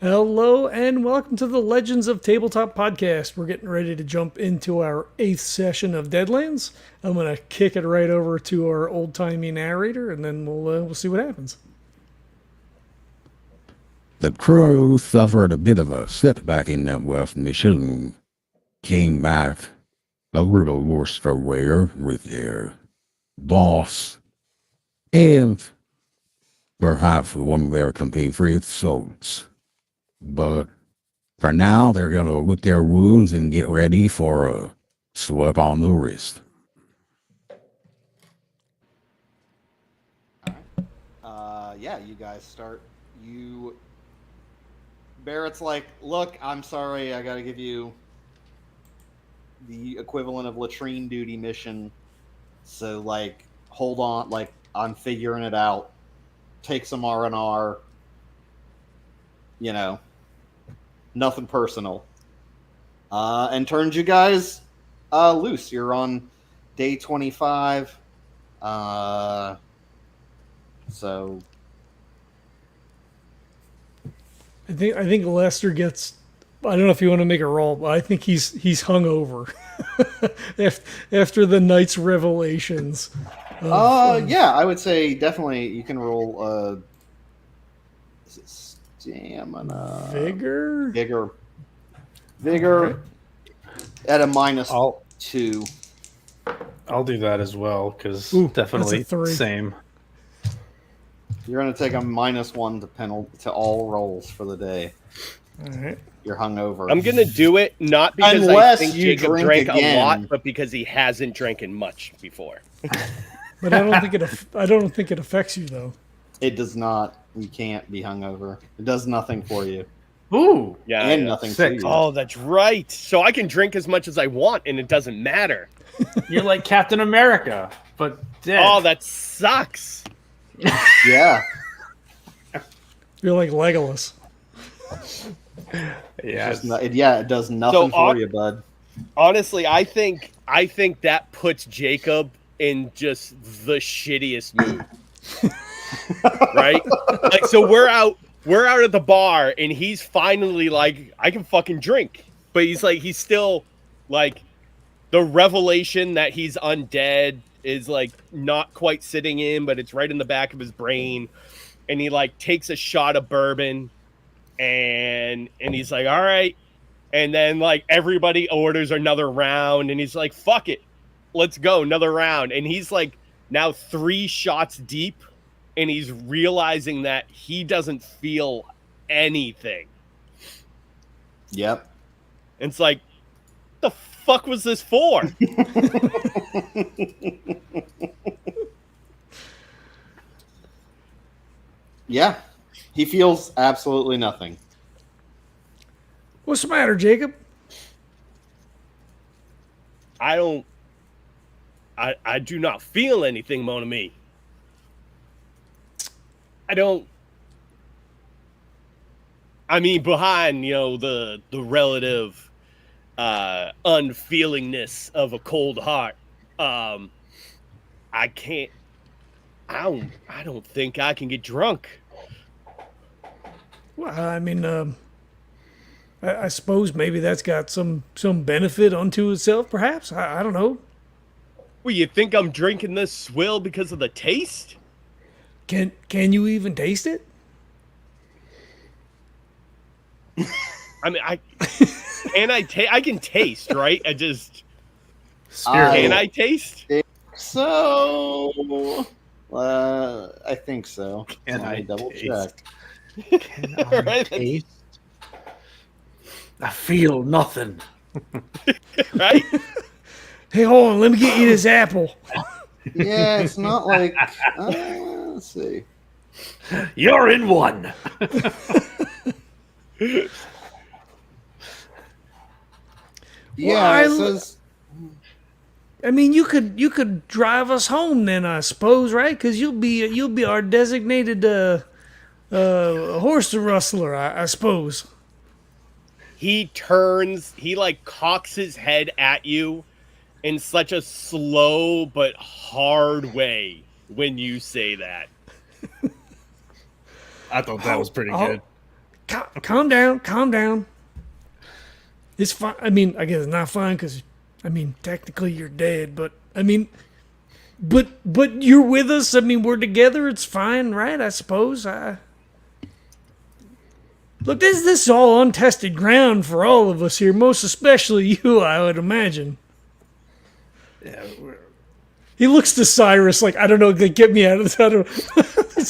Hello and welcome to the Legends of Tabletop podcast. We're getting ready to jump into our 8th session of Deadlands. I'm going to kick it right over to our old-timey narrator, and then we'll see what happens. The crew suffered a bit of a setback in that last mission. Came back a little worse for wear with their boss and perhaps one of their compatriots' souls. But for now, they're going to lick their wounds and get ready for a slap on the wrist. Yeah, you guys start. Barrett's like, look, I'm sorry, I gotta give you the equivalent of latrine duty mission. So, like, hold on, like, I'm figuring it out. Take some R&R. You know, nothing personal. And turns you guys loose. You're on day 25. So I think Lester gets. I don't know if you want to make a roll, but I think he's hungover after the night's revelations. Yeah, I would say definitely you can roll. Is it stamina? Vigor. Okay. At a -2. I'll do that as well because Ooh, definitely that's a 3. same. You're going to take a -1 to all rolls for the day. All right. You're hungover. I'm gonna do it not because Unless I think you Jacob drink drank again. a lot, but because he hasn't drinking much before. But I don't think it affects you though. It does not. You can't be hungover. It does nothing for you. Ooh, Yeah, And yeah. nothing Sick. to you. Oh, that's right. So I can drink as much as I want, and it doesn't matter. you're like Captain America, but dead. Oh, that sucks. Yeah. You're like Legolas. yeah. It does nothing for you, bud. Honestly, I think that puts Jacob in just the shittiest mood. Right? Like, so we're out at the bar, and he's finally like, I can fucking drink, but he's still like, the revelation that he's undead is like not quite sitting in, but it's right in the back of his brain. And he like takes a shot of bourbon, and he's like, all right. And then like everybody orders another round, and he's like, fuck it, let's go, another round. And he's like now 3 shots deep, and he's realizing that he doesn't feel anything. Yep. And it's like, the fuck was this for? Yeah. He feels absolutely nothing. What's the matter, Jacob? I do not feel anything, mon ami. I mean, behind, the relative unfeelingness of a cold heart, I don't think I can get drunk. Well, I mean, I suppose maybe that's got some benefit unto itself, perhaps. I don't know. Well, you think I'm drinking this swill because of the taste? Can you even taste it? I mean, I can taste, right? I just Spirit. can I taste? So, I think so. Can Let me I double taste? check? Can I Right, taste? I feel nothing. Right? Hey, hold on. Let me get you this apple. Yeah, it's not like. Let's see. You're in one. Yeah, Well, it says. I mean, you could drive us home then, I suppose, right? Because you'll be our designated horse rustler, I suppose. He like cocks his head at you in such a slow but hard way when you say that. I thought that was pretty good. calm down, calm down. It's fine. I mean, I guess it's not fine because, I mean, technically you're dead, but I mean, but you're with us. I mean, we're together. It's fine, right? I suppose. Look, this is all untested ground for all of us here, most especially you, I would imagine. Yeah, He looks to Cyrus like, I don't know, get me out of this. I don't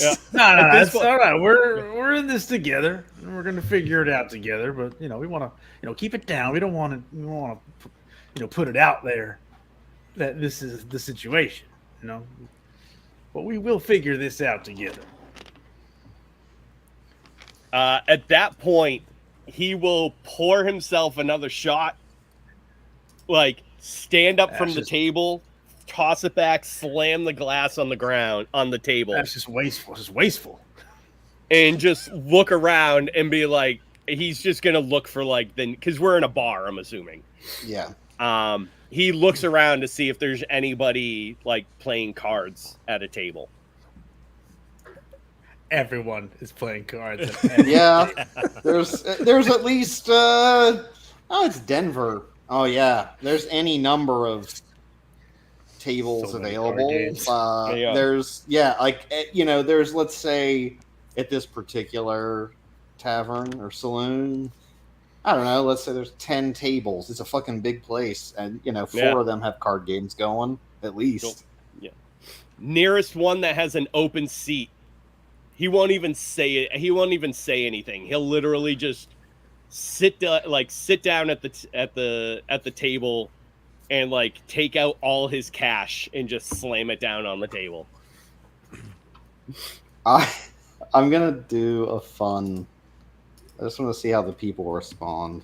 Yeah. no, this it's point- all right. We're in this together, and we're gonna figure it out together. But we want to, keep it down. We don't want to, put it out there that this is the situation. But we will figure this out together. At that point, he will pour himself another shot, like stand up from the table, toss it back, slam the glass on the ground on the table, That's just wasteful. It's just wasteful. and just look around and be like, he's just gonna look for like because we're in a bar, I'm assuming. Yeah. He looks around to see if there's anybody like playing cards at a table. Everyone is playing cards. Yeah. There's at least it's Denver. Oh yeah. There's any number of tables So many available. card games. Yeah. There's there's, let's say, at this particular tavern or saloon, I don't know, let's say there's 10 tables. It's a fucking big place, and 4 of them have card games going at least. Yeah. Nearest one that has an open seat. He won't even say it. He won't even say anything. He'll literally just sit down at the table and like take out all his cash and just slam it down on the table. I'm gonna do a fun. I just want to see how the people respond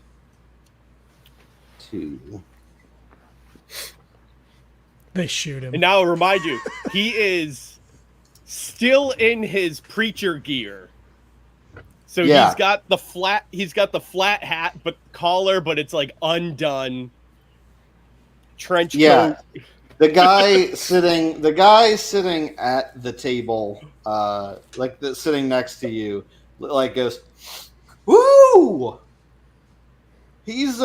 to. They shoot him. And now I'll remind you, he is still in his preacher gear. So Yeah. he's got the flat hat but collar, but it's like undone. Trench coat. Yeah. The guy sitting at the table, sitting next to you, like goes, "Woo!" He's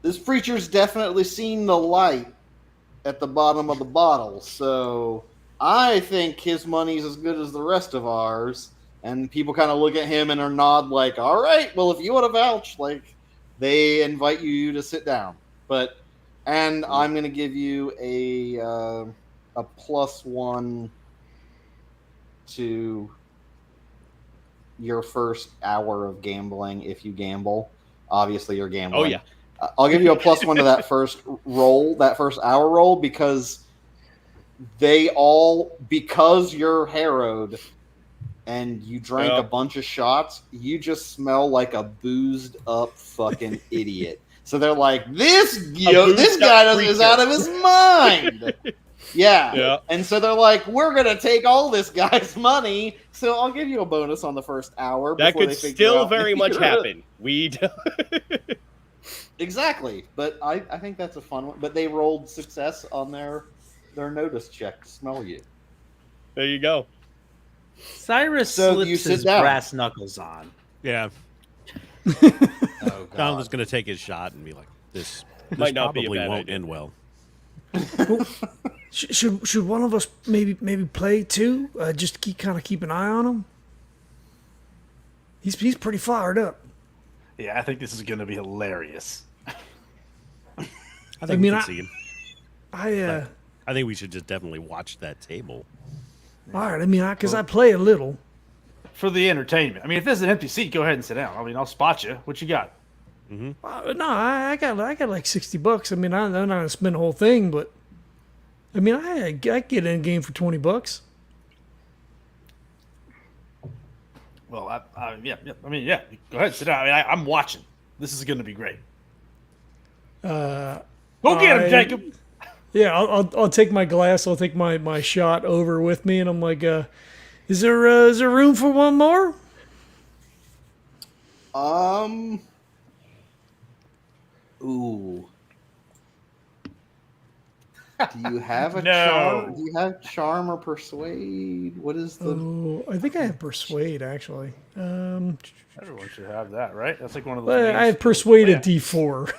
this preacher's definitely seen the light at the bottom of the bottle, so I think his money's as good as the rest of ours. And people kind of look at him and are nod like, "All right, well, if you want to vouch," like they invite you to sit down. And I'm going to give you a +1 to your first hour of gambling if you gamble. Obviously, you're gambling. Oh yeah. I'll give you a +1 to that first hour roll, because because you're harrowed and you drank a bunch of shots, you just smell like a boozed up fucking idiot. So they're like, this guy is out of his mind. Yeah. And so they're like, we're going to take all this guy's money. So I'll give you a bonus on the first hour. That before could they figure still out very much you're- happen. Exactly. But I think that's a fun one. But they rolled success on their notice check to smell you. There you go. Cyrus So slips you sit his down. brass knuckles on. Yeah. Oh, Donald's going to take his shot and be like, this Might not be a probably bad won't idea. end well. Should one of us maybe play too? Just keep an eye on him. He's pretty fired up. Yeah, I think this is going to be hilarious. I think I we mean, can I- see him. I I think we should just definitely watch that table. all right. I mean, because I play a little. For the entertainment. I mean, if there's an empty seat, go ahead and sit down. I mean, I'll spot you. What you got? No, I got like $60. I mean, I'm not gonna spend the whole thing, but I mean, I get in a game for $20. Well, yeah. I mean, yeah. Go ahead, sit down. I mean, I'm watching. This is going to be great. Go get him, Jacob. Yeah, I'll take my glass. I'll take my shot over with me, and I'm like, is there room for one more? Ooh. Do you have a No. charm? Do you have charm or persuade? What is the? Oh, I think I have persuade actually. Everyone should have that, right? That's like one of those. But main I have skills. persuade Oh, a yeah. D4.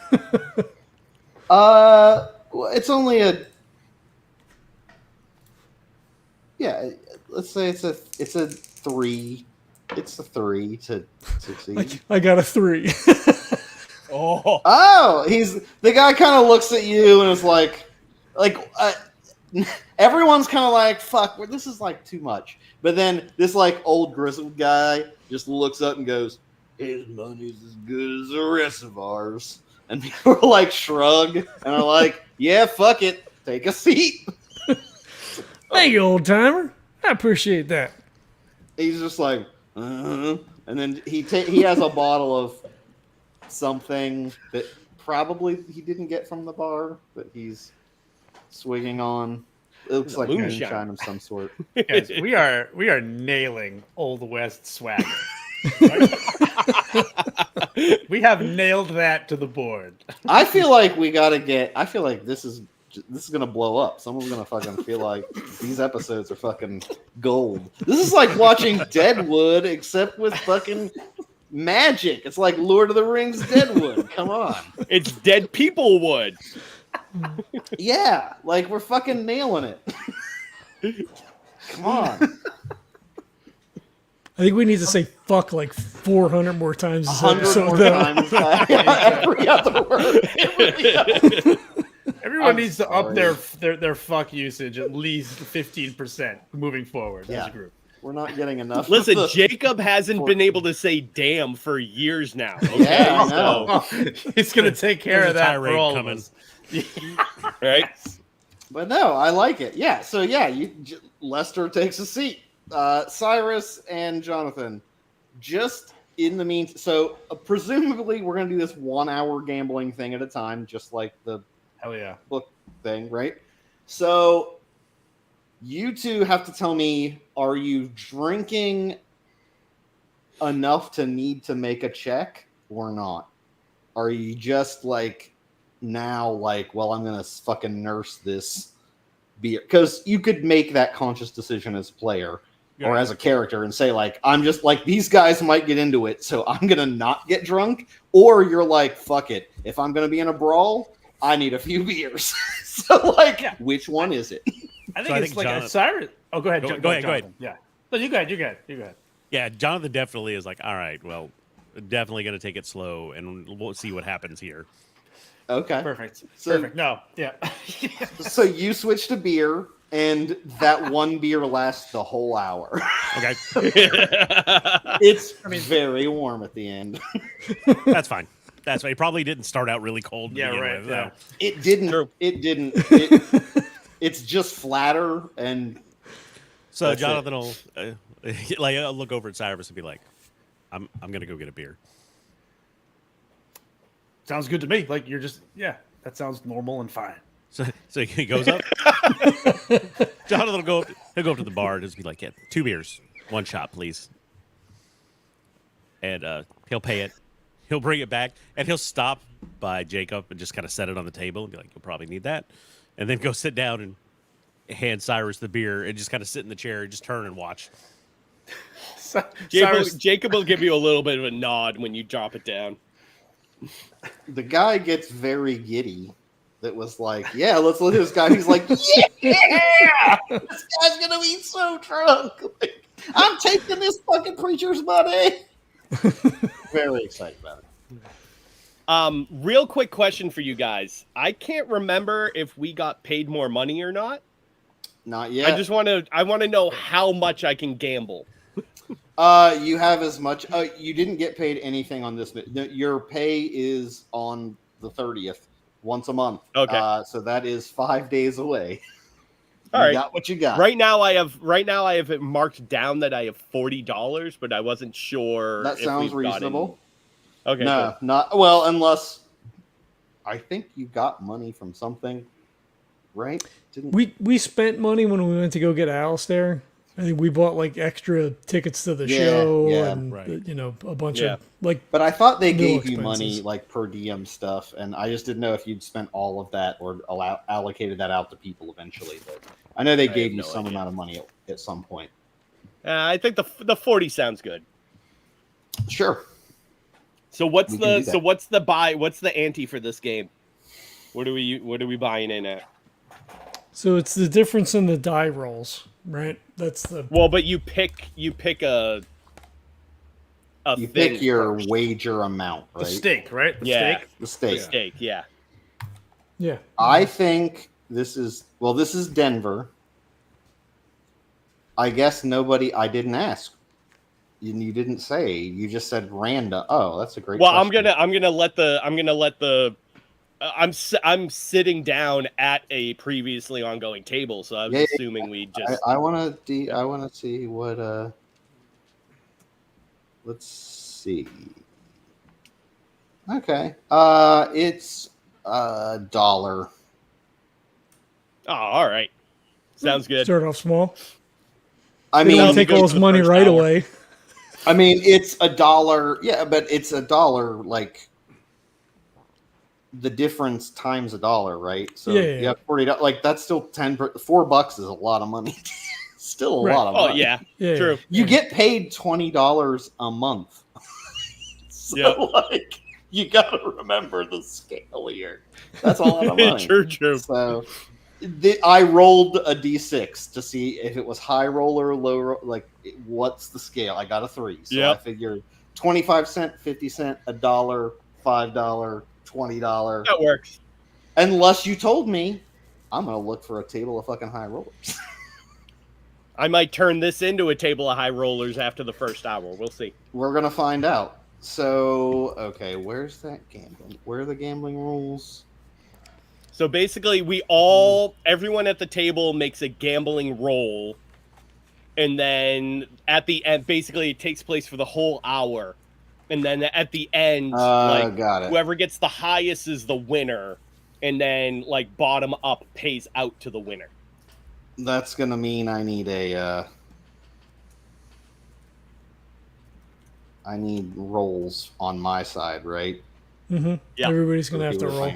Well, it's only a. Yeah, let's say it's a 3. It's a 3 to succeed. I got a 3. Oh, Oh, the guy kind of looks at you and is like, everyone's kind of like, fuck, this is like too much. But then this like old grizzled guy just looks up and goes, his money's as good as the rest of ours. And people like shrug and are like, yeah, fuck it, take a seat. Thank you, old timer. I appreciate that. He's just like, and then he has a bottle of something that probably he didn't get from the bar, but he's swigging on. It looks like moonshine. moonshine of some sort. Guys, we are nailing Old West swagger. We have nailed that to the board. I feel like I feel like this is gonna blow up. Someone's gonna fucking feel like these episodes are fucking gold. This is like watching Deadwood, except with fucking magic. It's like Lord of the Rings Deadwood. Come on. it's dead people wood. Yeah, like we're fucking nailing it. Come on. I think we need to say fuck like 400 more times this 100 episode. more though. times. Every other word. Everyone I'm needs to sorry. up their fuck usage at least 15% moving forward as Yeah. a group. We're not getting enough. Listen, of the- Jacob hasn't been able to say damn for years now. Okay? Yeah, I know. Oh, he's gonna take care There's of a that for tirade all coming. of us. Right? But no, I like it. Yeah. So yeah, Lester takes a seat. Cyrus and Johnathan, just in the meantime. So presumably we're gonna do this 1 hour gambling thing at a time, just like the Hell yeah. book thing, right? So you two have to tell me: are you drinking enough to need to make a check or not? Are you just like now, like, well, I'm gonna fucking nurse this beer? Because you could make that conscious decision as a player or as a character and say, like, I'm just like, these guys might get into it, so I'm gonna not get drunk. Or you're like, fuck it, if I'm gonna be in a brawl, I need a few beers. So like, which one is it? I think So I it's think like a Jonathan- Cyrus. Oh, go ahead. Go Go ahead, go ahead. Jonathan. Yeah. No, you go ahead. You go ahead. Yeah, Jonathan definitely is like, all right, well, definitely going to take it slow, and we'll see what happens here. Okay. Perfect. So- Perfect. No. Yeah. So you switch to beer, and that one beer lasts the whole hour. Okay, It's very warm at the end. that's fine. That's fine. It probably didn't start out really cold. To Yeah, begin right, with, yeah. so. It didn't. True. It didn't. It's just flatter and So That's Jonathan will like I'll look over at Cyrus and be like, I'm gonna go get a beer. Sounds good to me. Like you're just that sounds normal and fine. So he goes up. Jonathan will go up. He'll go up to the bar and just be like, yeah, 2 beers, 1 shot, please. And he'll pay it. He'll bring it back and he'll stop by Jacob and just kind of set it on the table and be like, you'll probably need that. And then go sit down and hand Cyrus the beer and just kind of sit in the chair and just turn and watch. Cyrus, Jacob will give you a little bit of a nod when you drop it down. the guy gets very giddy. That was like, yeah, let's look at this guy. He's like, yeah, this guy's gonna be so drunk. Like, I'm taking this fucking preacher's money. Very excited about it. Real quick question for you guys. I can't remember if we got paid more money or not. Not yet. I want to know how much I can gamble. You have as much. You didn't get paid anything on this. Your pay is on the 30th, once a month. Okay. So that is 5 days away. All You right. got what you got. Right now I have it marked down that I have $40, but I wasn't sure. That if sounds we've gotten- reasonable. Okay. No, not well, unless I think you got money from something, right? Didn't We spent money when we went to go get Alistair. I think we bought like extra tickets to the Yeah, show yeah. and Right. you know, a bunch Yeah. of like But I thought they Little gave you money expenses. like per diem stuff, and I just didn't know if you'd spent all of that or allocated that out to people eventually. But I know they I gave have you no some idea. amount of money at some point. I think the 40 sounds good. Sure. So what's We can do that. what's the ante for this game? What are we buying in at? so it's the difference in the die rolls, right? That's the Well, but you pick a You thing pick your first. wager amount, right? The stake, right? The Yeah. stake. The stake. Stake, yeah. yeah. I think this is Denver. I guess I didn't ask. You didn't say. You just said random. Oh, that's a great Well, question. I'm sitting down at a previously ongoing table, so I was Yeah, yeah, assuming we just I want to I want to see what let's see. Okay. It's $1. Oh, all right. Sounds good. Start off small. I They don't mean, want to take goes all for his the money first right hour. away. I mean, it's $1. Yeah, but it's $1. Like the difference times $1, right? So Yeah. you have $40. Like that's still $4 is a lot of money. Still a Right. lot of Oh money. yeah, Yeah. true. You get paid $20 a month. So Yep. like you gotta remember the scale here. That's a lot of money. True. So I rolled a d6 to see if it was high roll or low roll. Like, what's the scale? I got a 3. So Yep. I figured 25-cent, 50-cent, $1, $5, $20. That works. Unless you told me, I'm gonna look for a table of fucking high rollers. I might turn this into a table of high rollers after the first hour. We'll see. We're gonna find out. So, okay, where's that gambling? Where are the gambling rules? So basically, everyone at the table makes a gambling roll, and then at the end, basically, it takes place for the whole hour, and then at the end, Got it. whoever gets the highest is the winner, and then like bottom up pays out to the winner. That's gonna mean I need I need rolls on my side, right? Mm-hmm. Yeah. Everybody's gonna have to roll.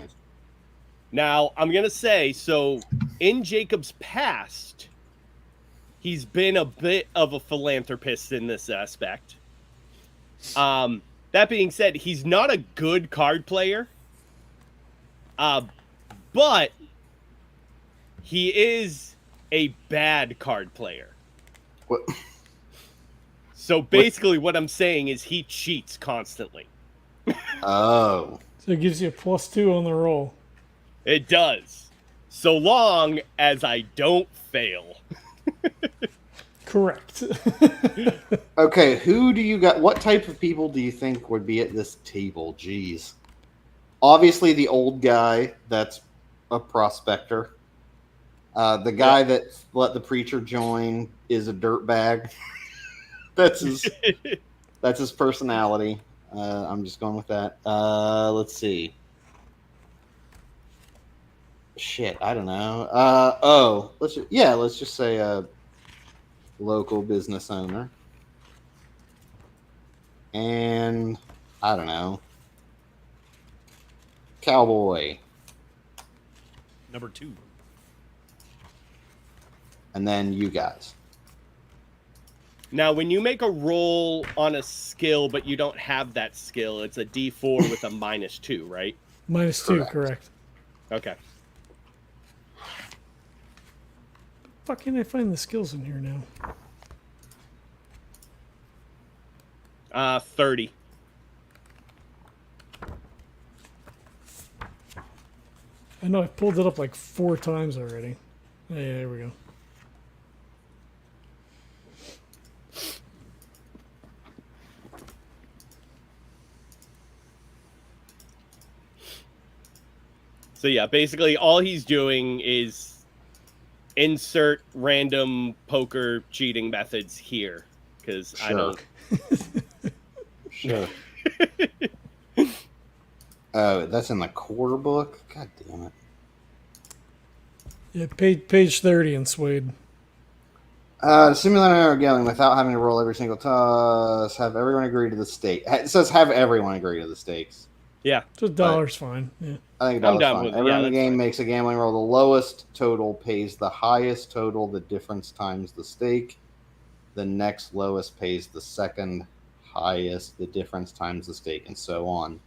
Now, I'm going to say, so in Jacob's past, he's been a bit of a philanthropist in this aspect. That being said, he's not a good card player, but he is a bad card player. What? So basically what I'm saying is he cheats constantly. Oh. So it gives you a +2 on the roll. It does. So long as I don't fail. Correct. Okay, who do you got? What type of people do you think would be at this table? Jeez. Obviously, the old guy that's a prospector. The guy that let the preacher join is a dirtbag. That's his personality. I'm just going with that. Let's see. Shit, I don't know. Let's just say a local business owner. And I don't know. Cowboy. Number 2. And then you guys. Now, when you make a roll on a skill, but you don't have that skill, it's a D4 with a -2, right? -2, correct. Okay. Fuck, can I find the skills in here now? 30. I know I pulled it up like 4 times already. Yeah, there we go. So yeah, basically all he's doing is insert random poker cheating methods here, because I don't. Sure. Oh, that's in the core book? God damn it. Yeah, page 30 in Suede. Simulator gambling without having to roll every single toss. Have everyone agree to the stake. It says have everyone agree to the stakes. Yeah. Just $1's fine. Yeah. I think I'm that's down fine. with it. Everyone Yeah, in the that's game fine. makes a gambling roll. The lowest total pays the highest total. The difference times the stake. The next lowest pays the second highest. The difference times the stake, and so on.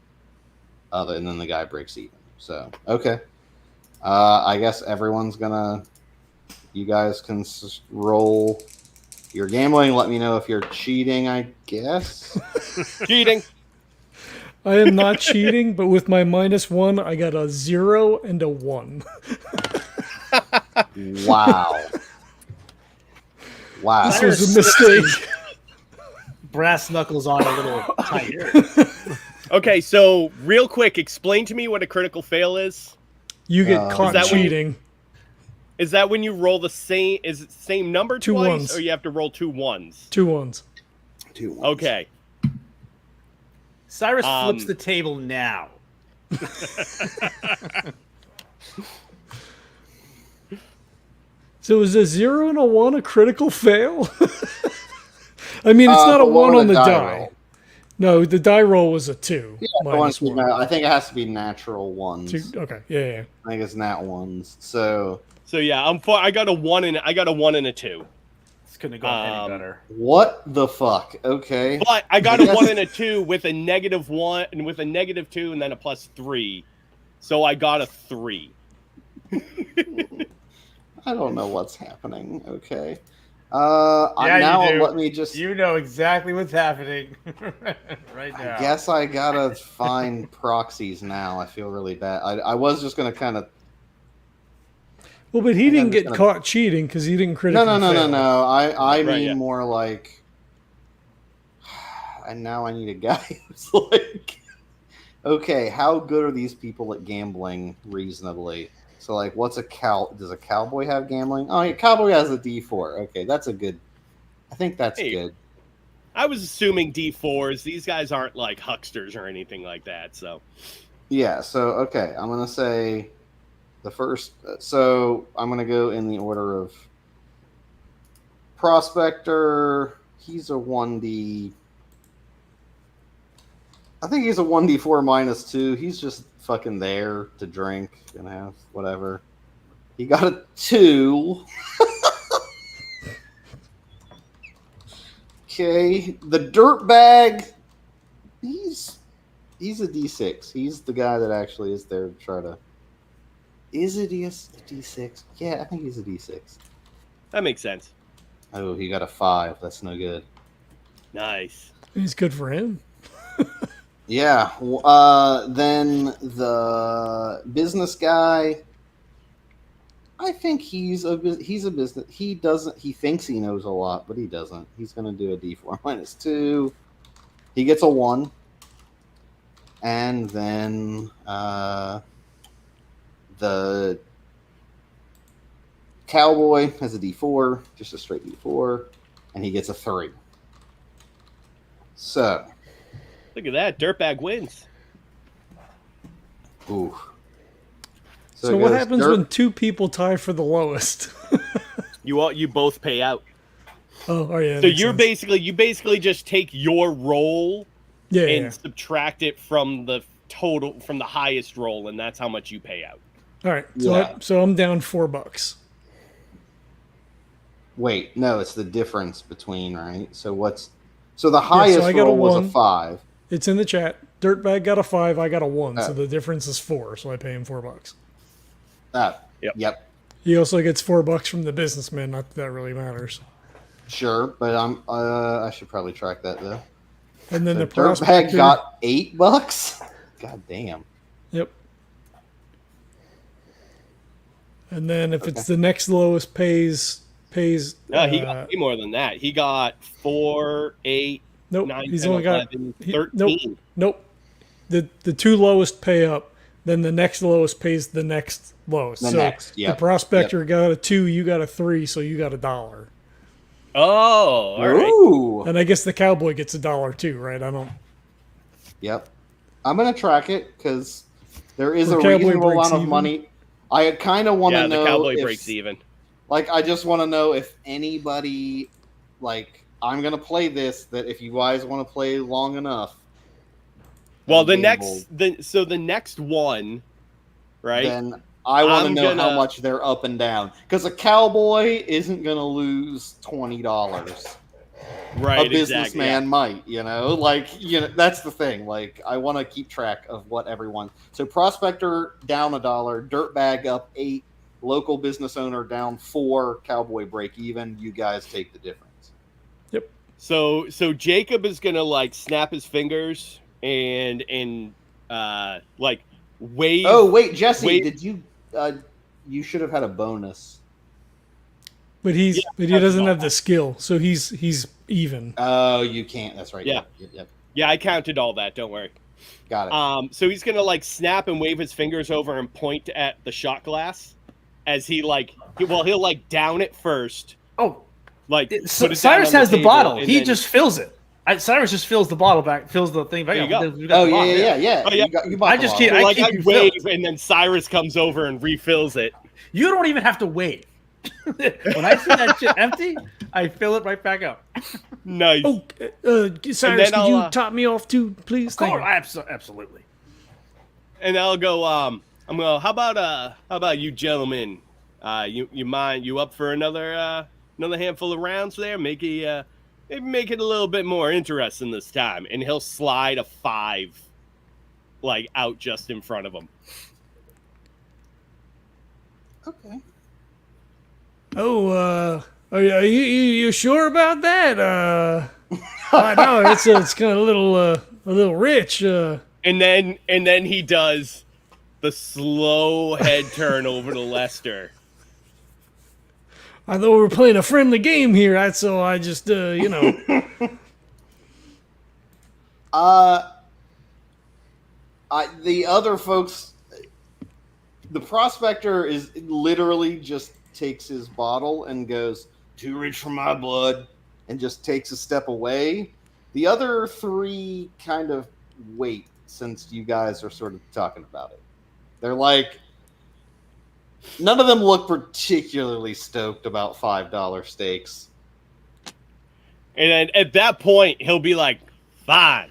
And then the guy breaks even. So okay. I guess everyone's gonna. You guys can roll your gambling. Let me know if you're cheating. I guess. Cheating. I am not cheating, but with my -1, I got a 0 and a 1. Wow. Wow. This was a mistake. Brass knuckles on a little tighter. Okay, so real quick, explain to me what a critical fail is. You get caught that when you- cheating. Is that when you roll the same? Is it the same number Two twice, ones. or you have to roll 2 1s? 2 1s. 2 1. Okay. Cyrus flips the table now. So is a 0 and a 1 a critical fail? I mean, it's not a but what 1 were on the the die die. roll? No, the die roll was a 2. Yeah, -1. I think it has to be natural ones. 2, okay, yeah. I think it's nat ones. So So yeah, I got a 1 and a 2. This couldn't have gone any better. what the fuck? Okay. But I got I a guess- 1 and a 2 with a -1 and with a -2 and then a +3. So I got a 3. I don't know what's happening. Okay. Yeah, now you do. let me just. You know exactly what's happening right now. I guess I gotta find proxies now. I feel really bad. I was just gonna kind of. Well, but he I'm didn't just get gonna- caught cheating because he didn't critically No. fail. I Right, mean yeah. more like. And now I need a guy who's like. Okay, how good are these people at gambling reasonably? So, like, what's a does a cowboy have gambling? Oh, yeah, cowboy has a D4. Okay, that's a good. I think that's Hey. good. I was assuming D4s. These guys aren't like hucksters or anything like that. So Yeah. So, okay, I'm gonna say the first. So I'm gonna go in the order of prospector. He's a 1D. I think he's a 1D4 -2. He's just fucking there to drink and have whatever. He got a 2. Okay, the dirtbag. He's a D6. He's the guy that actually is there to try to. Is it a D6? Yeah, I think he's a D6. that makes sense. Oh, he got a 5. That's no good. Nice. He's good for him. Yeah. Then the business guy. I think he's a business. He doesn't. He thinks he knows a lot, but he doesn't. He's going to do a D4 -2. He gets a 1, and then the cowboy has a D4, just a straight D4, and he gets a 3. So. Look at that. Dirtbag wins. Ooh. So it what goes happens dirt- when 2 people tie for the lowest? You both pay out. Oh yeah. that So makes you sense. basically just take your roll yeah, and subtract it from the total from the highest roll, and that's how much you pay out. All right. So Yeah. so I'm down $4. Wait, no, it's the difference between, right? So the highest I got a roll was a 1. 5. It's in the chat. Dirtbag got a 5. I got a 1. So Oh. the difference is 4. So I pay him $4. Yep. He also gets $4 from the businessman. Not that that really matters. Sure, but I should probably track that though. And then The the dirtbag prospector got $8. God damn. Yep. And then if it's the next lowest pays. No, he got way more than that. He got 4, 8, Nope. 9, He's 10, only got 11, he- 13. Nope. The 2 lowest pay up. Then the next lowest pays the next lowest. The so next, the yep, prospector got a 2, you got a 3, so you got $1. Oh, all right. Ooh. And I guess the cowboy gets $1 too, right? I don't. Yep. I'm gonna track it because there is The a cowboy reasonable breaks amount of even? money. I kind of want to Yeah, know the cowboy if, breaks even. Like, I just want to know if anybody, like, I'm gonna play this. That if you guys want to play long enough, Well, and gamble, the next one, right? then I want to I'm know how gonna- much they're up and down. Because a cowboy isn't gonna lose $20. Right, A businessman might, that's the thing. Like, I want to keep track of what everyone. So prospector down $1, dirtbag up 8, local business owner down 4, cowboy break even. You guys take the difference. So Jacob is gonna like snap his fingers and like wave. Oh wait, Jesse, wave- did you? You should have had a bonus. But he that's doesn't all. have the skill, so he's even. Oh, you can't. That's right. Yeah. Yep. Yeah, I counted all that. Don't worry. Got it. So he's gonna like snap and wave his fingers over and point at the shot glass as he'll like down it first. Oh, Like put it down Cyrus on has the table, bottle. and He then- just fills it. Cyrus just fills the bottle back, fills the thing back. There you go. We got Oh the bottle, yeah. Oh, yeah. You bought I the just bottle. can't- I like keep I you wave filled. and then Cyrus comes over and refills it. You don't even have to wait. When I see that shit empty, I fill it right back up. Nice. Oh, Cyrus, could I'll, you top me off too, please? Of course, Thank you. absolutely. And I'll go. I'm going. How about you gentlemen? You up for another handful of rounds there? Maybe make it a little bit more interesting this time. And he'll slide a 5, like out just in front of him. Okay. Oh, are you sure about that? I know it's kind of a little rich. And then he does the slow head turn over to Lester. I thought we were playing a friendly game here, so I just The other folks, the prospector is literally just takes his bottle and goes, "Too rich for my blood," and just takes a step away. The other 3 kind of wait, since you guys are sort of talking about it. They're like, none of them look particularly stoked about $5 stakes. And then at that point, he'll be like, fine.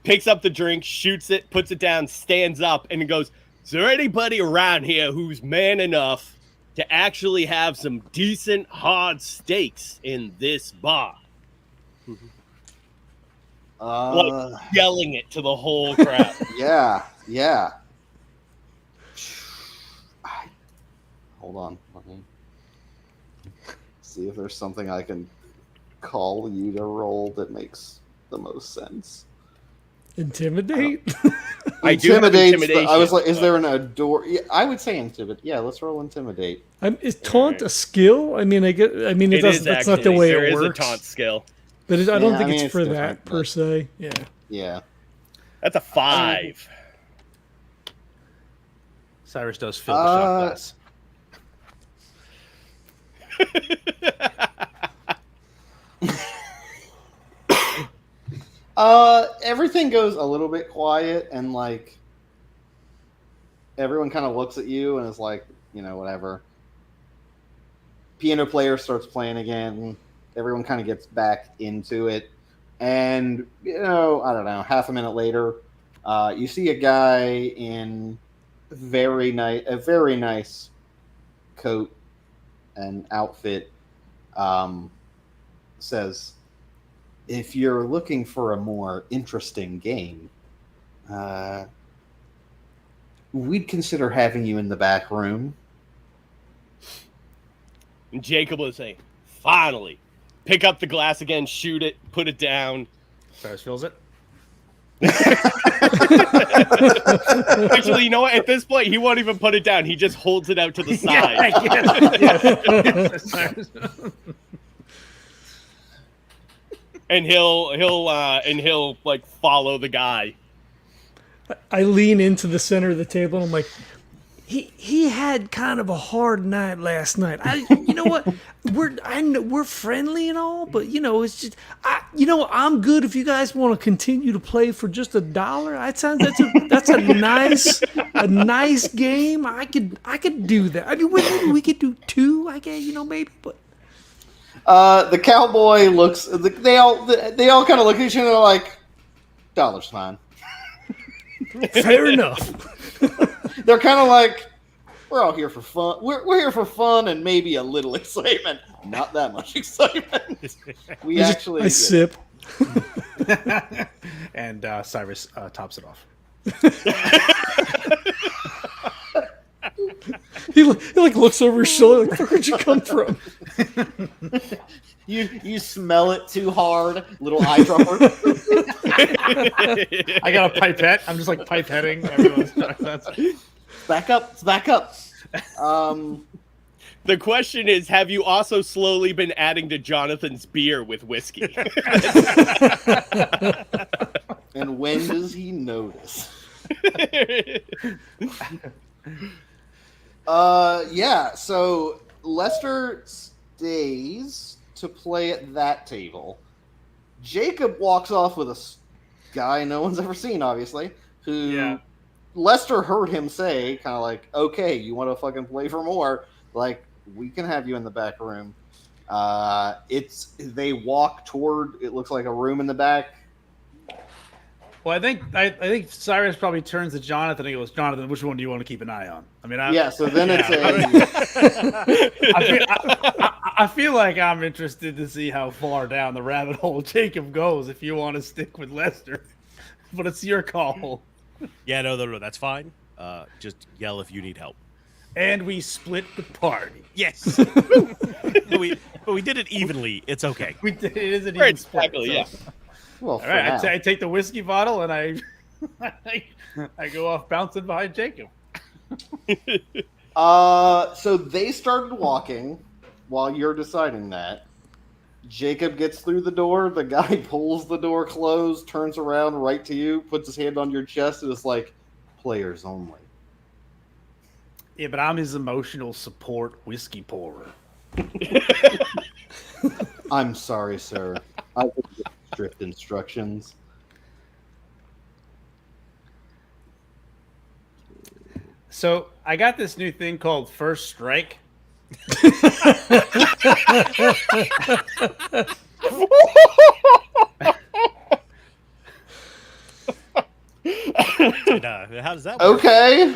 Picks up the drink, shoots it, puts it down, stands up, and he goes, is there anybody around here who's man enough to actually have some decent hard steaks in this bar? Like yelling it to the whole crowd. Yeah. Hold on. Let me see if there's something I can call you to roll that makes the most sense. intimidate. I do have intimidation, I was like, is but- there an adore? Yeah, I would say intimidate. Yeah, let's roll intimidate. Is taunt a skill? I mean, it It doesn't. is That's not the actually. way There it is works. a taunt skill. But I don't Yeah, think I mean, it's it's for different, that per but- se. Yeah. Yeah. That's a 5. Cyrus does fill the shot glass. Everything goes a little bit quiet, and like everyone kind of looks at you and is like, whatever. Piano player starts playing again. Everyone kind of gets back into it, and I don't know. Half a minute later, you see a guy in a very nice coat and outfit. Says, if you're looking for a more interesting game, we'd consider having you in the back room. And Jacob will say, finally. Pick up the glass again, shoot it, put it down. Cyrus fills it. Actually, you know what? At this point, he won't even put it down. He just holds it out to the side. Yes. Cyrus. And he'll like follow the guy. I lean into the center of the table and I'm like, he had kind of a hard night last night. You know what? We're friendly and all, but you know, it's just I'm good if you guys want to continue to play for just $1. That sounds that's a nice game. I could do that. I mean, we could do 2, I guess, maybe, but. The cowboy looks. They all kind of look at each other like, $1's fine. Fair enough. They're kind of like, we're all here for fun. We're here for fun and maybe a little excitement. Not that much excitement. I sip. And Cyrus tops it off. He looks over his shoulder like, where'd you come from? You smell it too hard, little eyedropper. I got a pipette. I'm just like pipetting everyone's. Back up. The question is, have you also slowly been adding to Jonathan's beer with whiskey? And when does he notice? Yeah, so Lester stays to play at that table. Jacob walks off with a guy no one's ever seen, obviously, who Lester heard him say, kind of like, okay, you want to fucking play for more? Like, we can have you in the back room. They walk toward, it looks like a room in the back. Well, I think Cyrus probably turns to Johnathan and he goes, Johnathan, which one do you want to keep an eye on? I mean, so then it's I feel like I'm interested to see how far down the rabbit hole Jacob goes if you want to stick with Lester. But it's your call. Yeah, no, that's fine. Just yell if you need help. And we split the party. Yes. but we did it evenly. It's okay. We did. It is an even split. Exactly, yeah. Well, All right, I take the whiskey bottle and I go off bouncing behind Jacob. So they started walking while you're deciding that. Jacob gets through the door. The guy pulls the door closed, turns around right to you, puts his hand on your chest, and is like, players only. Yeah, but I'm his emotional support whiskey pourer. I'm sorry, sir. I will give strict instructions. So I got this new thing called First Strike. How does that work? Okay.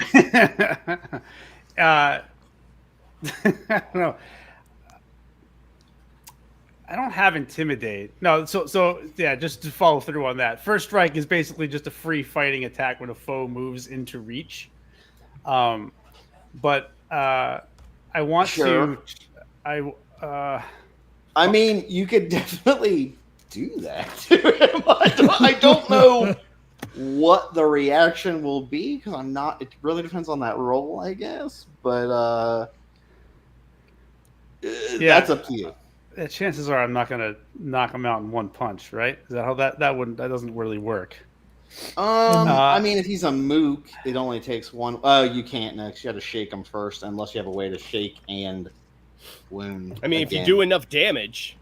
I don't know. I don't have Intimidate. No, so yeah, just to follow through on that. First Strike is basically just a free fighting attack when a foe moves into reach. But I want to. I mean, you could definitely do that to him. I don't know what the reaction will be because I'm not. It really depends on that roll, I guess. But that's up to you. Chances are I'm not gonna knock him out in one punch, right? Is that how that doesn't really work? I mean, if he's a mook, it only takes one. Oh, you can't next. You got to shake him first, unless you have a way to shake and wound. I mean, again. if you do enough damage.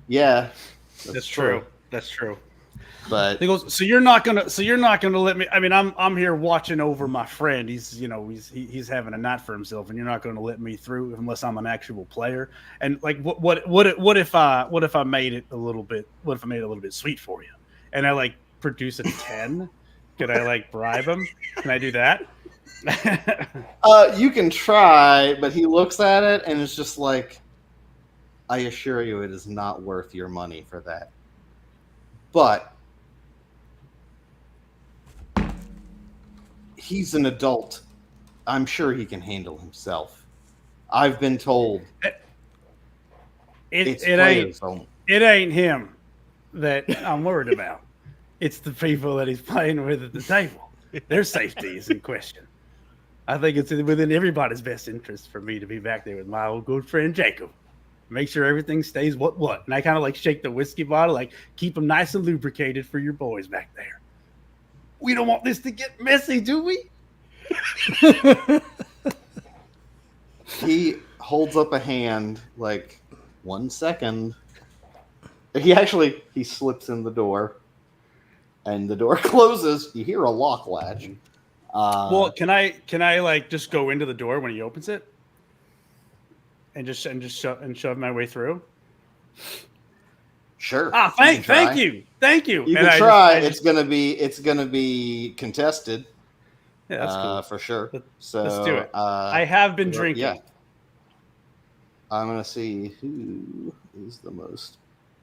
Yeah, that's true. That's true. But he goes, so you're not gonna let me. I mean, I'm here watching over my friend. He's having a night for himself, and you're not going to let me through unless I'm an actual player. And like, what if I made it a little bit? What if I made it a little bit sweet for you? And I like produce a 10. Could I like bribe him? Can I do that? You can try, but he looks at it and it's just like, I assure you, it is not worth your money for that. But he's an adult. I'm sure he can handle himself. I've been told it ain't him that I'm worried about. It's the people that he's playing with at the table. Their safety is in question. I think it's within everybody's best interest for me to be back there with my old good friend Jacob. Make sure everything stays what. And I kind of like shake the whiskey bottle, like keep them nice and lubricated for your boys back there. We don't want this to get messy, do we? He holds up a hand, like, 1 second. He slips in the door, and the door closes. You hear a lock latch. Well, can I like just go into the door when he opens it, and just shove my way through? Sure. Ah, thank you. You And can try. It's gonna be contested. Yeah, that's cool. For sure. So Let's do it. I have been drinking. Yeah. I'm gonna see who is the most.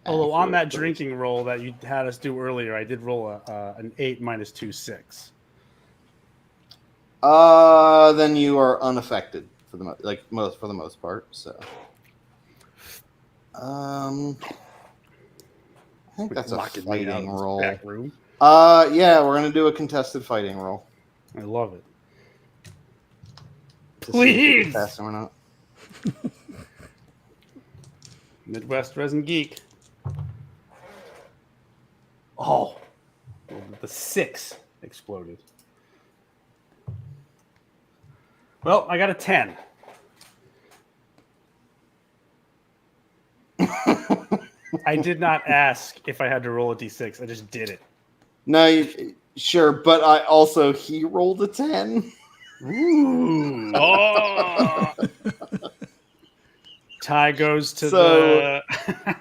Although on that accurate person. drinking roll that you had us do earlier, I did roll an 8 minus 2, 6. Then you are unaffected for the most part. So, I think that's a Locking me out of fighting this roll. back room. Yeah, we're gonna do a contested fighting roll. I love it. To see if you Please! can pass them or not. Midwest Resin Geek. Oh, the 6 exploded. Well, I got a 10. I did not ask if I had to roll a d6. I just did it. No, sure, but he rolled a 10. Ooh. Oh. Tie goes to So- the.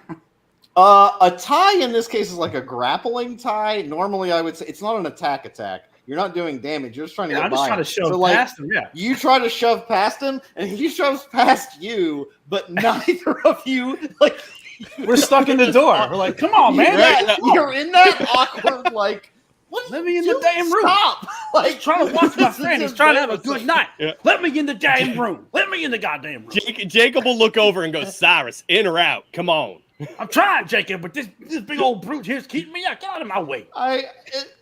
A tie in this case is like a grappling tie. Normally, I would say it's not an attack. You're not doing damage. You're just trying to get I'm just by trying him. to shove So, like, past him. Yeah. you try to shove past him, and he shoves past you, but neither of you, like, We're stuck in the door. We're like, come on, man. Yeah, you're in that awkward, like, what? Let me in the damn room. Stop! Like, Trying to watch my this friend. is He's trying to have a good embarrassing. night. Yeah. Let me in the damn room. Let me in the goddamn room. Jacob will look over and go, Cyrus, in or out? Come on. I'm trying, Jacob, but this big old brute here's keeping me out. Get out of my way.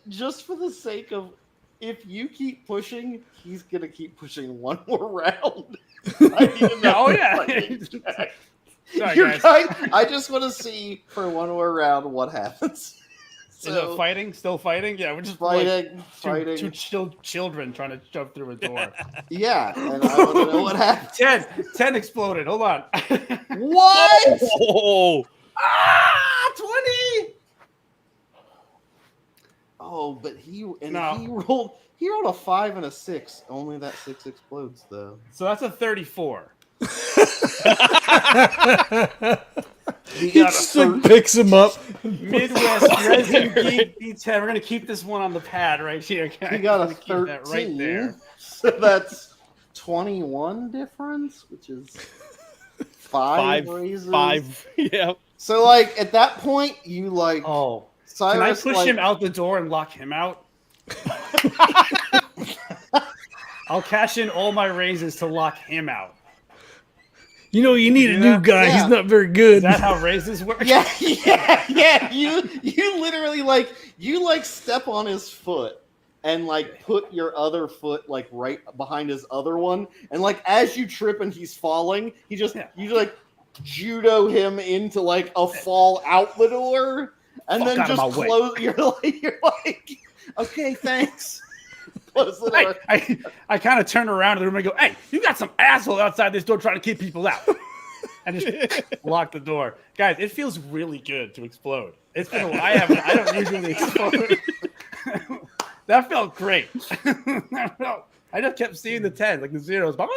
Just for the sake of, if you keep pushing, he's gonna keep pushing one more round. I need to know Oh, yeah. fucking check. Sorry, You're guys. right. I just want to see for one more round what happens. Is it fighting? Still fighting? Yeah, we're just fighting, like fighting. two children trying to shove through a door. Yeah, and I want to know what happens. 10 exploded. Hold on. What? Oh, 20. Oh, but he No. rolled a 5 and a 6. Only that 6 explodes though. So that's a 34. He He got a just like picks him up. Midwest Resin Geek D10. We're gonna keep this one on the pad right here. He got a Keep 13. that right there. So that's 21 difference, which is 5 raises. 5. Yeah. So like at that point, you like Oh, Cyrus, can I push like, him out the door and lock him out? I'll cash in all my raises to lock him out. You know, you need a do new that? guy. Yeah. He's not very good. Is that how raises work? Yeah. You literally like step on his foot and like put your other foot like right behind his other one, and like as you trip and he's falling, you like judo him into like a fall out the door, and Fuck then out of just my way. close. You're like, okay, thanks. Close the door. I kind of turn around to the room and go, "Hey, you got some asshole outside this door trying to keep people out." And just lock the door. Guys, it feels really good to explode. It's been a while. I don't usually explode. That felt great. I just kept seeing the 10, like the zeros. It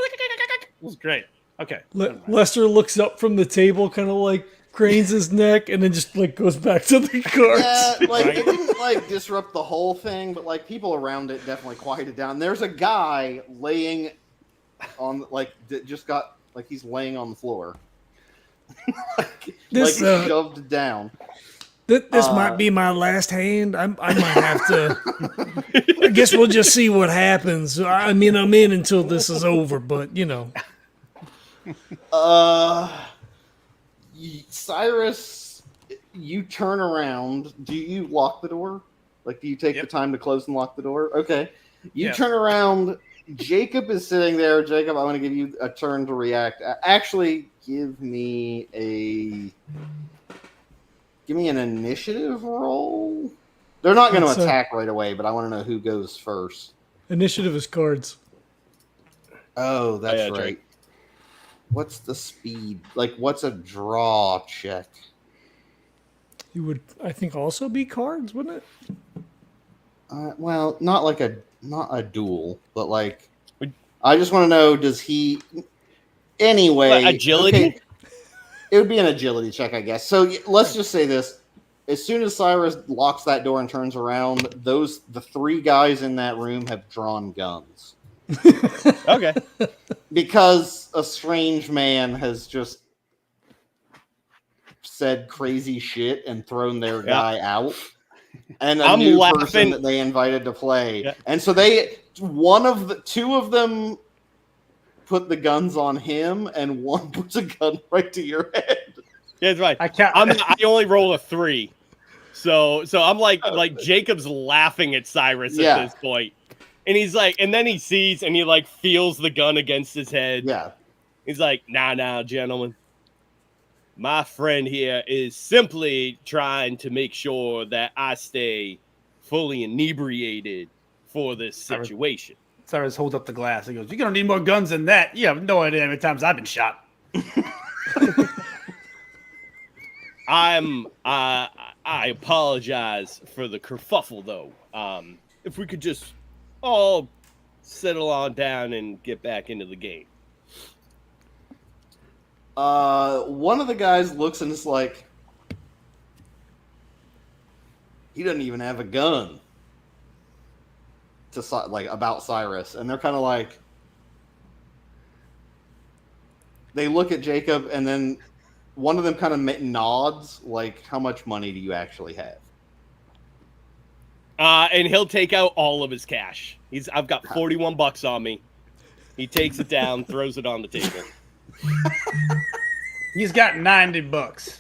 was great. Okay. Lester looks up from the table, kind of like cranes his neck, and then just like goes back to the cards. Yeah, like it didn't like disrupt the whole thing, but like people around it definitely quieted down. There's a guy laying on just got like he's laying on the floor, This, shoved down. This might be my last hand. I might have to. I guess we'll just see what happens. I mean, I'm in until this is over, but you know. Cyrus, you turn around. Do you lock the door? Like, do you take the time to close and lock the door? Okay. You turn around. Jacob is sitting there. Jacob, I want to give you a turn to react. Actually, give me an initiative roll. They're not going to attack right away, but I want to know who goes first. Initiative is cards. Oh, that's yeah, right. right. What's the speed? Like, what's a draw check? You would, I think, also be cards, wouldn't it? Well, not a duel, but like, I just want to know, does he? Anyway, What, agility? okay, it would be an agility check, I guess. So let's just say this: as soon as Cyrus locks that door and turns around, the 3 guys in that room have drawn guns Okay. because a strange man has just said crazy shit and thrown their guy out. And a I'm new laughing. person that they invited to play. Yeah. And so two of them put the guns on him, and one puts a gun right to your head. Yeah, that's right. I only roll a 3. So I'm like Jacob's laughing at Cyrus at this point. And he's like, and then he sees and he like feels the gun against his head. Yeah. He's like, nah, gentlemen. My friend here is simply trying to make sure that I stay fully inebriated for this situation. Cyrus holds up the glass. He goes, "You're gonna need more guns than that. You have no idea how many times I've been shot." I apologize for the kerfuffle, though. If we could just all settle on down and get back into the game. One of the guys looks and is like, he doesn't even have a gun about Cyrus, and they're kind of like, they look at Jacob, and then one of them kind of nods, like, how much money do you actually have? And he'll take out all of his cash. I've got 41 bucks on me. He takes it down, throws it on the table. He's got $90.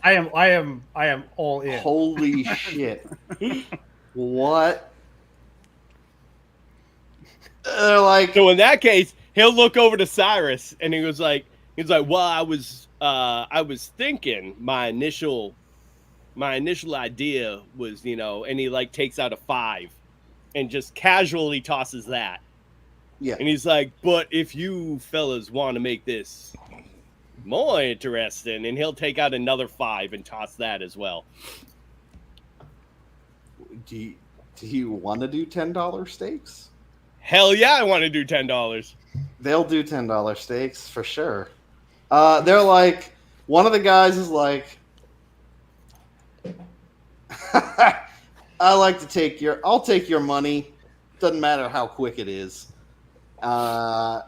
I am all in. Holy shit. What? They're like, So in that case, he'll look over to Cyrus and he's like, well, I was thinking my initial idea was, and he like takes out a 5 and just casually tosses that. yeah. And he's like, but if you fellas want to make this more interesting, and he'll take out another 5 and toss that as well. Do you want to do $10 stakes? Hell yeah, I want to do $10. They'll do $10 stakes for sure. They're like, one of the guys is like, I'll take your money. Doesn't matter how quick it is. And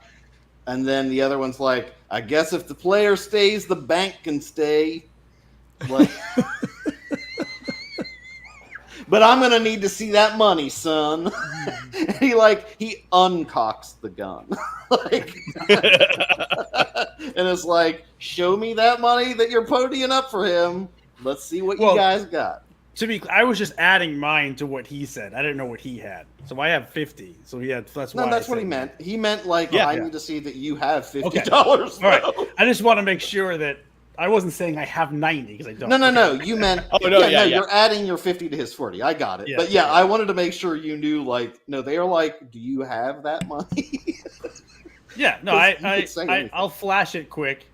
then the other one's like, I guess if the player stays, the bank can stay. Like, but I'm gonna need to see that money, son. He uncocks the gun. And it's like, show me that money that you're ponying up for him. Let's see what you guys got. To be, I was just adding mine to what he said. I didn't know what he had, so I have 50. So he had. That's why. No, that's what he meant. He meant I need to see that you have $50. Okay. All right. I just want to make sure that I wasn't saying I have 90 because I don't. No. You meant. You're adding your 50 to his 40. I got it. Yeah, but I wanted to make sure you knew. No, they are like, do you have that money? Yeah. No. I'll flash it quick.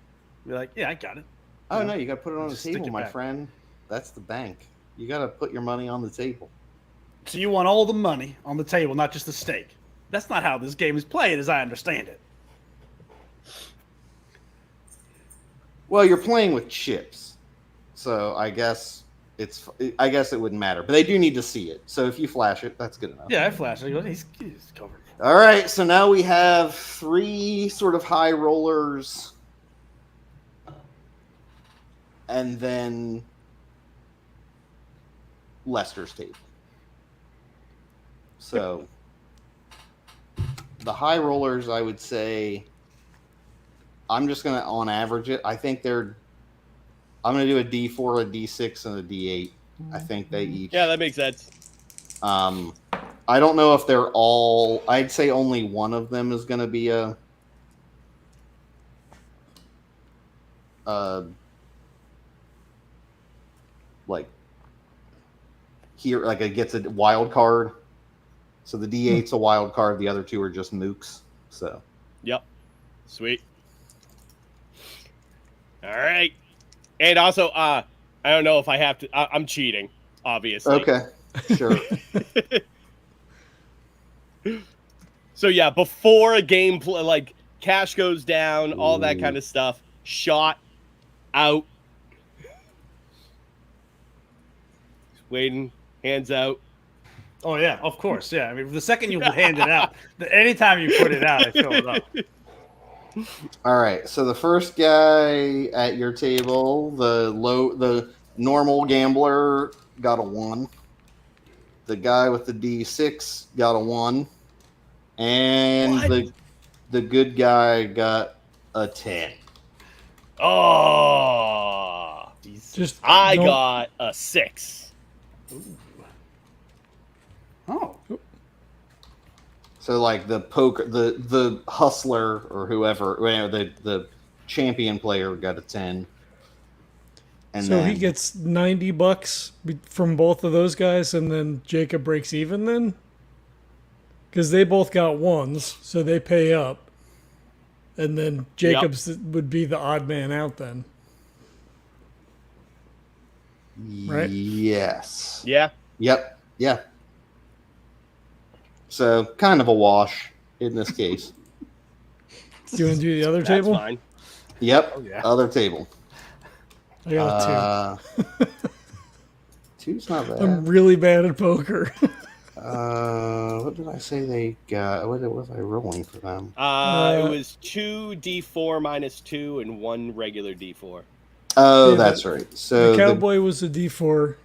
Be like, yeah, I got it. Oh no, you got to put it on the Just stick table, it my back. friend. That's the bank. You got to put your money on the table. So you want all the money on the table, not just the stake. That's not how this game is played, as I understand it. Well, you're playing with chips, so I guess it wouldn't matter. But they do need to see it. So if you flash it, that's good enough. Yeah, I flashed it. He's covered. All right. So now we have 3 sort of high rollers, and then Lester's table. So the high rollers, I would say, I'm just going to on average it. I think I'm going to do a D4, a D6, and a D8. I think they each. Yeah, that makes sense. I don't know if they're all. I'd say only one of them is going to be a here, like it gets a wild card. So the D8's a wild card. The other two are just mooks. So. Yep. Sweet. All right. And also, I don't know if I have to. I'm cheating, obviously. Okay. Sure. So yeah, before a game, like cash goes down, all that kind of stuff. Shot out. Waiting, hands out. Oh yeah, of course. Yeah, I mean, the second you hand it out, anytime you put it out, I fill it up. All right. So the first guy at your table, the normal gambler got a 1. The guy with the D6 got a 1, and the good guy got a 10. Oh, Just I don't- got a 6. Oh, So like the poker, the hustler or whoever, the champion player got a 10. And so then, he gets $90 from both of those guys, and then Jacob breaks even then? Because they both got 1s, so they pay up. And then Jacob's would be the odd man out then. Right? Yes. Yeah. Yep. Yeah. So kind of a wash in this case. Do you want to do the other That's table? fine. Yep. Oh, yeah. Other table. I got 2's not two. bad. I'm really bad at poker. What did I say they got? What was I rolling for them? It was 2d4 minus 2 and 1 regular d4. Oh, Yeah, that's right. So the cowboy was a D4.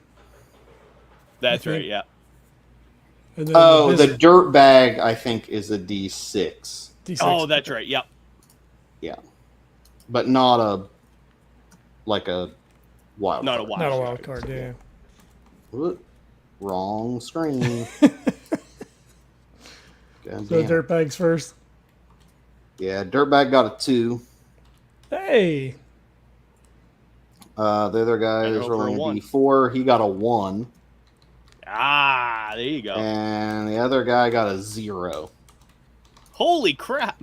That's think- right. Yeah. And then the business- dirt bag I think is a D6, D6. Oh, that's right. Yep. but not a wild. Not a card. wild. Not a wild card, yeah. Whoop. Wrong screen. God So damn. dirtbags first. Yeah, dirtbag got a 2. Hey, The other guy I is rolled for a rolling a 1. D4. He got a 1. Ah, there you go. And the other guy got a 0. Holy crap.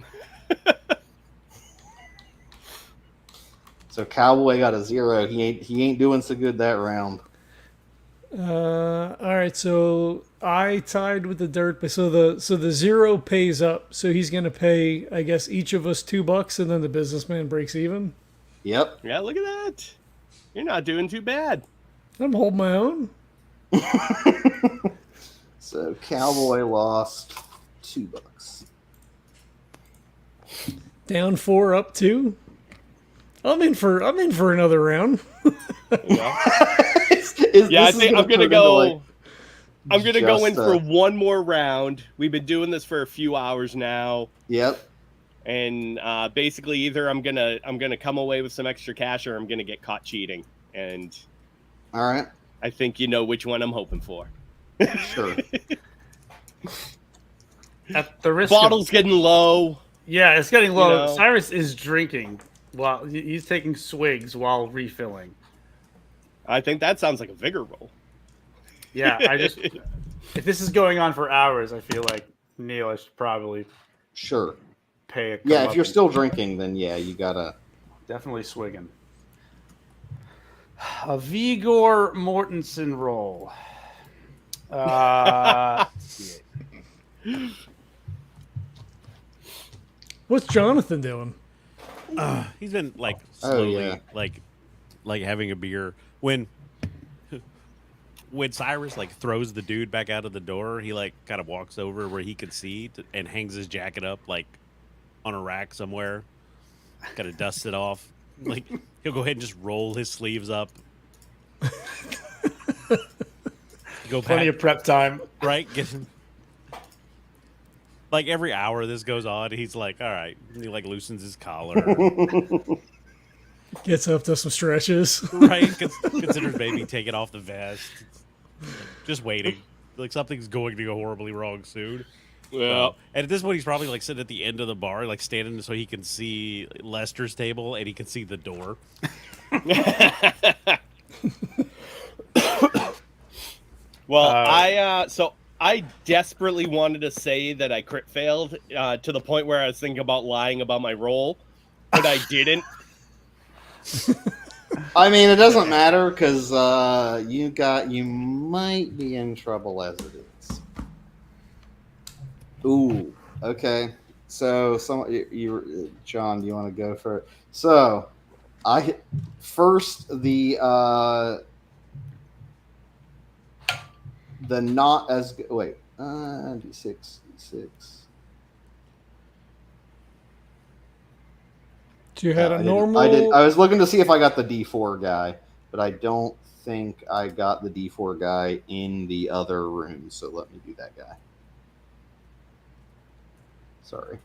So Cowboy got a 0. He ain't doing so good that round. all right. So I tied with the dirt, but so the 0 pays up. So he's gonna pay, I guess, each of us $2, and then the businessman breaks even. Yep. Yeah, look at that. You're not doing too bad. I'm holding my own. So Cowboy lost $2. Down 4, up 2. I'm in for another round. Yeah, Is I this think gonna I'm gonna turn into, go. like, I'm gonna go in just, for one more round. We've been doing this for a few hours now, Yep. and basically either I'm gonna come away with some extra cash or I'm gonna get caught cheating. And All right. I think you know which one I'm hoping for. Sure. at the risk Bottle's getting low. yeah, it's getting low. know. Cyrus is drinking while he's taking swigs while refilling. I think that sounds like a vigor roll. Yeah, if this is going on for hours, I feel like Neil, I should probably Sure. pay a Yeah, if you're comeuppance. still drinking, then yeah, you gotta. Definitely swigging. A Vigor Mortensen roll. What's Johnathan doing? He's been like Oh, slowly yeah. like having a beer when Cyrus like throws the dude back out of the door. He like kind of walks over where he could see and hangs his jacket up like on a rack somewhere. Kind of dusts it off. Like he'll go ahead and just roll his sleeves up. Go Plenty back, of prep time. right? Like every hour this goes on, he's like, "All right." He like loosens his collar. Gets up, does some stretches. Right? Considers maybe taking off the vest. Just waiting. Like something's going to go horribly wrong soon. Well, And at this point, he's probably like sitting at the end of the bar, like standing so he can see Lester's table and he can see the door. Well, I desperately wanted to say that I crit failed to the point where I was thinking about lying about my roll, but I didn't. I mean, it doesn't matter because you might be in trouble as it is. Ooh, okay. So, John, do you want to go for it? So, the not as good. Wait, d6. So you had a normal. I was looking to see if I got the D4 guy, but I don't think I got the D4 guy in the other room. So let me do that guy. Sorry.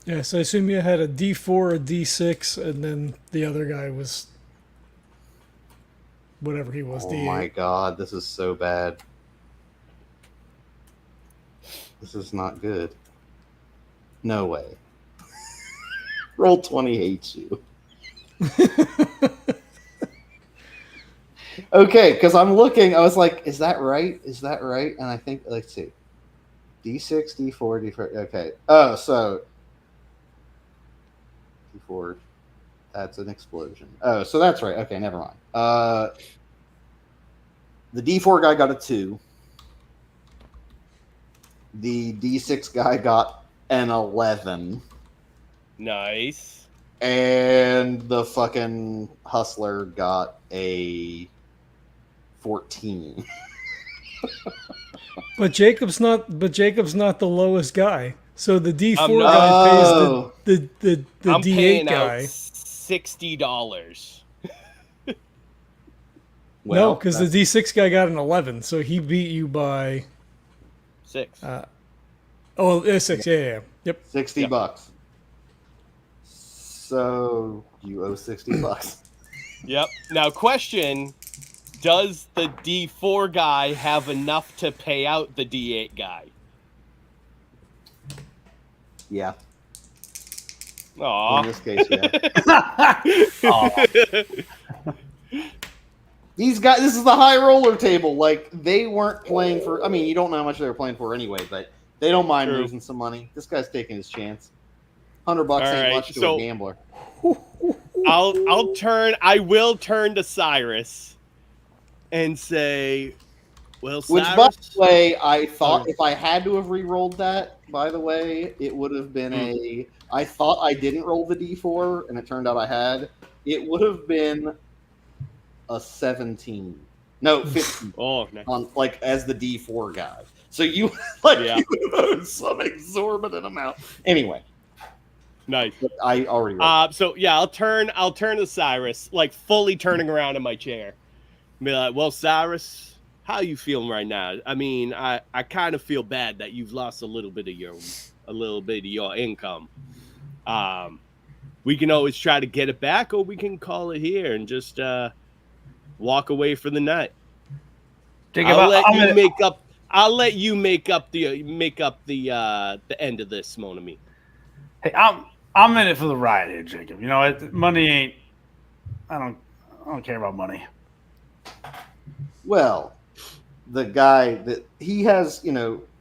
Yes, I assume you had a D4, a D6, and then the other guy was whatever he was. Oh D8. my god, this is so bad. This is not good. No way. Roll 20 hates you. Okay, because I'm looking, I was like, is that right? Is that right? And I think, let's see. D6, D4, D4. Okay. Oh, so D4. That's an explosion. Oh, so that's right. Okay, never mind. The D4 guy got a 2. The D6 guy got an 11. Nice. And the fucking hustler got a 14. But Jacob's not the lowest guy. So the D4 I'm not. guy pays the I'm D8 paying guy. out $60. No, because the D6 guy got an 11, so he beat you by 6. 6. Yeah. Yep. $60. So you owe $60. Yep. Now, question: does the D4 guy have enough to pay out the D8 guy? Yeah. Aw. In this case, yeah. These guys, this is the high roller table. Like, they weren't playing for, I mean, you don't know how much they were playing for anyway, but they don't mind True. losing some money. This guy's taking his chance. $100 All ain't right, much to so- a gambler. I will turn to Cyrus and say, well, Which, Cyrus, by the way, I thought if I had to have re-rolled that, by the way, it would have been I thought I didn't roll the D4, and it turned out I had. It would have been a 17. No, 15. oh, nice. On, like, as the D4 guy. So you, Yeah. you would have owed some exorbitant amount. Anyway, Nice. I already rolled. So yeah, I'll turn to Cyrus, like fully turning around in my chair. Be like, well, Cyrus, how you feeling right now? I mean, I kind of feel bad that you've lost a little bit of your income. We can always try to get it back, or we can call it here and just walk away for the night. I'll let you make up the end of this, mon ami. Hey, I'm in it for the ride here, Jacob. You know, money ain't. I don't care about money. Well, the guy that he has,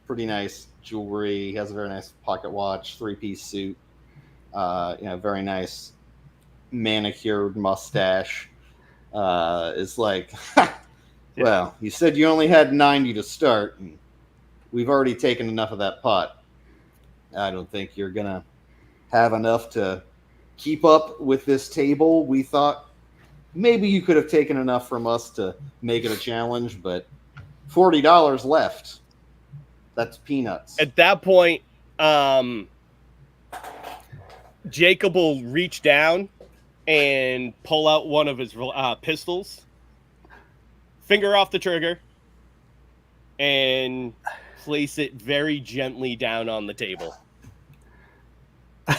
pretty nice jewelry. He has a very nice pocket watch, 3-piece suit. Very nice manicured mustache. Is like, well, you said you only had 90 to start, and we've already taken enough of that pot. I don't think you're gonna have enough to keep up with this table. We thought maybe you could have taken enough from us to make it a challenge, but $40 left. That's peanuts. At that point, Jacob will reach down and pull out one of his pistols, finger off the trigger, and place it very gently down on the table. I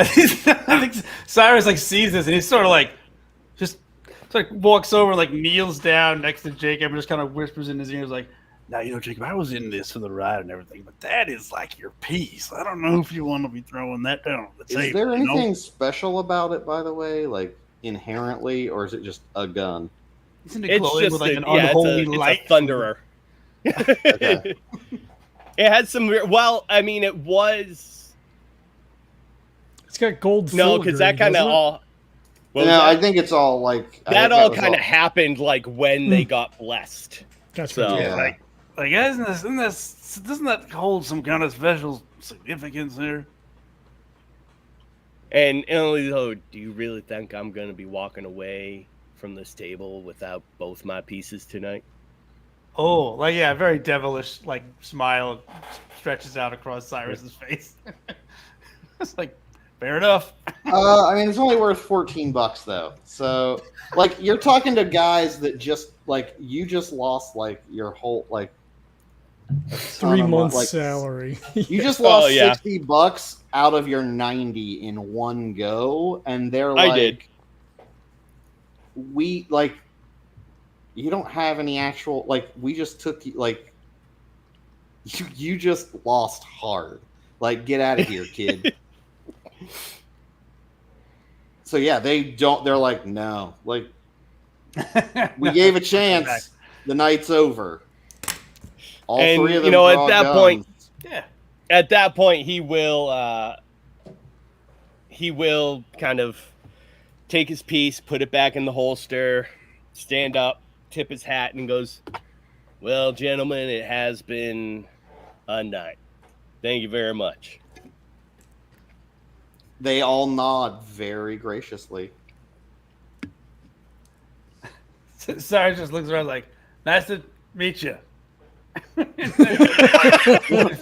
think Cyrus sees this and he's sort of just walks over, kneels down next to Jacob and just kind of whispers in his ears now, Jacob, I was in this for the ride and everything, but that is your piece. I don't know if you want to be throwing that down on the table. Is there anything special about it, by the way, inherently, or is it just a gun? Isn't it It's glowing just with like an yeah, unholy it's light? a thunderer. Okay. It had some weird. Well, I mean, it was It's got gold no, filigree, because that kind of doesn't it? all. What was No, I that? think it's all like I That think all was kind of happened like when they got blessed. That's So- right. Yeah. Like, doesn't that hold some kind of special significance here? And Emily, though, do you really think I'm going to be walking away from this table without both my pieces tonight? Oh, like yeah, very devilish like smile stretches out across Cyrus's face. It's like fair enough. I mean, it's only worth $14 though. So, like, you're talking to guys that just like you just lost like your whole like 3 months like, salary. You just lost Oh, yeah. $60 out of your 90 in one go, and they're I like, did. we like, you don't have any actual like. We just took you like, you just lost hard. Like, get out of here, kid. So yeah, they don't. They're like, no, like we gave a chance. The night's over. All And, three of you them know, at draw that point- guns. Yeah. At that point, he will kind of take his piece, put it back in the holster, stand up, tip his hat, and goes, "Well, gentlemen, it has been a night. Thank you very much." They all nod very graciously. Cyrus just looks around like, nice to meet you.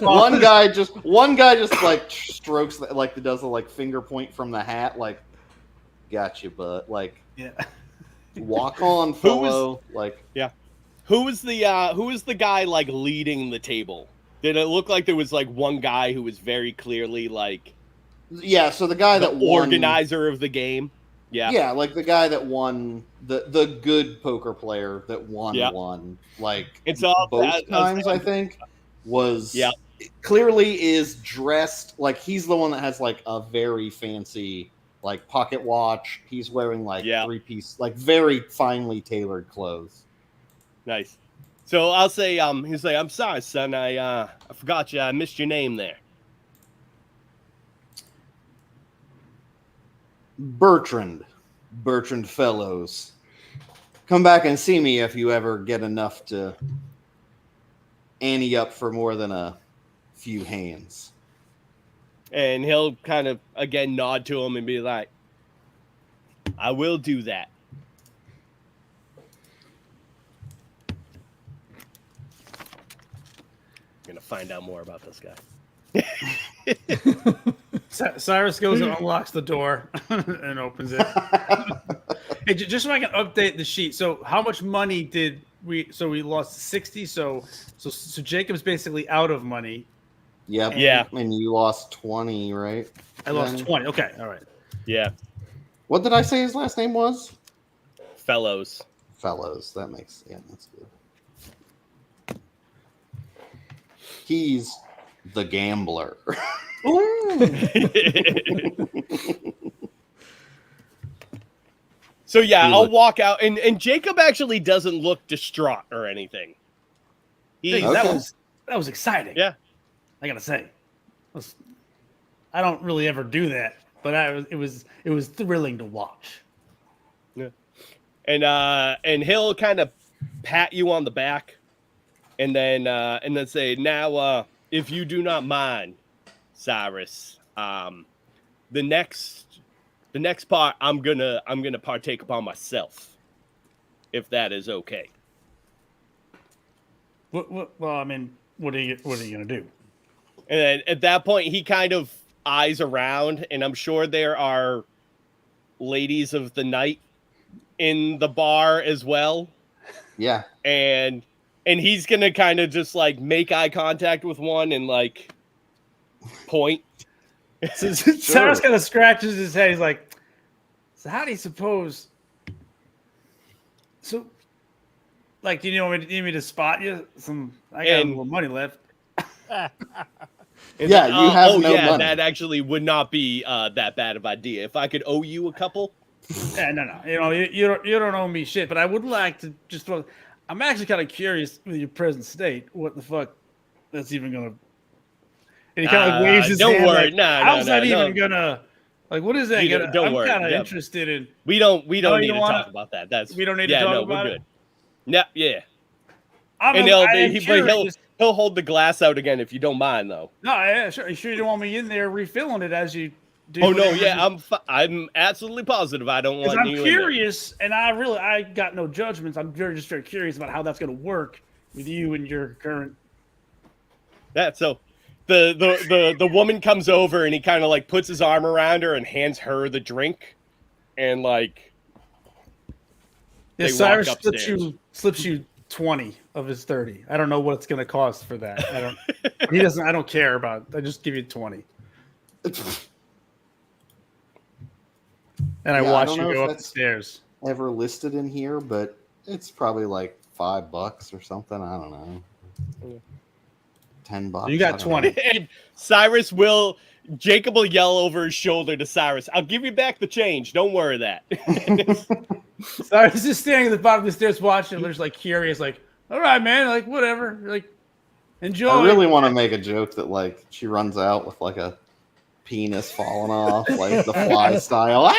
One guy just like strokes like does a like finger point from the hat, like, got you, but like, Yeah. walk on, fellow. Like, Who was the guy like leading the table? Did it look like there was like one guy who was very clearly like yeah. So the guy the that won, organizer of the game? Yeah. yeah, like the guy that won, the good poker player that won Yeah. won like It's all both times. I think was Yeah. clearly is dressed like he's the one that has like a very fancy like pocket watch. He's wearing like Yeah. 3-piece, like very finely tailored clothes. Nice. So I'll say, he's like, "I'm sorry, son. I forgot you. I missed your name there." Bertrand Fellows. Come back and see me if you ever get enough to ante up for more than a few hands. And he'll kind of again nod to him and be like, "I will do that." I'm gonna find out more about this guy. Cyrus goes and unlocks the door and opens it. Hey, just so I can update the sheet. So, how much money did we? So we lost 60. So Jacob's basically out of money. Yep. Yeah. And you lost 20, right? I lost Then- 20. Okay, all right. Yeah, What did I say his last name was? fellows. Fellows. That's good. He's the gambler. So yeah, He I'll looked- walk out, and Jacob actually doesn't look distraught or anything. Hey, He's, Okay. that was exciting. Yeah. I gotta say, I don't really ever do that, but it was thrilling to watch. and he'll kind of pat you on the back, and then say, "Now, if you do not mind, Cyrus, the next part I'm gonna partake upon myself, if that is okay." Well, I mean, what are you gonna do? And then at that point, he kind of eyes around, and I'm sure there are ladies of the night in the bar as well. Yeah. And he's gonna kind of just like make eye contact with one and like point. So Cyrus kind of scratches his head. He's like, "So how do you suppose? So, like, do you need me to spot you? I got a little money left." Yeah, you have no yeah, money. that actually would not be that bad of idea. If I could owe you a couple, Yeah, no. You don't owe me shit, but I would like to just throw. I'm actually kind of curious with your present state, what the fuck that's even gonna. And he kind of like waves his don't hand. worry. Like, No, how's that no. even gonna? Like, what is that? You don't I'm worry. kind of Yeah. interested in. We don't you need to don't wanna- talk about that. That's We don't need to talk no, about we're it. good. Yeah. I'm And curious. he'll hold the glass out again if you don't mind, though. No, yeah, sure. You sure you don't want me in there refilling it as you do? Oh no, whatever yeah, you- I'm absolutely positive. I don't Because want I'm you in there. curious, and I got no judgments. I'm just very curious about how that's going to work with you and your current. Yeah, so the woman comes over and he kind of like puts his arm around her and hands her the drink, and like Yeah, they Cyrus walk slips upstairs. you 20 of his 30. I don't know what it's going to cost for that. I don't. He doesn't. I don't care about. I just give you 20, and I Yeah, I watch don't you know go if up the that's- stairs. Ever listed in here, but it's probably like $5 or something. I don't know. $10. You got I don't 20. know. And Jacob will yell over his shoulder to Cyrus, "I'll give you back the change. Don't worry that." Cyrus is standing at the bottom of the stairs watching. There's like curious, like, all right, man, like whatever, like enjoy. I really want to make a joke that like she runs out with like a penis falling off, like the Fly style,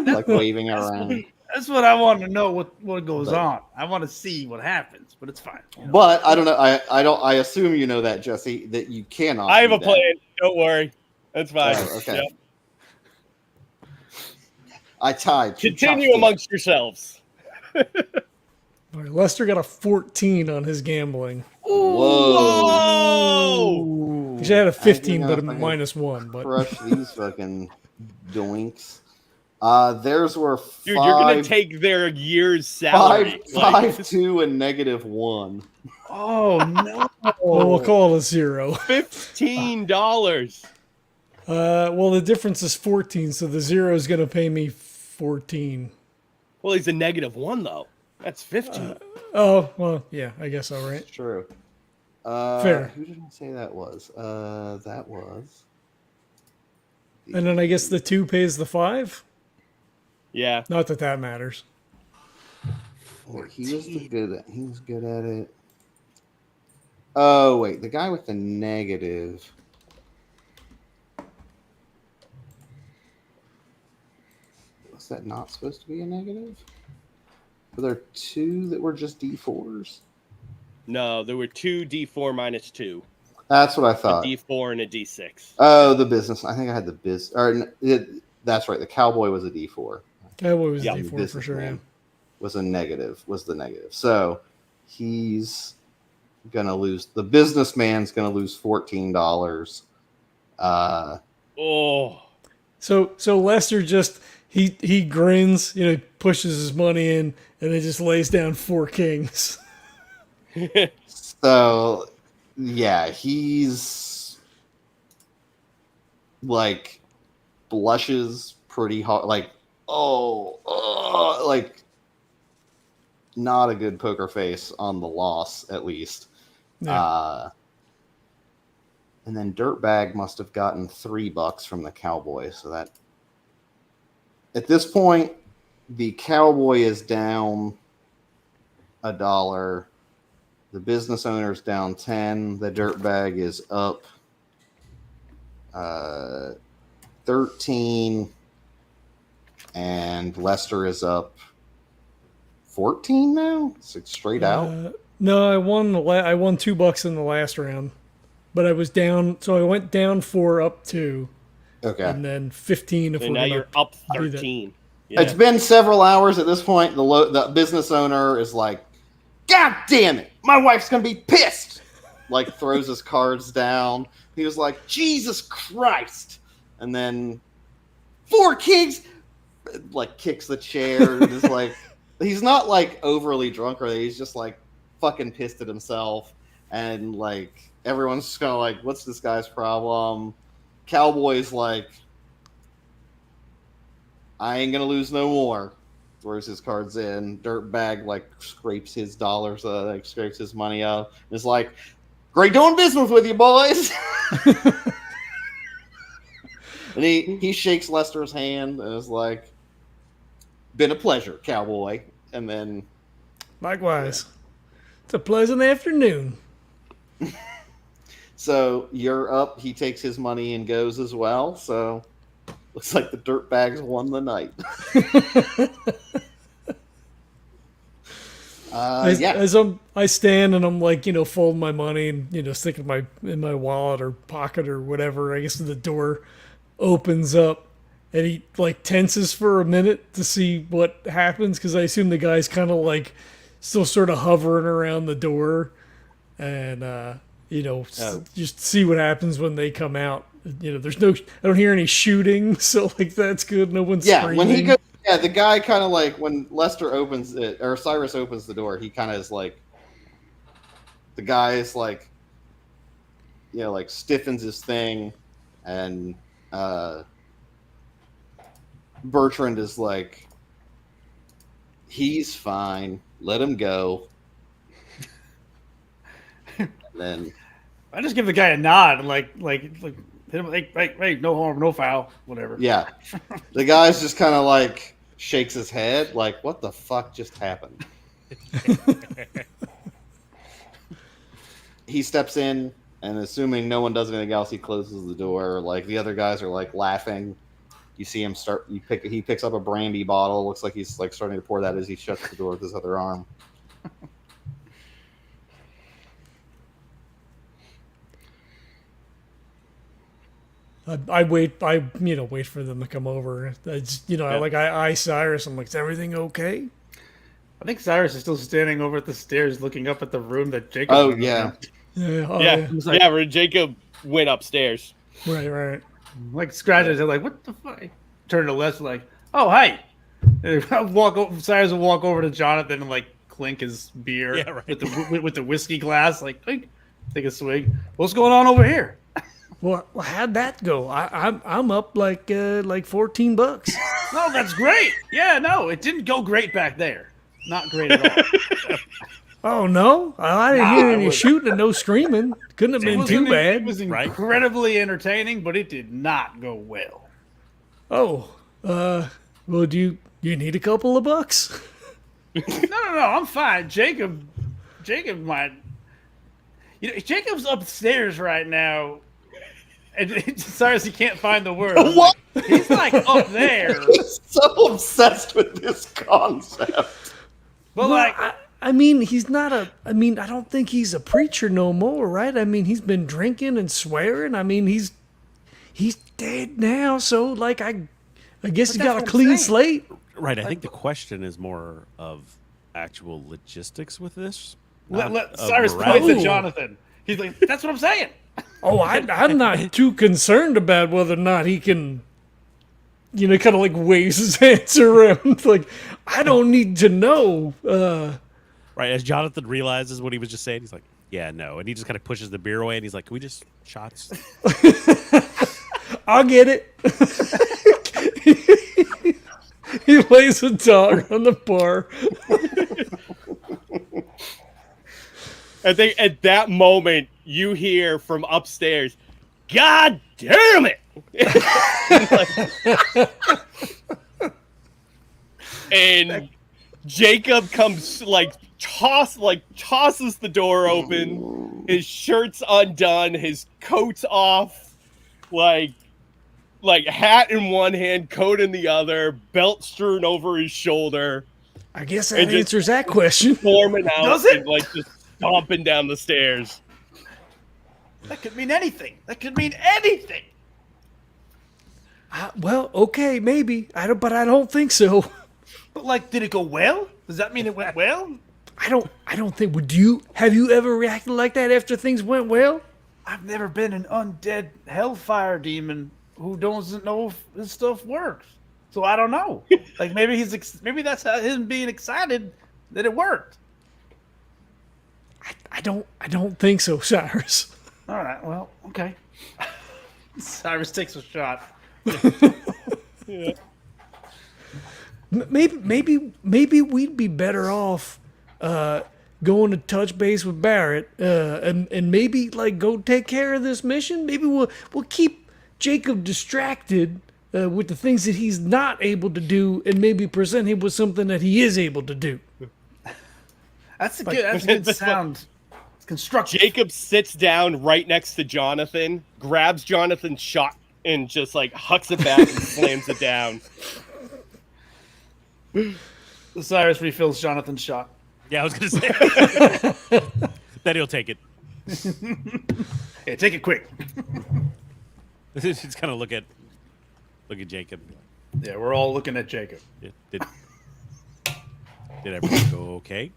like waving around. That's what I want to know. What goes But- on? I want to see what happens, but it's fine. you know. But I don't know. I don't. I assume you know that, Jesse, that you cannot. I have do a that. plan. Don't worry. That's fine. Oh, okay. Yep. I tied. two Continue chopsticks. amongst yourselves. All right, Lester got a 14 on his gambling. Whoa! Oh! He should have had a 15, know but a if I can -1. But Crush these fucking doinks. Theirs were Dude, you're gonna five, take their year's salary. five, 2, and -1. Oh no! well, we'll call it a 0. $15. Well, the difference is 14, so the 0 is going to pay me 14. Well, he's a -1 though. That's 15. Oh, well, yeah, I guess all right. It's true. Fair. Who did I say that was? That was. And then I guess the 2 pays the 5? Yeah. Not that that matters. He was he was good at it. Oh wait, the guy with the negative. Was that not supposed to be a negative? Were there 2 that were just D4s? No, there were 2 D4 minus 2. That's what I A thought. D4 and a D6. Oh, the business. I think I had the biz. That's right. The cowboy was a D4. Cowboy was Yeah, a The D4 for sure, yeah. businessman was a negative. Was the negative. So he's gonna lose. The businessman's gonna lose $14. Oh. So Lester just he grins, pushes his money in, and then just lays down 4 kings. So yeah, he's like blushes pretty hard, like like not a good poker face on the loss, at least. Yeah. And then Dirtbag must have gotten $3 from the cowboy, so that at this point the cowboy is down $1. The business owner's down 10. The Dirtbag is up 13, and Lester is up 14 now. It's like straight out. No, I won I won $2 in the last round, but I was down, so I went down 4, up 2, Okay. and then 15 if And we're now gonna you're up do that. 13. It's been several hours at this point. The business owner is like, "God damn it, my wife's gonna be pissed!" Like throws his cards down. He was like, "Jesus Christ!" And then 4 kings, like kicks the chair and is like, he's not like overly drunk or anything. He's just like fucking pissed at himself, and like everyone's just kind of like, "What's this guy's problem?" Cowboy's like, "I ain't gonna lose no more." Throws his cards in. Dirtbag like scrapes his dollars, scrapes his money up. It's like, "Great doing business with you, boys." And he shakes Lester's hand and is like, "Been a pleasure, cowboy." And then Likewise. It's a pleasant afternoon. so you're up. He takes his money and goes as well. So looks like the dirtbags won the night. As I stand and I'm like, folding my money and stick it in my wallet or pocket or whatever. I guess the door opens up and he like tenses for a minute to see what happens because I assume the guy's kind of like still sort of hovering around the door and just see what happens when they come out. There's I don't hear any shooting, so like that's good. No one's screaming. When he goes. Yeah, the guy kind of like when Lester opens it or Cyrus opens the door, he kind of is like the guy is like like stiffens his thing, and Bertrand is like, he's fine, let him go. And then I just give the guy a nod and like hit him hey, no harm, no foul, whatever. Yeah, the guy's just kind of like shakes his head like, what the fuck just happened? He steps in and assuming no one does anything else, he closes the door. Like the other guys are like laughing. You see him he picks up a brandy bottle. Looks like he's like starting to pour that as he shuts the door with his other arm. I wait for them to come over. I eye Cyrus. I'm like, is everything okay? I think Cyrus is still standing over at the stairs looking up at the room that Jacob Oh went yeah. Yeah. Yeah, like- yeah. Where Jacob went upstairs. Right. like scratches it like what the fuck? Turn to Les like, oh hey. Cyrus will walk over to Johnathan and like clink his beer Yeah, right. with the whiskey glass, like clink, take a swig. What's going on over here? Well, how'd that go? I'm up like $14. No, that's great. Yeah, no, it didn't go great back there. Not great at all. Oh no, I didn't hear any shooting and no screaming. Couldn't have been too It bad. was Right. incredibly entertaining, but it did not go well. Oh, well, do you need a couple of bucks? No, I'm fine. Jacob might. Jacob's upstairs right now, and Cyrus, he can't find the word. What? He's like up there, He's so obsessed with this concept. but Well, like, I mean, he's not I don't think he's a preacher no more, right? I mean, he's been drinking and swearing. I mean, he's dead now, so like I guess he But got that's a what I'm clean saying. slate. Right. I think the question is more of actual logistics with this. not of Cyrus morality. points at Johnathan. He's like, "That's what I'm saying." Oh, I'm not too concerned about whether or not he can, kind of like waves his hands around. Like, I don't need to know. Right. As Jonathan realizes what he was just saying, he's like, yeah, no. And he just kind of pushes the beer away and he's like, can we just shots? I'll get it. He lays a dog on the bar. I think at that moment you hear from upstairs, "God damn it!" And Jacob comes tosses the door open, his shirt's undone, his coat's off, like hat in one hand, coat in the other, belt strewn over his shoulder, I guess It that just- answers that question. storming out Does it? and just stomping down the stairs. That could mean anything. That could mean anything. Well, okay, maybe. But I don't think so. But like, did it go well? Does that mean it went well? I don't think. Have you ever reacted like that after things went well? I've never been an undead hellfire demon who doesn't know if this stuff works. So I don't know. Like maybe maybe that's how him being excited that it worked. I don't think so, Cyrus. All right. Well, okay. Cyrus takes a shot. Maybe we'd be better off going to touch base with Barrett and maybe like go take care of this mission. Maybe we'll keep Jacob distracted with the things that he's not able to do, and maybe present him with something that he is able to do. That's a good sound. It's constructive. Jacob sits down right next to Johnathan, grabs Jonathan's shot, and just like hucks it back and slams it down. Cyrus refills Jonathan's shot. Yeah, I was gonna say. Then he'll take it. Yeah, take it quick. He's kind of look at Jacob. Yeah, we're all looking at Jacob. Did everything go okay?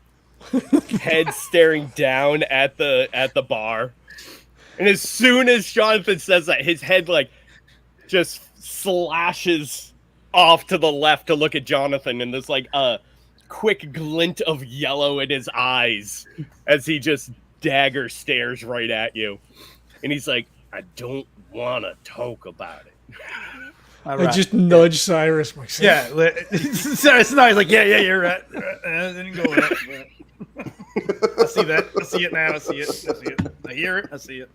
Head staring down at the bar. And as soon as Johnathan says that, his head like just slashes off to the left to look at Johnathan, and there's like a quick glint of yellow in his eyes as he just dagger stares right at you. And he's like, I don't want to talk about it. All I right. just nudge Cyrus myself. Yeah, Cyrus no, he's like, yeah, you're right. It didn't go right. I see that. I see it now. I see it. I hear it. I see it.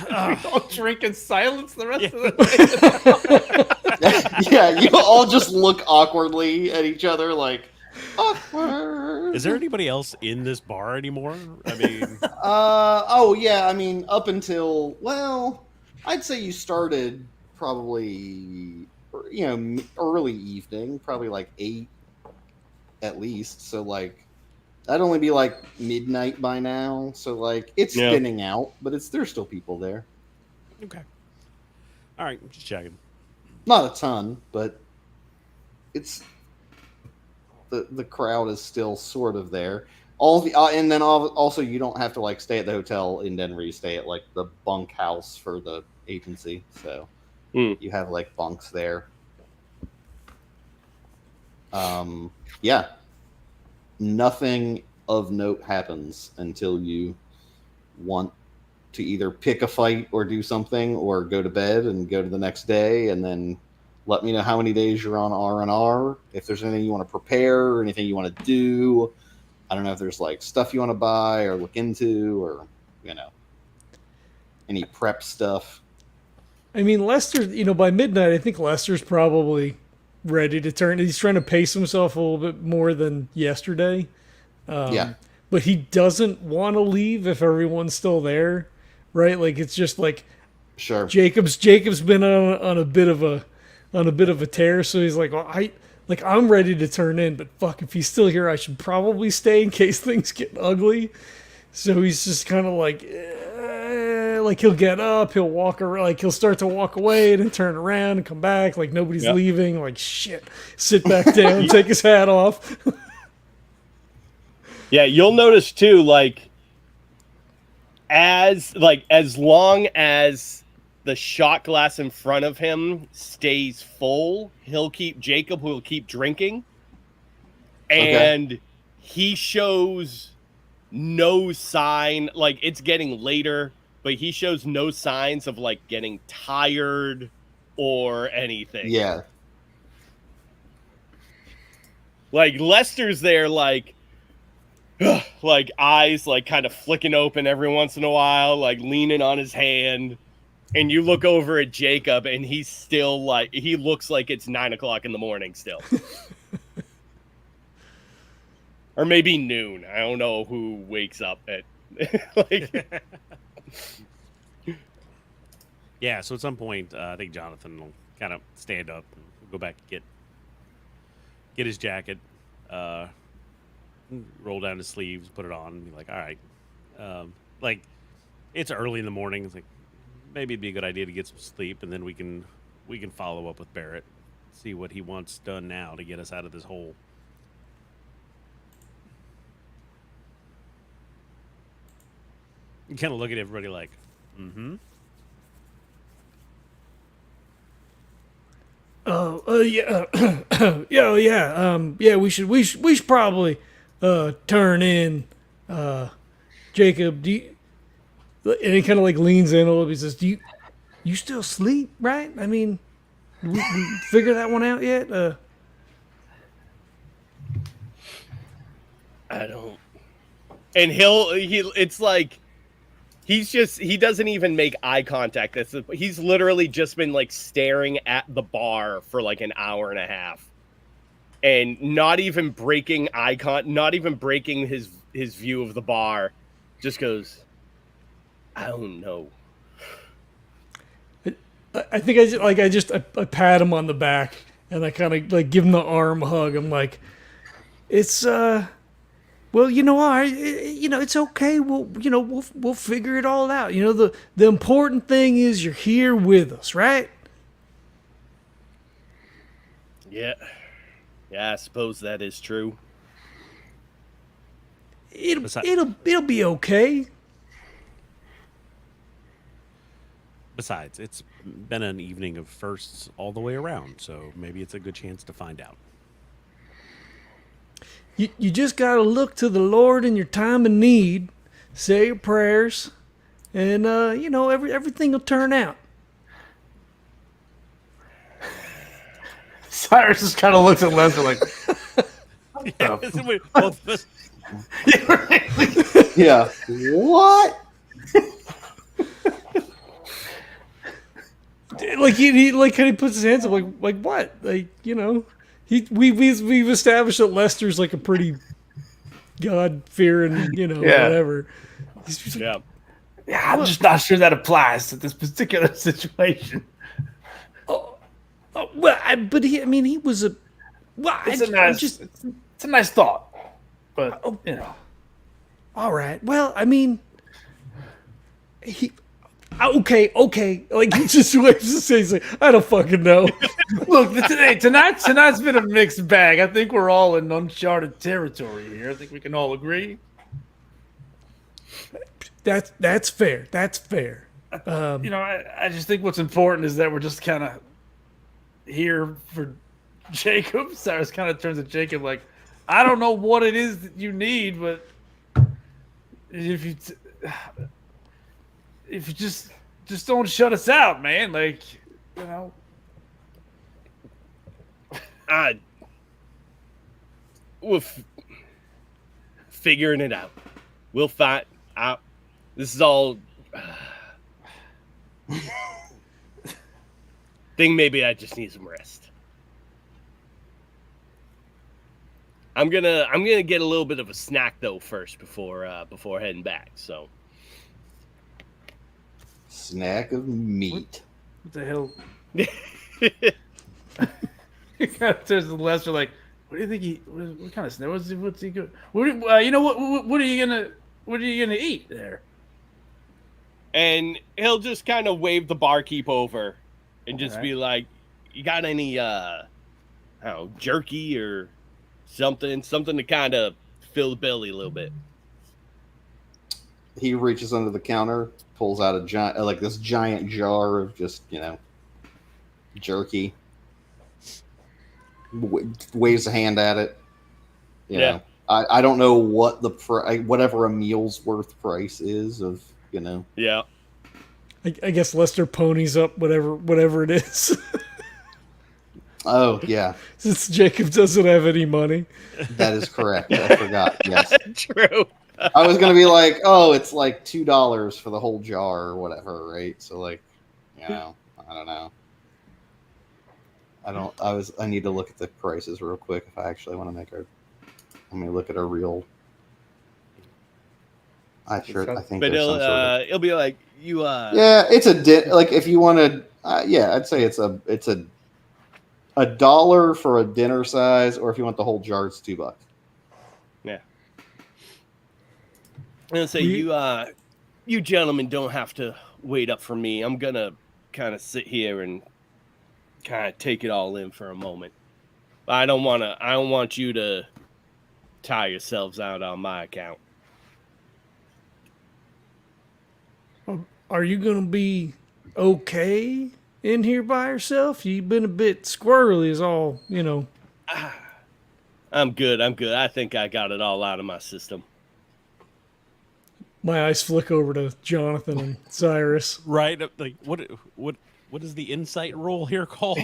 We all drink in silence the rest of the day. Yeah, you all just look awkwardly at each other, like awkward. Is there anybody else in this bar anymore? I mean, Oh yeah, I mean, up until, well, I'd say you started probably, early evening, probably like 8 at least. So like, that'd only be like midnight by now. So like, it's thinning out, but there's still people there. okay. All right, just checking. Not a ton, but it's the crowd is still sort of there. And then also you don't have to like stay at the hotel in Denver. You stay at like the bunk house for the agency, so you have like bunks there. Yeah, nothing of note happens until you want to either pick a fight or do something, or go to bed and go to the next day, and then let me know how many days you're on R&R. If there's anything you want to prepare or anything you want to do. I don't know if there's like stuff you want to buy or look into, or any prep stuff. I mean, Lester, by midnight, I think Lester's probably ready to turn. He's trying to pace himself a little bit more than yesterday. Yeah. But he doesn't want to leave if everyone's still there, right? Like, it's just like Sure. Jacob's been on a bit of a tear, so he's like, well, I'm ready to turn in, but fuck, if he's still here, I should probably stay in case things get ugly. So he's just kind of like he'll get up, he'll walk around, like he'll start to walk away and then turn around and come back, like nobody's leaving, like shit, sit back down, take his hat off. Yeah, you'll notice too, like as long as the shot glass in front of him stays full, Jacob will keep drinking. And he shows no sign, like it's getting later, but he shows no signs of like getting tired or anything. Yeah. Like Lester's there, like eyes like kind of flicking open every once in a while, like leaning on his hand. And you look over at Jacob, and he's still like, he looks like it's 9 o'clock in the morning still. Or maybe noon. I don't know who wakes up at like. Yeah, so at some point, I think Johnathan will kind of stand up and go back and get his jacket, roll down his sleeves, put it on, and be like, all right. Like, it's early in the morning. It's like, maybe it'd be a good idea to get some sleep, and then we can follow up with Barrett, see what he wants done now to get us out of this hole. You kind of look at everybody like, mm-hmm. Yeah. We should probably turn in. Jacob, do you? And he kind of like leans in a little bit. He says, "Do you still sleep? Right? I mean, we figure that one out yet?" I don't. And it's like he doesn't even make eye contact. He's literally just been like staring at the bar for like an hour and a half. And not even breaking not even breaking his view of the bar. Just goes, I don't know. I think I pat him on the back and I kind of like give him the arm hug. I'm like, it's well, it's okay. We'll figure it all out. The important thing is you're here with us, right? Yeah, I suppose that is true. It'll be okay. Besides, it's been an evening of firsts all the way around, so maybe it's a good chance to find out. You just gotta look to the Lord in your time of need, say your prayers, and everything will turn out. Cyrus just kind of looks at Lester like, Yeah. What? Like he puts his hands up like what? We've established that Lester's like a pretty God fearing, whatever. He's just like, yeah, I'm just not sure that applies to this particular situation. He was a. Well, it's a nice thought, but all right. Well, he. Okay. Like he just waves his face. Like, I don't fucking know. Look, tonight's been a mixed bag. I think we're all in uncharted territory here. I think we can all agree. That's fair. That's fair. I just think what's important is that we're just kind of here for Jacob. Cyrus kind of turns to Jacob like, I don't know what it is that you need, but if you just don't shut us out, man. Like, We're figuring it out. We'll find out. This is all. Think maybe I just need some rest. I'm gonna get a little bit of a snack though first before heading back. So. Snack of meat. What the hell? He kind of turns to Lester like, what do you think what kind of snack? What's he good? What are you gonna eat there? And he'll just kind of wave the barkeep over and just be like, you got any jerky or something to kind of fill the belly a little bit. He reaches under the counter, pulls out this giant jar of just, jerky. Waves a hand at it. You know. I don't know what whatever a meal's worth price is of, Yeah. I guess Lester ponies up whatever it is. Oh, yeah. Since Jacob doesn't have any money. That is correct. I forgot. Yes. True. I was going to be like, oh, it's like $2 for the whole jar or whatever, right? So, like, I don't know. I need to look at the prices real quick if I actually want to let me look at a real. I think but it'll be like you. Yeah, it's like if you wanted. I'd say it's a $1 for a dinner size, or if you want the whole jar, it's $2. Yeah. I'm gonna say you gentlemen don't have to wait up for me. I'm gonna kind of sit here and kind of take it all in for a moment. I don't want you to tire yourselves out on my account. Are you gonna be okay in here by yourself? You've been a bit squirrely, is all. I'm good. I think I got it all out of my system. My eyes flick over to Johnathan and Cyrus. Right? Like what is the insight roll here called?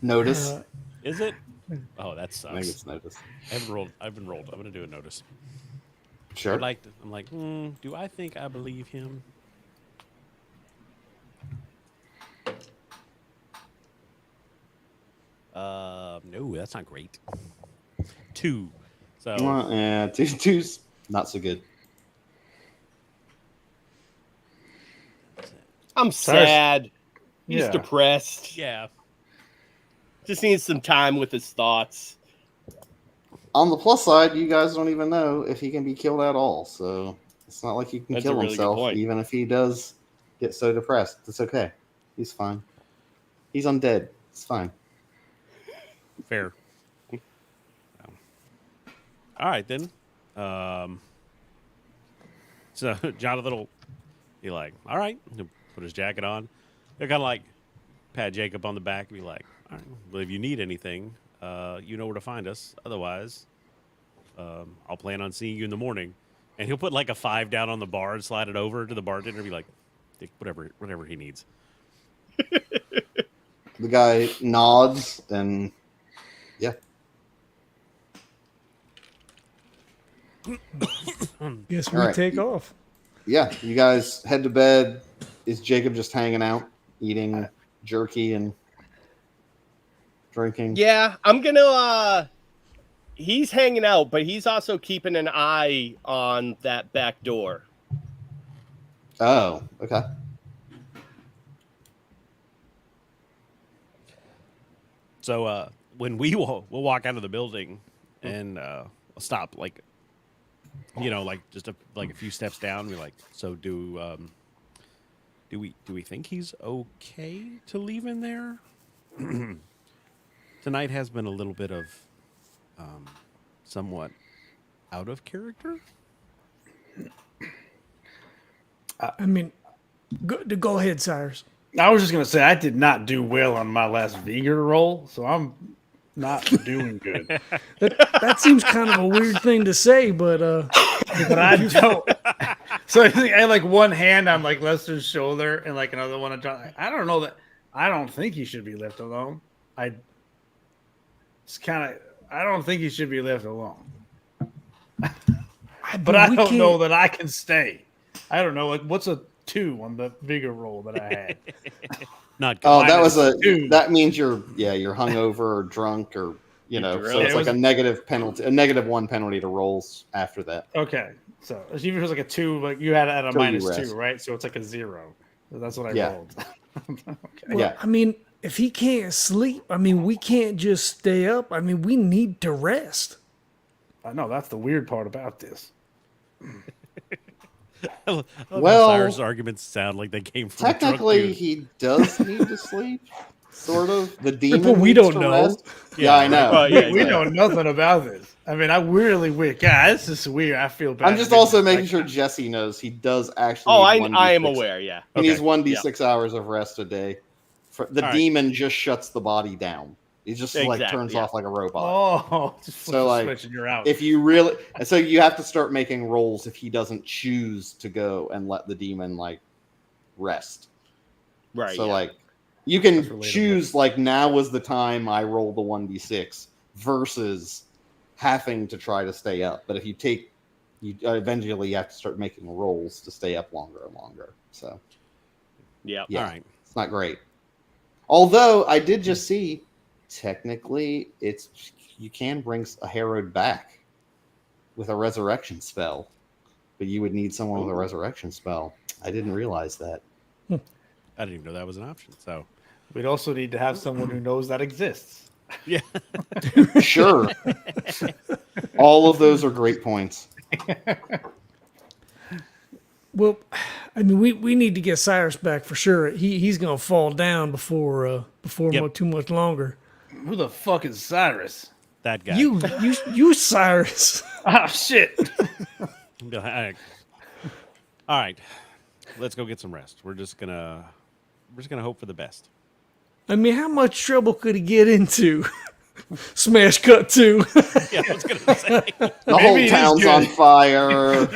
Notice. Is it? Oh, that sucks. I think it's notice. I haven't rolled. I've been rolled. I'm gonna do a notice. Sure. I'm like, do I think I believe him? No, that's not great. 2. So Well, yeah, two's not so good. I'm Cyrus- sad. He's Yeah. depressed. yeah, Just needs some time with his thoughts. On the plus side, you guys don't even know if he can be killed at all. So it's not like he can That's a kill really good himself, point. even if he does get so depressed. It's okay. He's fine. He's undead. It's fine. fair. All right then. So Jonathan will be like, all right, he'll put his jacket on. They're kind of like pat Jacob on the back and be like, all right, well, if you need anything, you know where to find us. Otherwise, I'll plan on seeing you in the morning. And he'll put like a 5 down on the bar and slide it over to the bartender and be like, whatever he needs. The guy nods and yeah. Guess we All right. take off. Yeah, you guys head to bed. Is Jacob just hanging out, eating jerky and drinking? Yeah, I'm gonna. He's hanging out, but he's also keeping an eye on that back door. Oh, okay. So when we'll walk out of the building and stop, like, like just a few steps down. We're like, so do we think he's okay to leave in there? Tonight has been a little bit of somewhat out of character. I mean, go ahead, Cyrus. I was just gonna say I did not do well on my last Vigor roll, so I'm not doing good. That seems kind of a weird thing to say, but But I don't. So I think I had like one hand on like Lester's shoulder and like another one on John. I don't know that. I don't think he should be left alone. I don't think he should be left alone. But I don't know that I can stay. I don't know. Like, what's a 2 on the Vigor roll that I had? Not good. Oh, that was -2. that means you're hungover or drunk or so drunk. it's like a negative penalty, a -1 penalty to rolls after that. Okay, so even if it was like a 2, like you had it at a Till you -2, rest. right? So it's like a 0. So that's what I Yeah. rolled. Okay. Well, Yeah. I mean, if he can't sleep, I mean, we can't just stay up. I mean, we need to rest. I know that's the weird part about this. Well, Cyrus' arguments sound like they came from a drunk Technically, dude. he does need to sleep, sort of. The demon. But we needs don't to know. rest. Yeah, Yeah, I know. Well, yeah, We know nothing about this. I mean, I really weird. God, this is weird. I feel bad. I'm just also making sure Jesse knows he does actually. Oh, need I am 1d6. aware. Yeah. He needs Okay. 1d6 hours of rest a day. The All right. demon just shuts the body down. He just like Exactly, turns yeah. off like a robot. Oh, just flip So, the like, switch and you're out. If you really, and so you have to start making rolls if he doesn't choose to go and let the demon like rest. Right. So yeah. like you can That's relatable. choose like now was the time I roll the 1d6 versus having to try to stay up. But if you take, you eventually have to start making rolls to stay up longer and longer. So Yeah. yeah, All right. it's not great. Although I did just see, technically, you can bring a Herod back with a resurrection spell, but you would need someone with a resurrection spell. I didn't realize that. I didn't even know that was an option. So We'd also need to have someone who knows that exists. yeah, Sure. All of those are great points. Well, I mean, we need to get Cyrus back for sure. He's gonna fall down before Yep. too much longer. Who the fuck is Cyrus? that guy. You Cyrus. Oh shit! All right, let's go get some rest. We're just gonna hope for the best. I mean, how much trouble could he get into? Smash cut 2. Yeah, I was gonna say. The Maybe whole it is town's good. on fire.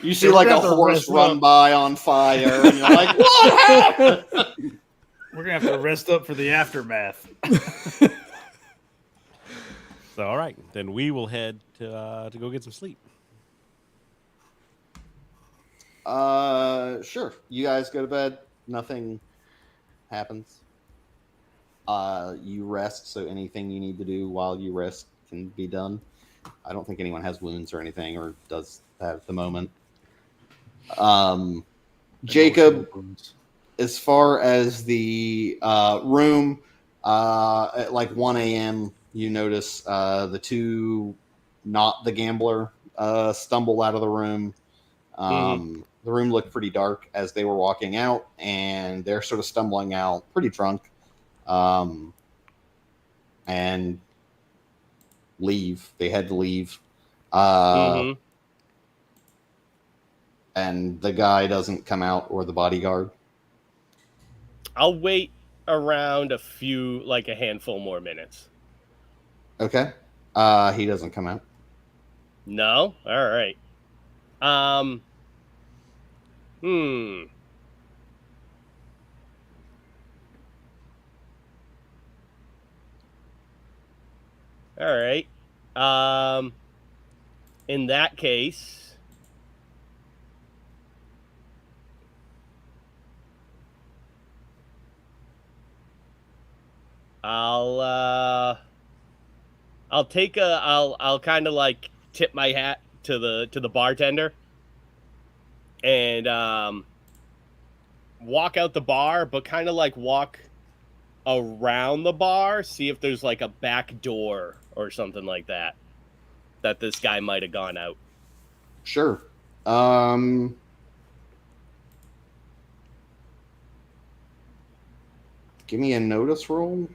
You see We're like a gonna have to horse rest run up. by on fire, and you're like, "What happened?" We're gonna have to rest up for the aftermath. So all right, then we will head to go get some sleep. Sure. You guys go to bed. Nothing happens. You rest, so anything you need to do while you rest can be done. I don't think anyone has wounds or anything, or does that at the moment. Jacob, Emotional wounds. as far as the room, at like 1 a.m., you notice the two, not the gambler, stumble out of the room. The room looked pretty dark as they were walking out, and they're sort of stumbling out, pretty drunk, and leave. They had to leave. And the guy doesn't come out, or the bodyguard. I'll wait around a handful more minutes. Okay. He doesn't come out. No? All right. All right. In that case, I'll kind of like tip my hat to the bartender and walk out the bar, but kind of like walk around the bar, see if there's like a back door or something like that this guy might have gone out. Sure. Give me a notice roll.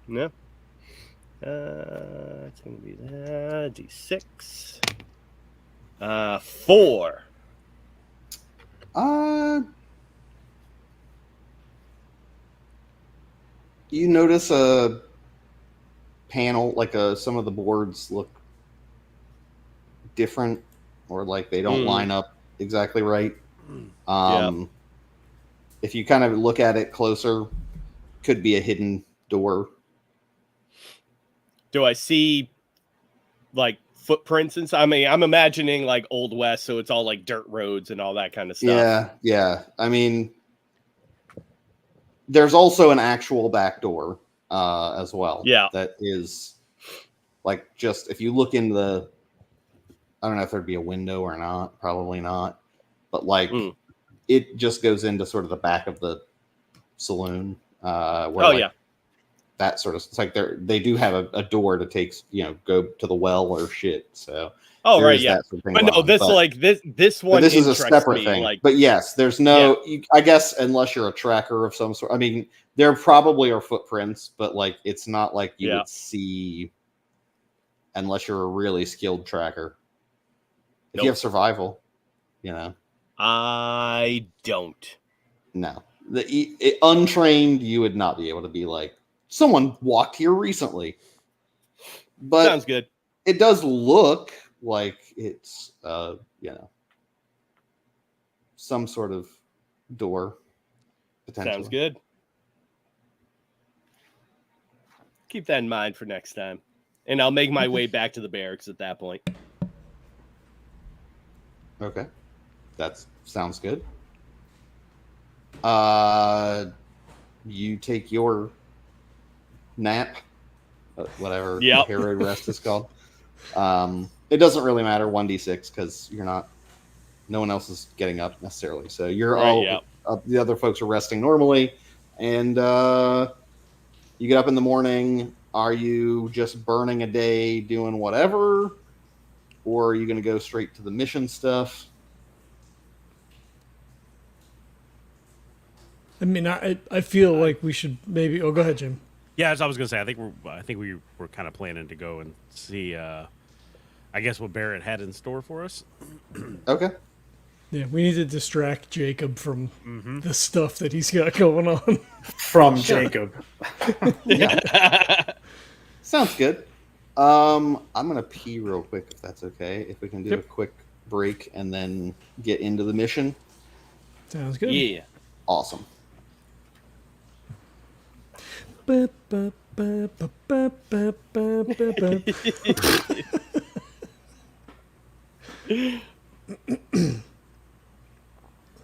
No. It's gonna be that D6. 4. You notice a panel, like some of the boards look different, or like they don't line up exactly right. If you kind of look at it closer, could be a hidden door. Do I see like footprints inside? I mean, I'm imagining like Old West, so it's all like dirt roads and all that kind of stuff. Yeah. I mean, there's also an actual back door as well. Yeah. That is like, just if you look in the, I don't know if there'd be a window or not, probably not, but like it just goes into sort of the back of the saloon. Where that sort of, it's like they do have a door to take, go to the well or shit. So right, yeah. Sort of thing but no, on, this one. But this is a interests separate me, thing. Like, but yes, there's no. I guess unless you're a tracker of some sort. I mean, there probably are footprints, but like it's not like you would see unless you're a really skilled tracker. If you have survival, I don't. No, untrained, you would not be able to be like, someone walked here recently. But sounds good. It does look like it's some sort of door. Potentially. Sounds good. Keep that in mind for next time, and I'll make my way back to the barracks at that point. Okay, that sounds good. You take your nap, whatever hero rest is called. It doesn't really matter, 1d6, because no one else is getting up necessarily. So you're the other folks are resting normally, and you get up in the morning. Are you just burning a day doing whatever, or are you going to go straight to the mission stuff? I mean, I feel like we should maybe. Oh, go ahead, Jim. Yeah, as I was gonna say, I think we were kind of planning to go and see. I guess what Barrett had in store for us. Okay. Yeah, we need to distract Jacob from the stuff that he's got going on. From Jacob. Yeah. Sounds good. I'm gonna pee real quick if that's okay. If we can do a quick break and then get into the mission. Sounds good. Yeah. Awesome.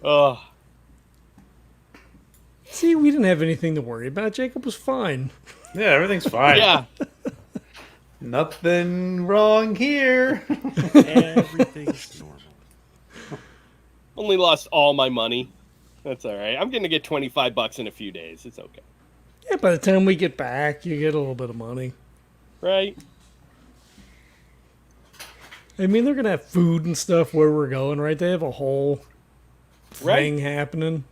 Oh, See, we didn't have anything to worry about. Jacob was fine. Yeah, everything's fine. yeah. Nothing wrong here. Everything's normal. Only lost all my money. That's all right. I'm going to get $25 in a few days. It's okay. Yeah, by the time we get back, you get a little bit of money. Right? I mean, they're going to have food and stuff where we're going, right? They have a whole thing happening.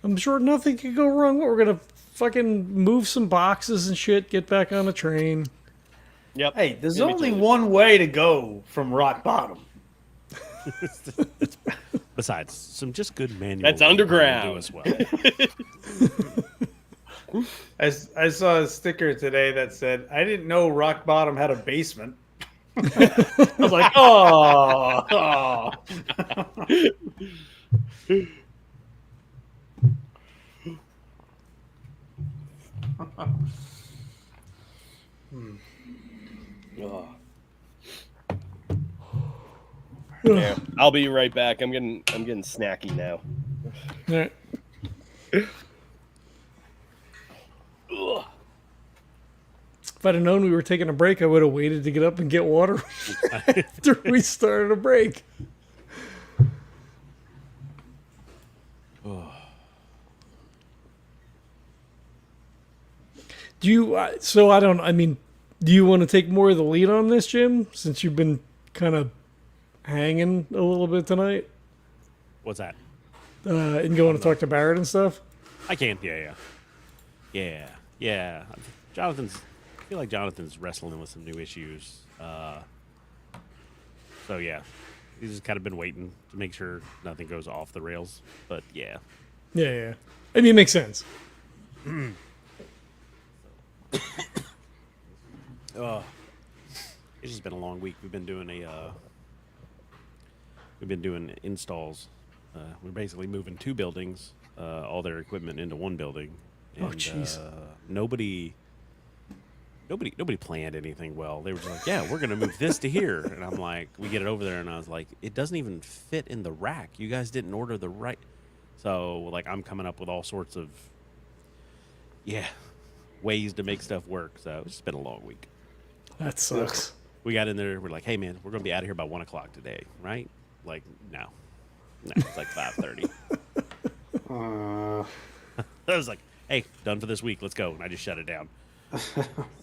I'm sure nothing could go wrong. We're going to fucking move some boxes and shit, get back on the train. Yep. Hey, there's Let me only tell you. one way to go from rock bottom. Besides, some just good manual. That's labor underground. will do us well. I saw a sticker today that said, "I didn't know rock bottom had a basement." I was like, oh. Oh. Yeah, I'll be right back. I'm getting snacky now. All right. Ugh. If I'd have known we were taking a break, I would have waited to get up and get water after we started a break. Do you, so I don't, I mean, do you want to take more of the lead on this, Jim, since you've been kind of hanging a little bit tonight What's that? and going to talk to Barrett and stuff? I can. Yeah. I feel like Jonathan's wrestling with some new issues. So yeah, he's just kind of been waiting to make sure nothing goes off the rails. But yeah. Yeah. I mean, it makes sense. It's just been a long week. We've been doing installs. We're basically moving two buildings, all their equipment into one building. Oh, jeez. Nobody planned anything well. They were just like, yeah, we're going to move this to here. And I'm like, we get it over there. And I was like, it doesn't even fit in the rack. You guys didn't order the right. So, like, I'm coming up with all sorts of, ways to make stuff work. So it's been a long week. That sucks. We got in there. We're like, hey, man, we're going to be out of here by 1 o'clock today, right? Like, no, it's like 5:30. I was like, hey, done for this week. Let's go. And I just shut it down.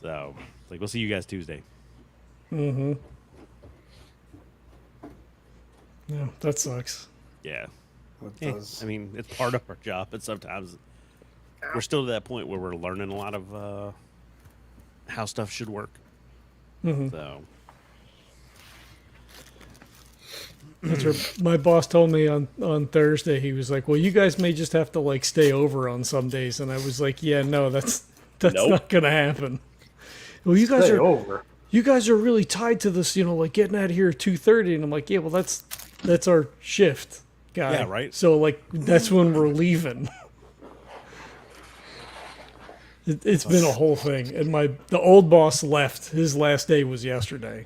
So it's like, we'll see you guys Tuesday. Mm-hmm. Yeah, that sucks. Yeah. It does. I mean, it's part of our job, but sometimes we're still to that point where we're learning a lot of how stuff should work. Mm-hmm. So That's what my boss told me on Thursday. He was like, well, you guys may just have to like stay over on some days. And I was like, yeah, no, that's Nope. not going to happen. Well, you guys Stay are over. you guys are really tied to this, like getting out of here at 2:30. And I'm like, yeah, well, that's our shift, guy. Yeah, right. So like, that's when we're leaving. It's been a whole thing. And the old boss left. His last day was yesterday.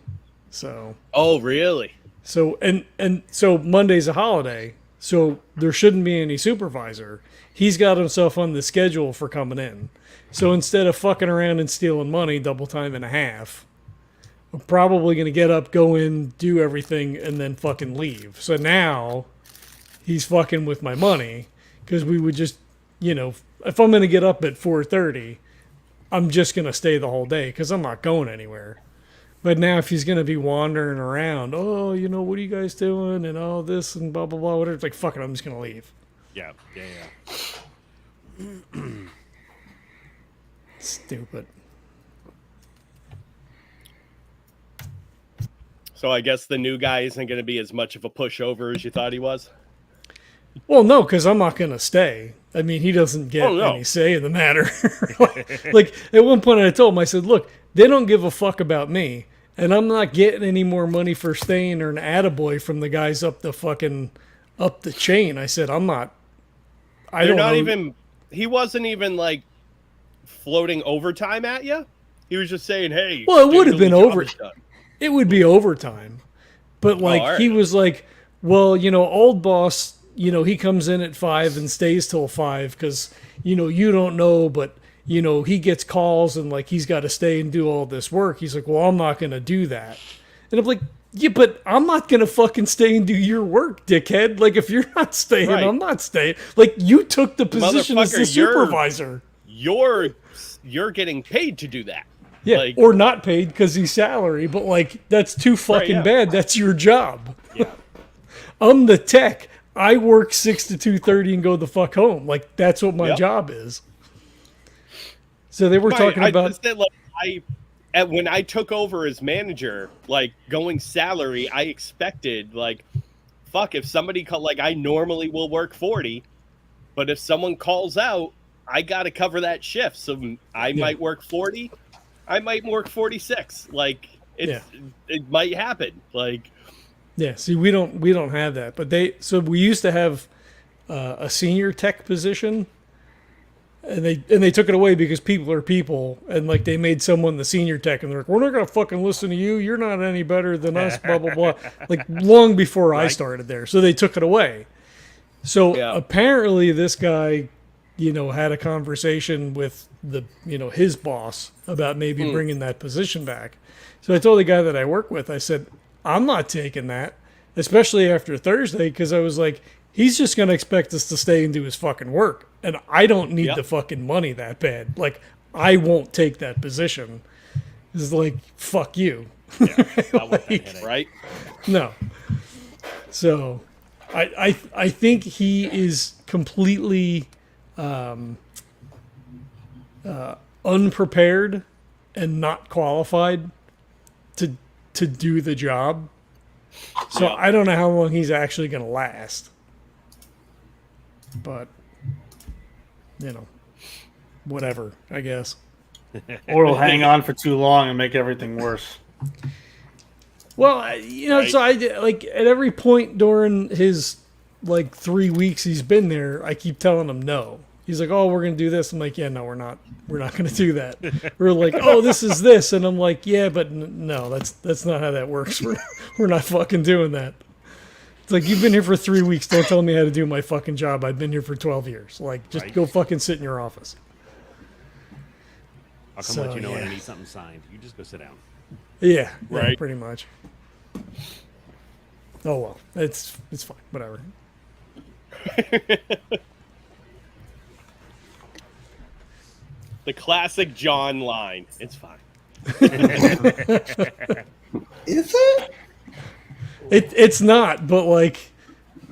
So. Oh, really? So and so Monday's a holiday, so there shouldn't be any supervisor. He's got himself on the schedule for coming in. So instead of fucking around and stealing money, double time and a half, we're probably gonna get up, go in, do everything, and then fucking leave. So now he's fucking with my money because we would just, if I'm gonna get up at 4:30, I'm just gonna stay the whole day because I'm not going anywhere. But now if he's going to be wandering around, what are you guys doing? And all this and blah, blah, blah, whatever. It's like, fuck it, I'm just going to leave. yeah. Stupid. So I guess the new guy isn't going to be as much of a pushover as you thought he was? Well, no, because I'm not going to stay. I mean, he doesn't get any say in the matter. Like, at one point I told him, I said, look, they don't give a fuck about me. And I'm not getting any more money for staying or an attaboy from the guys up the chain. I said, I'm not. He wasn't even like floating overtime at you. He was just saying, hey. Well, it would have been job is done. It would be overtime. But like, all right. he was like, well, old boss, he comes in at 5 and stays till 5 because, you don't know, but, he gets calls and like he's got to stay and do all this work. He's like, well, I'm not going to do that. And I'm like, yeah, but I'm not going to fucking stay and do your work, dickhead. Like, if you're not staying, Right. I'm not staying. Like, you took the position as the Motherfucker, you're- supervisor. You're getting paid to do that. Yeah, Like- or not paid because he's salary, but like that's too fucking yeah. bad. That's your job. Yeah. I'm the tech. I work 6 to 2:30 and go the fuck home. Like that's what my Yep. job is. So they were talking I about just said, like, when I took over as manager, like going salary, I expected like, fuck, if somebody like I normally will work 40, but if someone calls out, I got to cover that shift. So I might work 40, I might work 46. Like it might happen. Like yeah. See, we don't have that, but we used to have a senior tech position. And they took it away because people are people, and like they made someone the senior tech, and they're like, we're not gonna fucking listen to you. You're not any better than us. Blah blah blah. Like long before I started there, so they took it away. So apparently, this guy, had a conversation with his boss about maybe bringing that position back. So I told the guy that I work with, I said, I'm not taking that, especially after Thursday, because I was like, he's just gonna expect us to stay and do his fucking work. And I don't need the fucking money that bad. Like, I won't take that position. It's like, fuck you. Yeah, I want that headache. right. No. So, I think he is completely unprepared and not qualified to do the job. So I don't know how long he's actually going to last. But whatever, I guess. Or he'll hang on for too long and make everything worse. Well, so I like at every point during his like 3 weeks he's been there, I keep telling him no. He's like, "Oh, we're gonna do this." I'm like, "Yeah, no, we're not. We're not gonna do that." We're like, "Oh, this is this," and I'm like, "Yeah, but no, that's not how that works. We're not fucking doing that." It's like, you've been here for 3 weeks. Don't tell me how to do my fucking job. I've been here for 12 years. Like, just go fucking sit in your office. I'll come let you know when I need something signed. You just go sit down. Yeah, Right. pretty much. Oh well, it's fine. Whatever. The classic John line. It's fine. Is it? It's not, but like,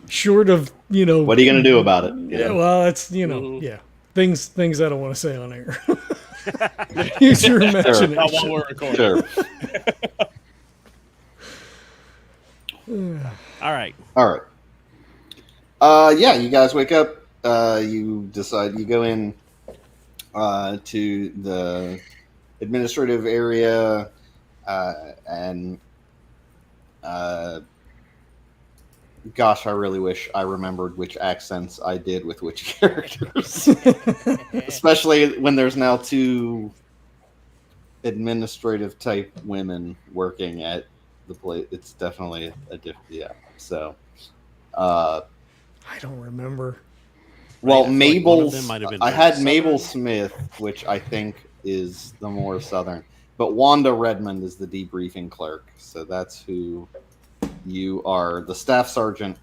short of What are you gonna do about it? Yeah, well, it's things I don't want to say on air. Use your imagination. Not while we're recording. Sure. All right. All right. Yeah, you guys wake up. You decide you go in to the administrative area, and gosh, I really wish I remembered which accents I did with which characters, especially when there's now 2 administrative type women working at the place. It's definitely a So, I don't remember. well, I feel like one of Mabel's. them might have been I very had southern. Mabel Smith, which I think is the more southern, but Wanda Redmond is the debriefing clerk. So that's who you are. The staff sergeant,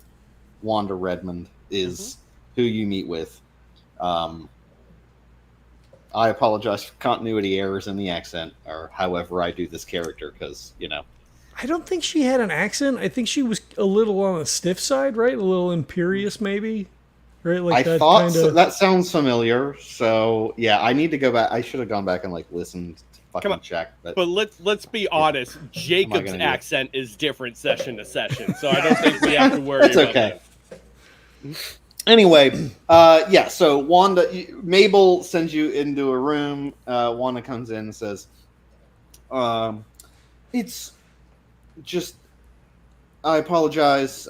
Wanda Redmond, is who you meet with. I apologize for continuity errors in the accent, or however I do this character, because I don't think she had an accent. I think she was a little on the stiff side, right? A little imperious, maybe. Right? Like I that thought kind so, of. that sounds familiar. So yeah, I need to go back. I should have gone back and listened to fucking Come on. check. But But let's be honest. Jacob's gonna do? accent is different session to session, so I don't think we have to worry That's about okay. that. Anyway, yeah. So Wanda, Mabel sends you into a room. Wanda comes in and says, "It's just. I apologize.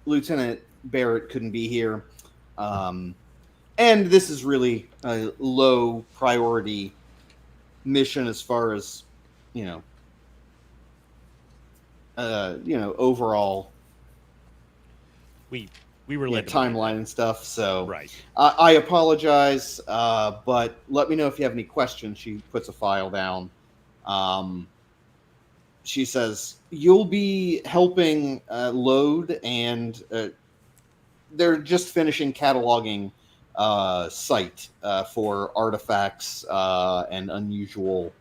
Lieutenant Barrett couldn't be here, and this is really a low priority mission as far as overall We were led to believe timeline that. and stuff. So Right. I apologize, but let me know if you have any questions. She puts a file down. She says, you'll be helping load, and they're just finishing cataloging site for artifacts and unusual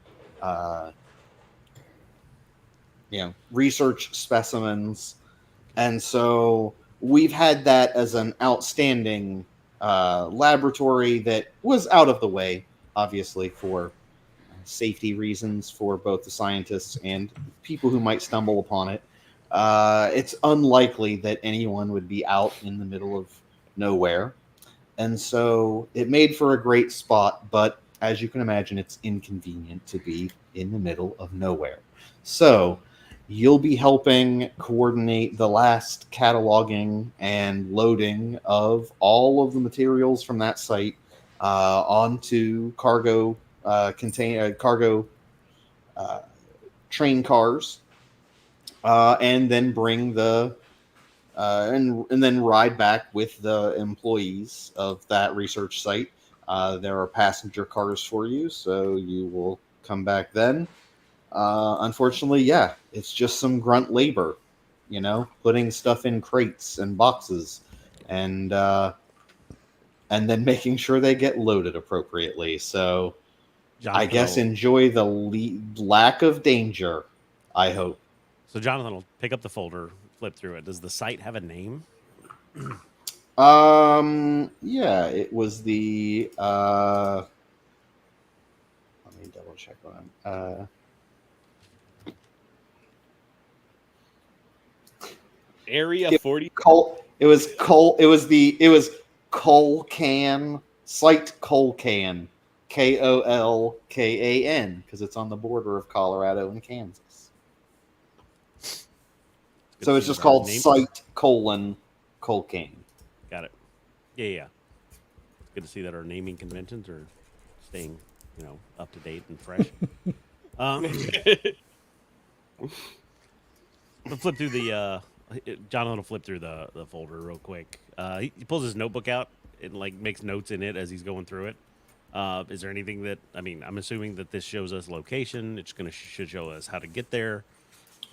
research specimens. And so we've had that as an outstanding laboratory that was out of the way, obviously, for safety reasons for both the scientists and people who might stumble upon it. It's unlikely that anyone would be out in the middle of nowhere. And so it made for a great spot, but as you can imagine, it's inconvenient to be in the middle of nowhere. So you'll be helping coordinate the last cataloging and loading of all of the materials from that site onto cargo train cars, and then bring the and then ride back with the employees of that research site. There are passenger cars for you, so you will come back then. Unfortunately, yeah, it's just some grunt labor, putting stuff in crates and boxes, and then making sure they get loaded appropriately. So I guess enjoy the lack of danger, I hope. So Jonathan will pick up the folder, flip through it. Does the site have a name? Yeah, it was the let me double check on Area 40. It was Colcan, site Colcan, Kolkan, because it's on the border of Colorado and Kansas. So it's just called site Colcan. Got it. Yeah. Good to see that our naming conventions are staying, up to date and fresh. We'll flip through the. Jonathan will flip through the folder real quick. He pulls his notebook out and makes notes in it as he's going through it. Is there anything that I'm assuming that this shows us location? It's should show us how to get there.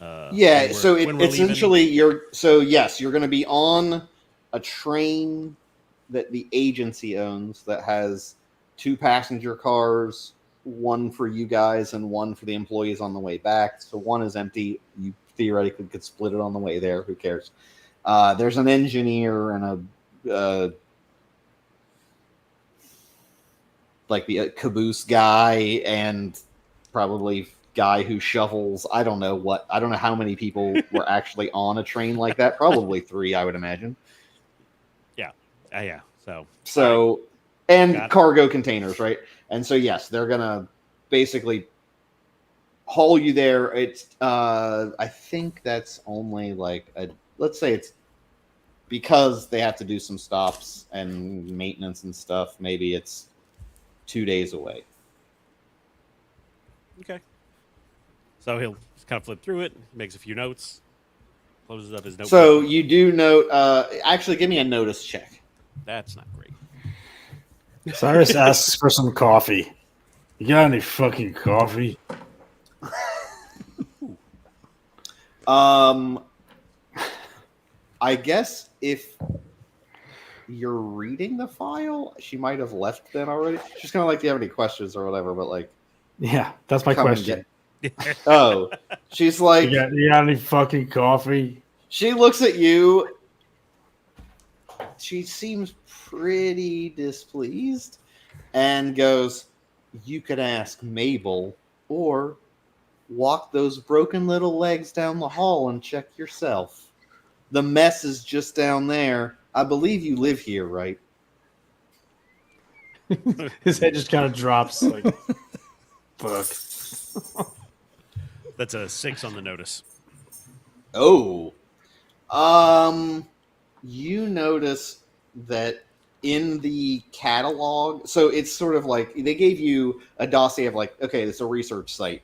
Yeah, so essentially you're going to be on a train that the agency owns that has 2 passenger cars, one for you guys and one for the employees on the way back. So one is empty. You theoretically could split it on the way there. Who cares? There's an engineer and a the caboose guy and probably guy who shovels. I don't know how many people were actually on a train like that. Probably 3, I would imagine. Yeah. So and cargo containers, right? And so yes, they're gonna basically haul you there. It's I think that's only let's say it's because they have to do some stops and maintenance and stuff. Maybe it's 2 days away. Okay. So he'll just kind of flip through it, makes a few notes, closes up his notebook. So you do note. Actually, give me a notice check. That's not great. Cyrus asks for some coffee. You got any fucking coffee? I guess if you're reading the file, she might have left then already. She's kind of do you have any questions or whatever, but yeah, that's my question. Oh, she's like, you got any fucking coffee? She looks at you. She seems pretty displeased and goes, you could ask Mabel or walk those broken little legs down the hall and check yourself. The mess is just down there. I believe you live here, right? His head just kind of drops fuck. That's a 6 on the notice. Oh. You notice that in the catalog, so it's sort of they gave you a dossier of okay, it's a research site.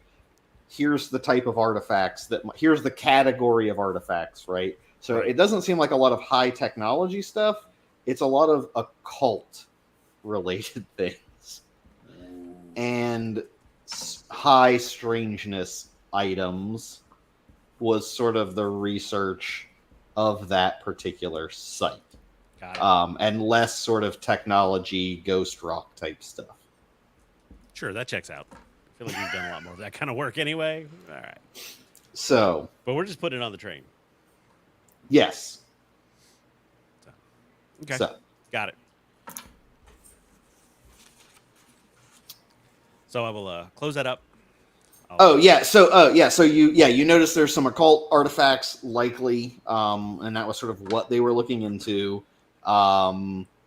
here's the type of artifacts here's the category of artifacts, right? So Right. it doesn't seem like a lot of high technology stuff. It's a lot of occult related things and high strangeness items was sort of the research of that particular site. Got it. And less sort of technology ghost rock type stuff. Sure, that checks out. I feel like we've done a lot more of that kind of work anyway. All right. So, But we're just putting it on the train. yes. Okay. So, Got it. So I will close that up. so you notice there's some occult artifacts likely, and that was sort of what they were looking into.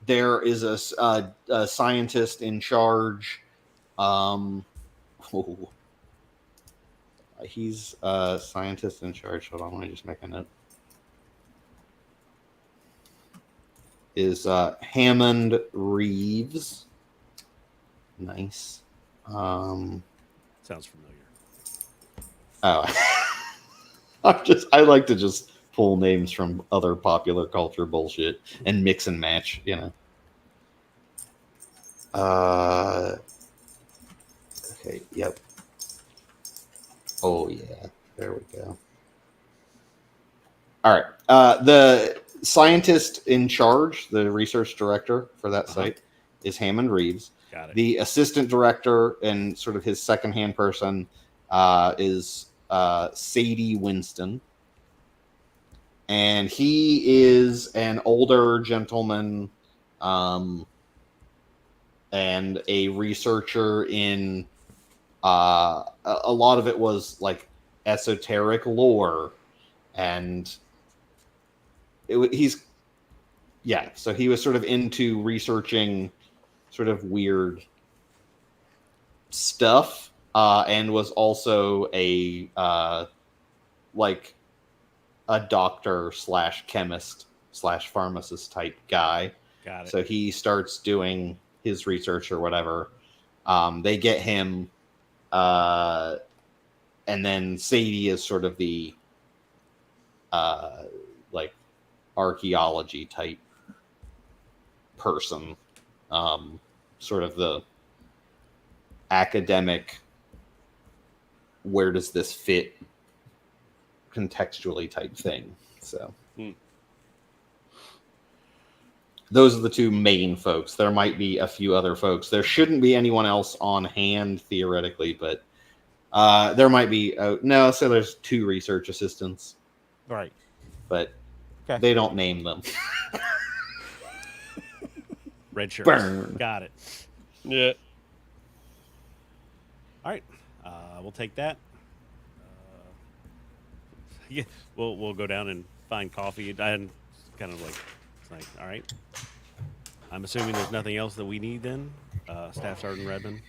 There is a scientist in charge. He's a scientist in charge. Hold on, let me just make a note. Is Hammond Reeves. Nice. Sounds familiar. Oh. I like to just pull names from other popular culture bullshit and mix and match, you know. Okay, yep. Oh yeah, there we go. All right. The scientist in charge, the research director for that site, is Hammond Reeves. Got it. The assistant director and sort of his second-hand person is Sadie Winston. And he is an older gentleman and a researcher in a lot of it was like esoteric lore. And so he was sort of into researching sort of weird stuff, and was also a doctor / chemist / pharmacist type guy. Got it. So he starts doing his research or whatever. They get him, and then Sadie is sort of the archaeology type person, sort of the academic, where does this fit contextually type thing. So those are the two main folks. There might be a few other folks. There shouldn't be anyone else on hand theoretically, but there might be. So there's 2 research assistants, Right. but Okay. they don't name them. Red shirts. Burn. Got it. Yeah. All right. We'll take that. Yeah, we'll go down and find coffee. And kind of it's all right. I'm assuming there's nothing else that we need then. Staff Sergeant Redmond.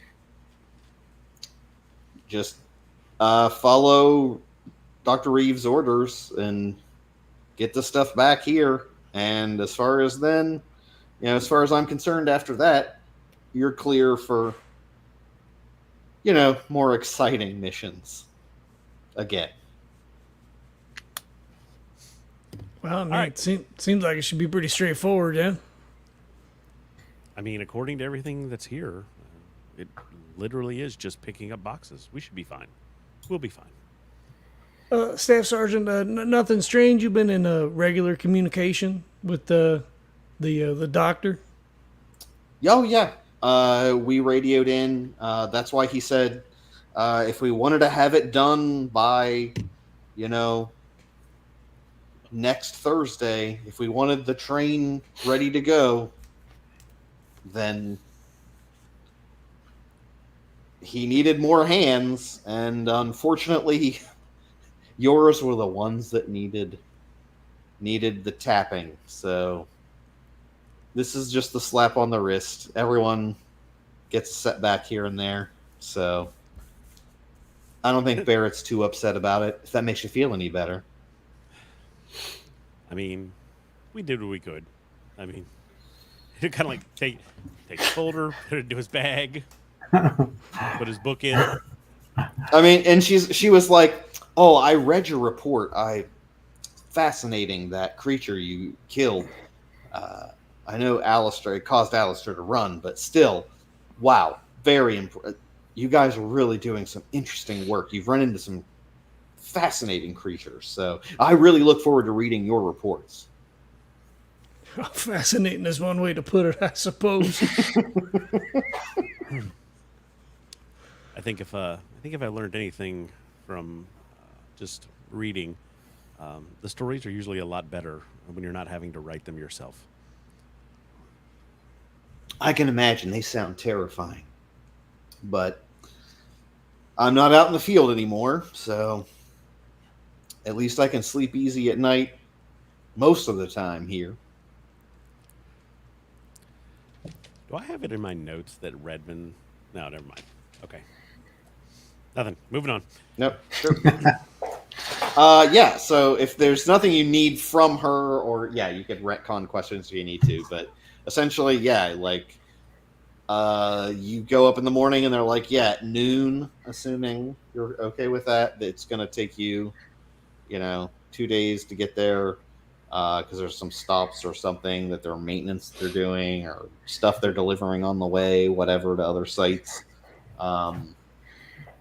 Just follow Dr. Reeves' orders and get the stuff back here. And as far as then, as far as I'm concerned, after that, you're clear for, more exciting missions again. Well, I mean, right. it seems like it should be pretty straightforward, yeah? I mean, according to everything that's here, it literally is just picking up boxes. We should be fine. We'll be fine. Staff Sergeant, nothing strange. You've been in regular communication with the doctor? Oh, yeah. We radioed in. That's why he said if we wanted to have it done by, next Thursday, if we wanted the train ready to go, then he needed more hands. And unfortunately, yours were the ones that needed the tapping. So this is just the slap on the wrist. Everyone gets a setback here and there. So I don't think Barrett's too upset about it, if that makes you feel any better. I mean, we did what we could. I mean, kind of like take a folder, put it into his bag, put his book in, I mean, and she was like, "Oh, I read your report. Fascinating, that creature you killed. I know Alistair, it caused Alistair to run, but still, wow, very impressive. You guys are really doing some interesting work. You've run into some fascinating creatures. So I really look forward to reading your reports." Fascinating is one way to put it, I suppose. I think if I learned anything from just reading, the stories are usually a lot better when you're not having to write them yourself. I can imagine they sound terrifying, but I'm not out in the field anymore, so at least I can sleep easy at night most of the time here. Do I have it in my notes that Redmond? No, never mind. Okay, nothing. Moving on. Nope, sure. Yeah, so if there's nothing you need from her, or yeah, you could retcon questions if you need to, but essentially, yeah, like you go up in the morning and they're like, yeah, at noon, assuming you're okay with that, it's going to take you, 2 days to get there, because there's some stops or something that they're maintenance they're doing, or stuff they're delivering on the way, whatever, to other sites. And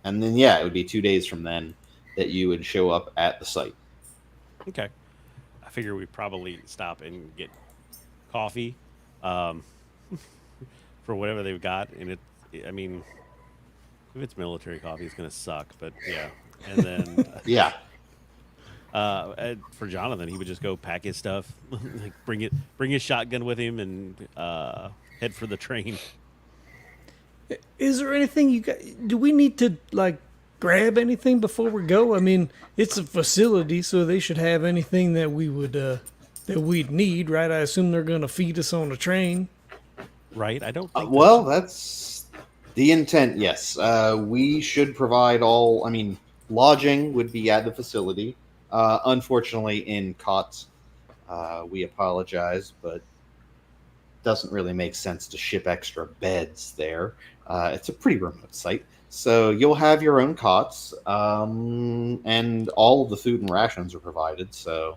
then, yeah, it would be 2 days from then that you would show up at the site. Okay, I figure we probably stop and get coffee, for whatever they've got, and I mean, if it's military coffee, it's gonna suck, but yeah, and then Yeah. For Johnathan, he would just go pack his stuff, like bring his shotgun with him, and head for the train. Is there anything you got? Do we need to like grab anything before we go? I mean, it's a facility, so they should have anything that we'd need, right? I assume they're going to feed us on the train. Right? I don't think. Well, that's the intent, yes. We should provide all, I mean, lodging would be at the facility. Unfortunately, in cots. We apologize, but doesn't really make sense to ship extra beds there. It's a pretty remote site. So you'll have your own cots, and all of the food and rations are provided. So,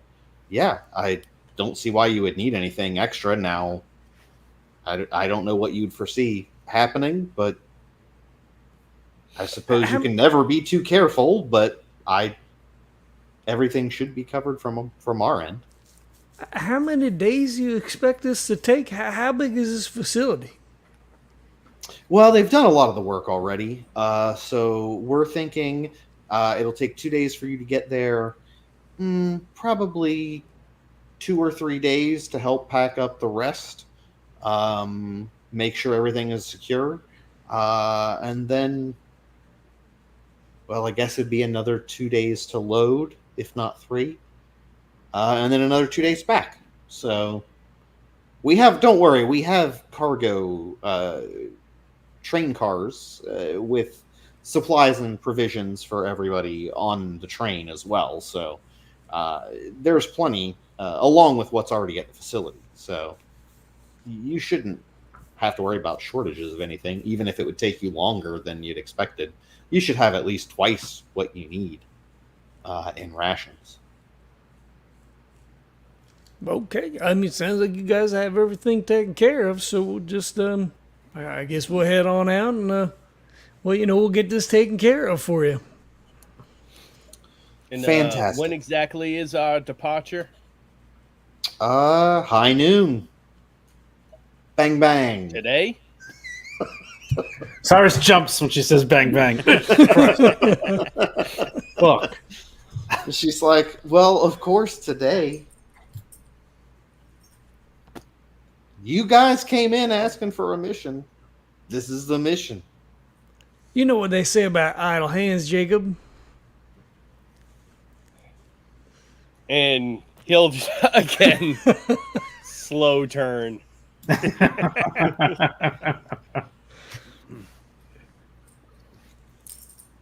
yeah, I don't see why you would need anything extra now. I don't know what you'd foresee happening, but I suppose you can never be too careful. But everything should be covered from our end. How many days do you expect this to take? How big is this facility? Well, they've done a lot of the work already. So we're thinking it'll take 2 days for you to get there. Probably 2 or 3 days to help pack up the rest. Make sure everything is secure. And then, well, I guess it'd be another 2 days to load, if not 3. And then another 2 days back. So don't worry, we have cargo train cars with supplies and provisions for everybody on the train as well. So there's plenty, along with what's already at the facility. So you shouldn't have to worry about shortages of anything, even if it would take you longer than you'd expected. You should have at least twice what you need in rations. Okay, I mean, it sounds like you guys have everything taken care of, so we'll just, I guess we'll head on out and, we'll get this taken care of for you. And, Fantastic. When exactly is our departure? High noon. Bang, bang. Today? Cyrus jumps when she says bang bang. Look, She's like, well, of course, today. You guys came in asking for a mission. This is the mission. You know what they say about idle hands, Jacob? And he'll again slow turn.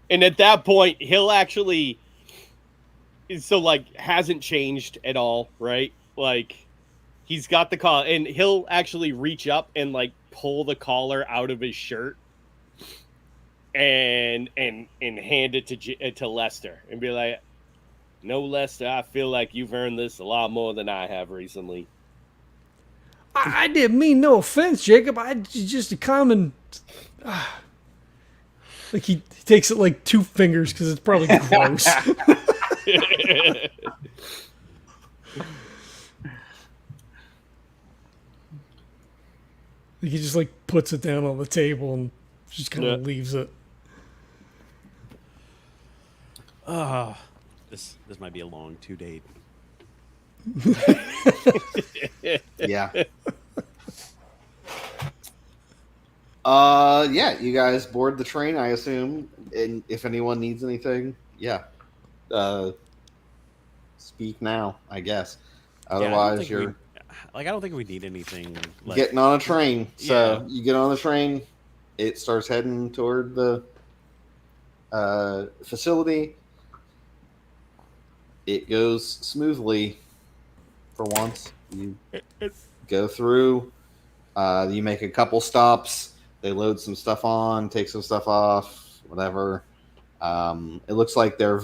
And at that point, he'll actually hasn't changed at all, right? Like, he's got the collar, and he'll actually reach up and pull the collar out of his shirt and hand it to Lester and be like, "No, Lester, I feel like you've earned this a lot more than I have recently." I didn't mean no offense, Jacob. Just a common. Like he takes it like 2 fingers because it's probably gross. Like he just like puts it down on the table and just kind of leaves it. This might be a long 2-date. Yeah. Yeah, you guys board the train, I assume. And if anyone needs anything, yeah. Speak now, I guess. Otherwise, you're I don't think we need anything. Like, getting on a train. So Yeah. you get on the train, it starts heading toward the facility. It goes smoothly for once. You go through, you make a couple stops, they load some stuff on, take some stuff off, whatever. It looks like they're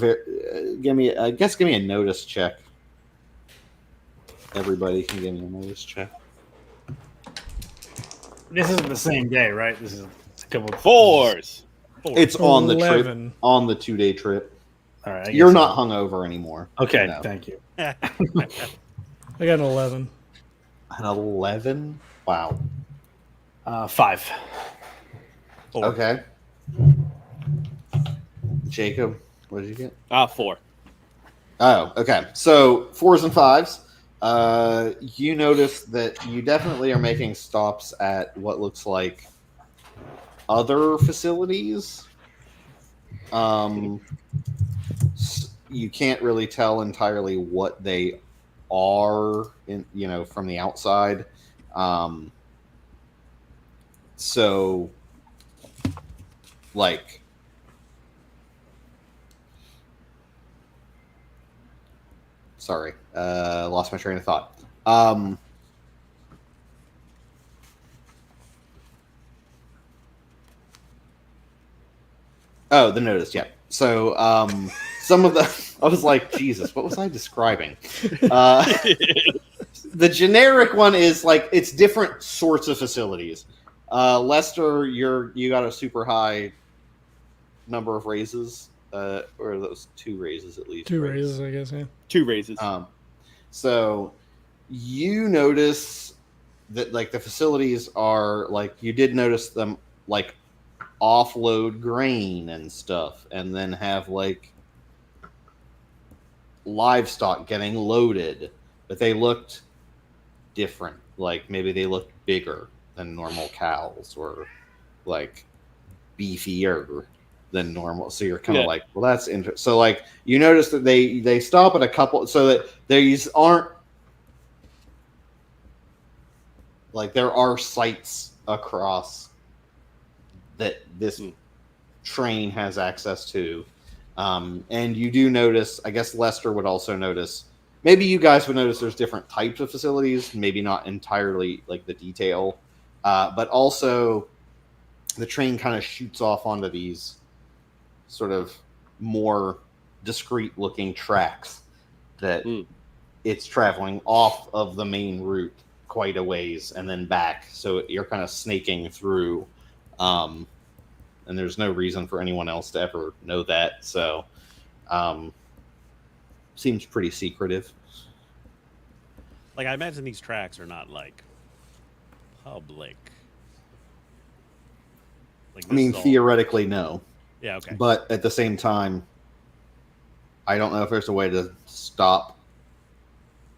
give me a notice check. Everybody can give me a notice check. This isn't the same day, right? This is a couple of Fours. It's on the trip, 11. on the 2-day trip. All right, I You're guess not hungover anymore. Okay, No. thank you. I got an 11. An 11? Wow. 5. Okay. Jacob, what did you get? 4. Oh, okay. So 4s and 5s. You notice that you definitely are making stops at what looks like other facilities. You can't really tell entirely what they are, from the outside. So, like, sorry, lost my train of thought. Oh, the notice, yeah. So, some of the, I was like, Jesus, what was I describing? The generic one is like, it's different sorts of facilities. Lester, you got a super high number of raises, or those 2 raises at least. 2 right? raises, I guess, yeah. 2 raises. So you notice that like the facilities are like, you did notice them like offload grain and stuff, and then have like livestock getting loaded, but they looked different. Like maybe they looked bigger than normal cows, or like beefier than normal. So you're kind of like, well, that's interesting. So like you notice that they stop at a couple, so that these aren't like, there are sites across that this train has access to. And you do notice, I guess Lester would also notice, maybe you guys would notice there's different types of facilities, maybe not entirely like the detail, but also the train kind of shoots off onto these sort of more discreet looking tracks that it's traveling off of the main route quite a ways and then back. So you're kind of snaking through, and there's no reason for anyone else to ever know that. So, seems pretty secretive. Like, I imagine these tracks are not like public. Like, I mean, this is all- theoretically, no. Yeah, okay. But at the same time, I don't know if there's a way to stop.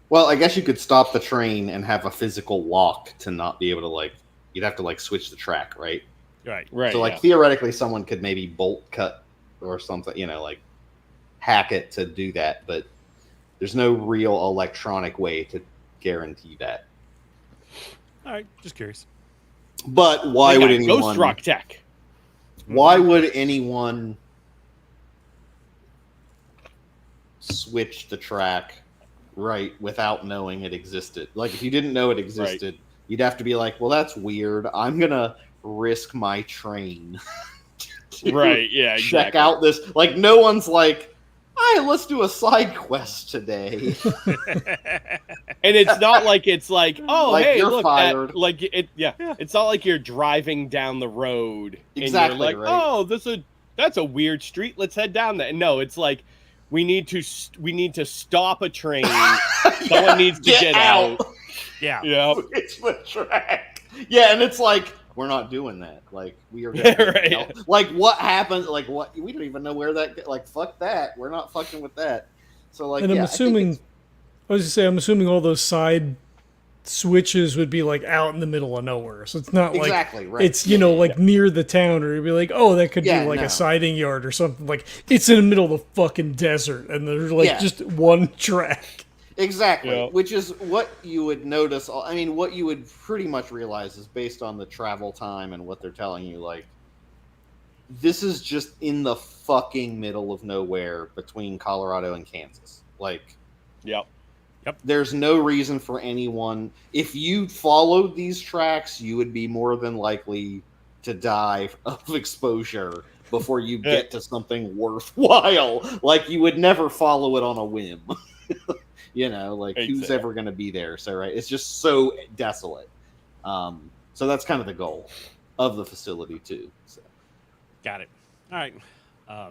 Well, I guess you could stop the train and have a physical lock to not be able to, like, you'd have to, like, switch the track, right? Right. Right. So, like, theoretically, someone could maybe bolt cut or something, like, hack it to do that. But there's no real electronic way to guarantee that. All right, just curious. But why would anyone... Ghost Rock Tech. Why would anyone switch the track right without knowing it existed? Like, if you didn't know it existed, you'd have to be like, well, that's weird. I'm going to risk my train Right, yeah, check exactly. out this. Like, no one's like, "Hey, let's do a side quest today." And it's not like it's like, oh, Like, hey, you're look, fired. that, like it, yeah. It's not like you're driving down the road Exactly, and you're like, right. oh, that's a weird street. Let's head down there. No, it's like we need to stop a train. Someone needs to get out. Yeah. Yeah, It's the track. Yeah, and it's like, we're not doing that. Like, we are gonna right. like, what happens? Like, what? We don't even know where that. Like, fuck that. We're not fucking with that. So, like, And yeah, I'm I think assuming, it's- I was just say, I'm assuming all those side switches would be like out in the middle of nowhere. So it's not like exactly right. it's like near the town, or you'd be like, oh, that could Yeah, be like no. a siding yard or something. Like it's in the middle of the fucking desert, and there's like Yeah. just one track. Exactly, Yeah. which is what you would notice. I mean, what you would pretty much realize is based on the travel time and what they're telling you. Like, this is just in the fucking middle of nowhere between Colorado and Kansas. Like, Yep. there's no reason for anyone. If you followed these tracks, you would be more than likely to die of exposure before you get to something worthwhile. Like, you would never follow it on a whim. Like, who's Exactly. ever going to be there? So, right, it's just so desolate. So that's kind of the goal of the facility too. So. Got it. All right. All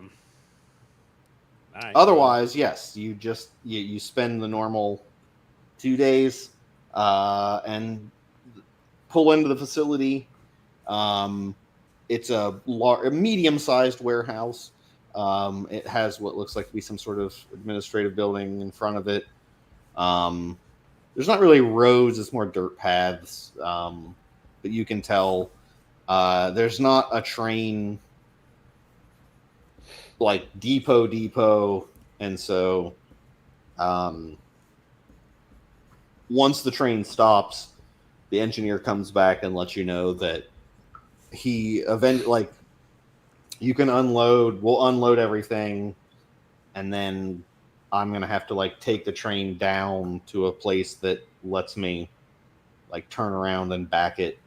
right. Otherwise, yes, you just you spend the normal 2 days and pull into the facility. It's a medium-sized warehouse. It has what looks like to be some sort of administrative building in front of it. There's not really roads; it's more dirt paths. But you can tell there's not a train like depot, and so once the train stops, the engineer comes back and lets you know that you can unload. We'll unload everything, and then I'm gonna have to like take the train down to a place that lets me like turn around and back it,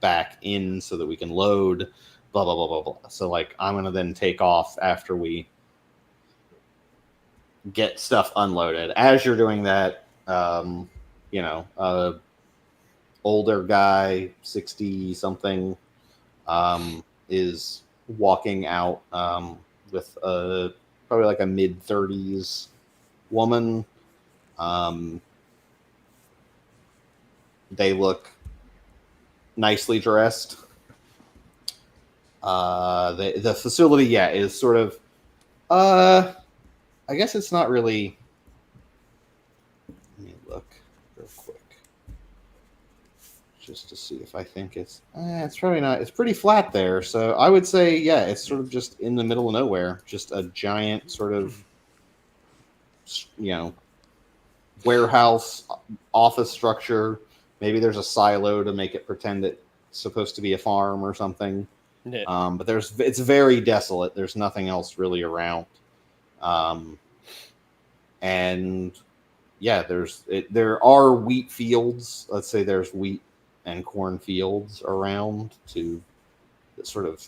back in so that we can load. Blah blah blah blah blah. So like I'm gonna then take off after we get stuff unloaded. As you're doing that, older guy, 60 something, is walking out with probably like a mid-30s woman. They look nicely dressed. The facility, is sort of, I guess it's not really. Let me look real quick, just to see if I think it's probably not. It's pretty flat there, so I would say, it's sort of just in the middle of nowhere, just a giant sort of, warehouse office structure. Maybe there's a silo to make it pretend it's supposed to be a farm or something. Yeah. But it's very desolate. There's nothing else really around. There are wheat fields. Let's say there's wheat and corn fields around to sort of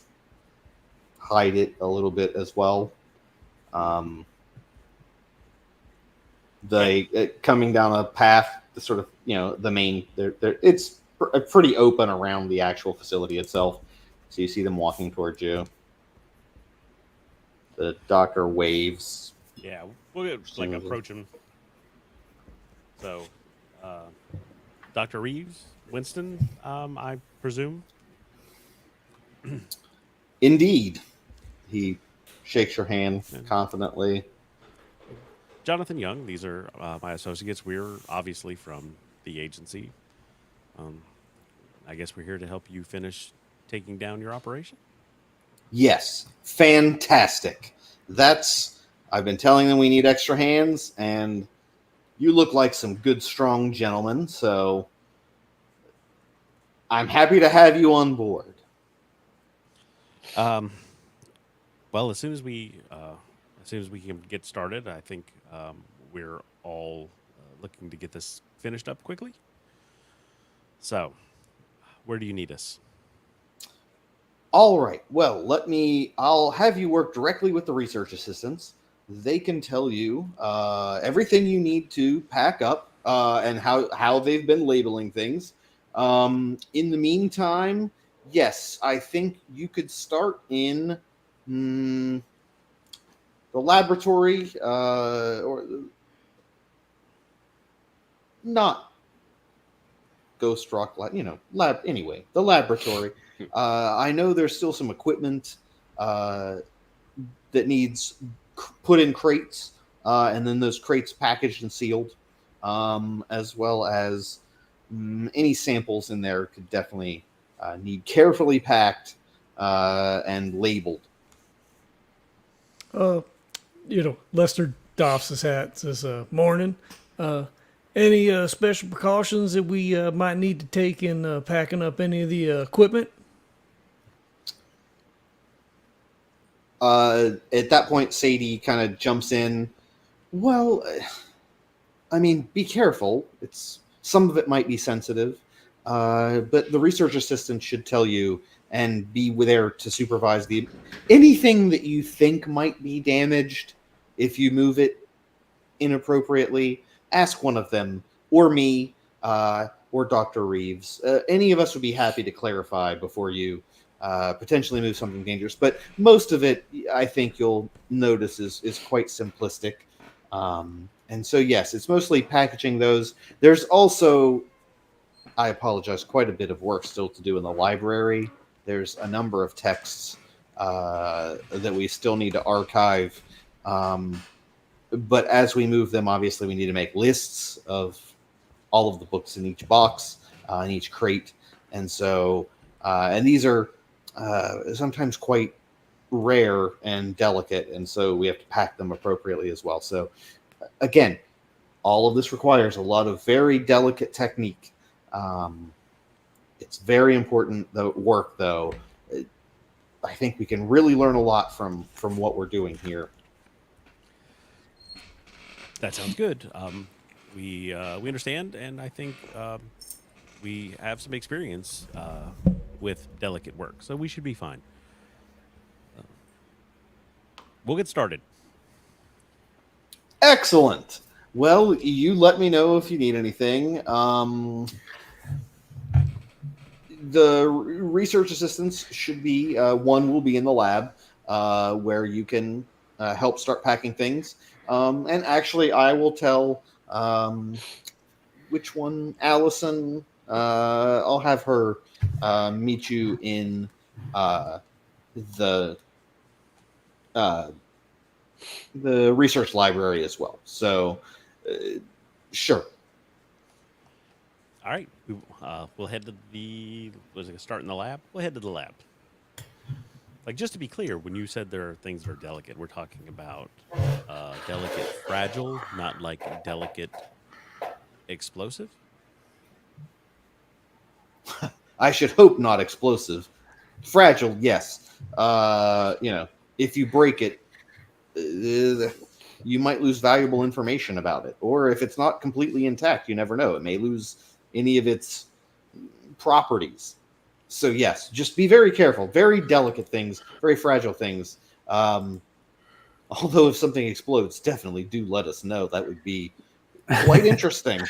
hide it a little bit as well. Coming down a path, the sort of, the main, it's pretty open around the actual facility itself. So you see them walking towards you. The doctor waves. Yeah, we'll like approach him. So, Dr. Reeves, Winston, I presume. Indeed. He shakes your hand confidently. Johnathan Young, these are my associates. We're obviously from the agency. I guess we're here to help you finish taking down your operation. Yes, fantastic. I've been telling them we need extra hands, and you look like some good, strong gentlemen, so I'm happy to have you on board. Well, as soon as we can get started, I think we're all looking to get this finished up quickly. So, where do you need us? All right. Well, I'll have you work directly with the research assistants. They can tell you everything you need to pack up and how they've been labeling things. In the meantime, yes, I think you could start in the laboratory or not Ghost Rock, lab. Anyway, the laboratory. I know there's still some equipment that needs put in crates, and then those crates packaged and sealed, as well as any samples in there could definitely need carefully packed and labeled. Lester doffs his hat, says, morning. Any special precautions that we might need to take in packing up any of the equipment? At that point, Sadie kind of jumps in. Well, I mean, be careful. Some of it might be sensitive, but the research assistant should tell you and be there to supervise anything that you think might be damaged if you move it inappropriately. Ask one of them, or me, or Dr. Reeves. Any of us would be happy to clarify before you potentially move something dangerous. But most of it, I think you'll notice, is quite simplistic. And so, yes, it's mostly packaging those. There's also, I apologize, quite a bit of work still to do in the library. There's a number of texts that we still need to archive. But as we move them, obviously, we need to make lists of all of the books in each box, in each crate. And so, and these are sometimes quite rare and delicate. And so we have to pack them appropriately as well. So, again, all of this requires a lot of very delicate technique. It's very important work, though. I think we can really learn a lot from what we're doing here. That sounds good. We understand, and I think we have some experience with delicate work, so we should be fine. We'll get started. Excellent. Well, you let me know if you need anything. The research assistants should be, one will be in the lab where you can help start packing things. And actually, I will tell which one, Allison. I'll have her meet you in the research library as well. So, sure. All right, we'll head to start in the lab? We'll head to the lab. Like, just to be clear, when you said there are things that are delicate, we're talking about delicate fragile, not like delicate explosive? I should hope not explosive. Fragile, yes. If you break it, you might lose valuable information about it. Or if it's not completely intact, you never know. It may lose any of its properties. So yes, just be very careful. Very delicate things, very fragile things. Although if something explodes, definitely do let us know. That would be quite interesting.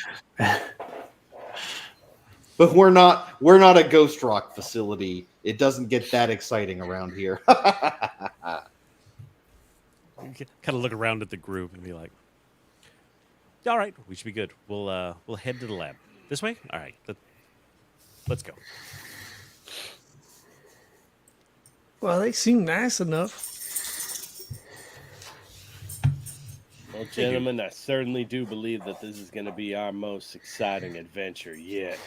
But we're not a Ghost Rock facility. It doesn't get that exciting around here. Kind of look around at the group and be like, "All right, we should be good. We'll head to the lab. This way. All right, let's go." Well, they seem nice enough. Well, gentlemen, I certainly do believe that this is going to be our most exciting adventure yet.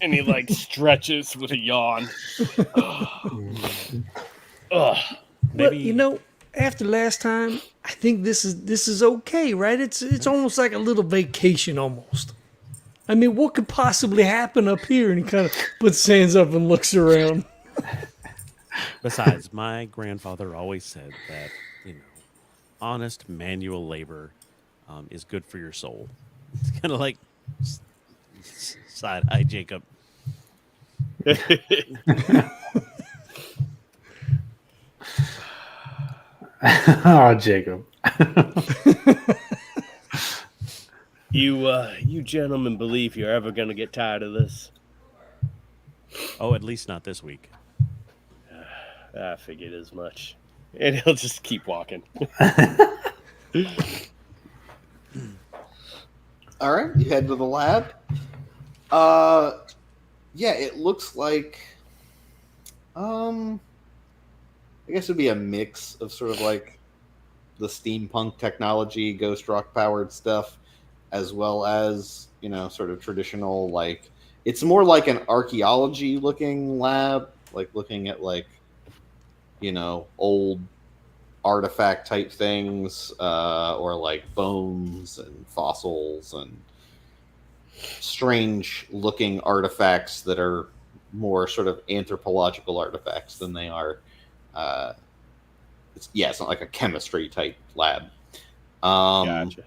And he stretches with a yawn. Maybe Well, after last time, I think this is okay, right? It's almost like a little vacation, almost. I mean, what could possibly happen up here? And he kind of puts his hands up and looks around. Besides, my grandfather always said that, honest manual labor is good for your soul. It's kind of like side-eye Jacob. Oh, Jacob. You gentlemen believe you're ever gonna get tired of this? Oh, at least not this week. I figured as much. And he'll just keep walking. All right, you head to the lab. Yeah, it looks like, I guess it'd be a mix of sort of like the steampunk technology, ghost rock powered stuff, as well as, you know, sort of traditional, like, it's more like an archaeology looking lab, like looking at like, you know, old artifact type things, or like bones and fossils and strange looking artifacts that are more sort of anthropological artifacts than they are. It's not like a chemistry type lab. Gotcha.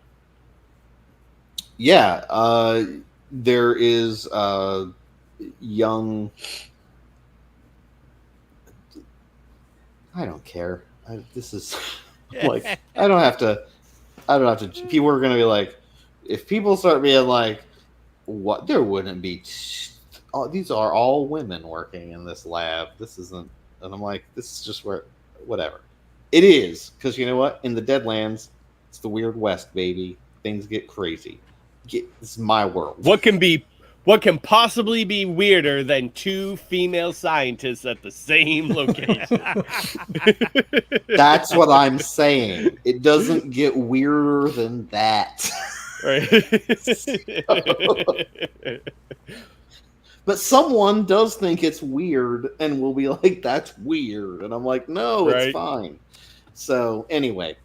Yeah, there is a young. I don't care. This is like I don't have to. People are gonna be like, if people start being like, what? There wouldn't be. These are all women working in this lab. This isn't. And I'm like, this is just where, whatever. It is, because you know what? In the Deadlands, it's the Weird West, baby. Things get crazy. This is my world. What can possibly be weirder than two female scientists at the same location? That's what I'm saying. It doesn't get weirder than that. Right. But someone does think it's weird and will be like, that's weird. And I'm like, no, Right. it's fine. So anyway,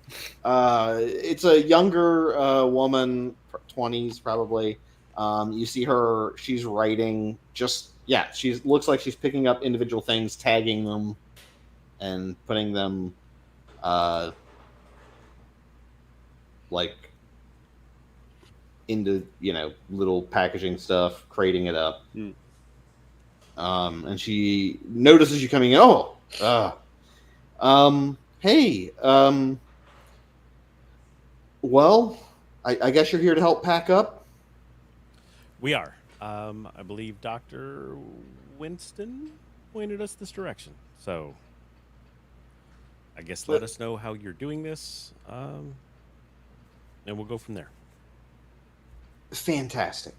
it's a younger woman, 20s probably. You see her, she's writing she looks like she's picking up individual things, tagging them, and putting them like into, you know, little packaging stuff, crating it up. And she notices you coming in. Hey, well, I guess you're here to help pack up. We are. I believe Dr. Winston pointed us this direction. So I guess let us know how you're doing this, and we'll go from there. Fantastic.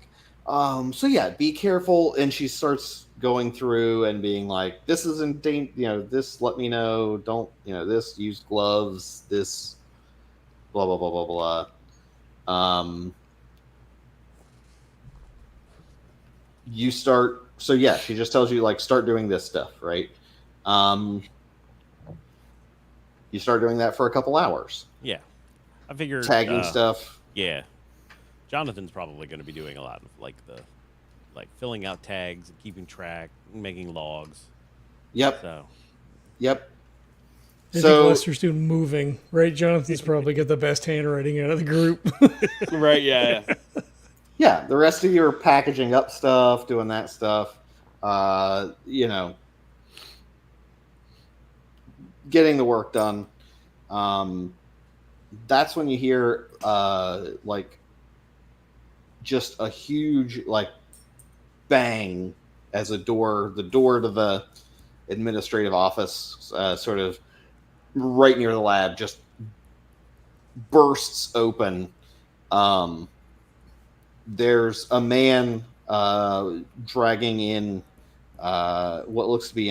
So yeah, be careful. And she starts going through and being like, this isn't, you know, this, let me know. Don't, you know, this, use gloves, this, blah, blah, blah, blah, blah. You start, so yeah, she just tells you, like, start doing this stuff, right? You start doing that for a couple hours. Yeah. I figure Tagging stuff. Yeah. Jonathan's probably going to be doing a lot of like filling out tags and keeping track, making logs. Yep. So. Yep. I So think Lester's doing moving, right? Jonathan's probably got the best handwriting out of the group. Right, yeah. yeah, the rest of you are packaging up stuff, doing that stuff. You know, getting the work done. That's when you hear like just a huge like bang as the door to the administrative office, sort of right near the lab, just bursts open. There's a man dragging in what looks to be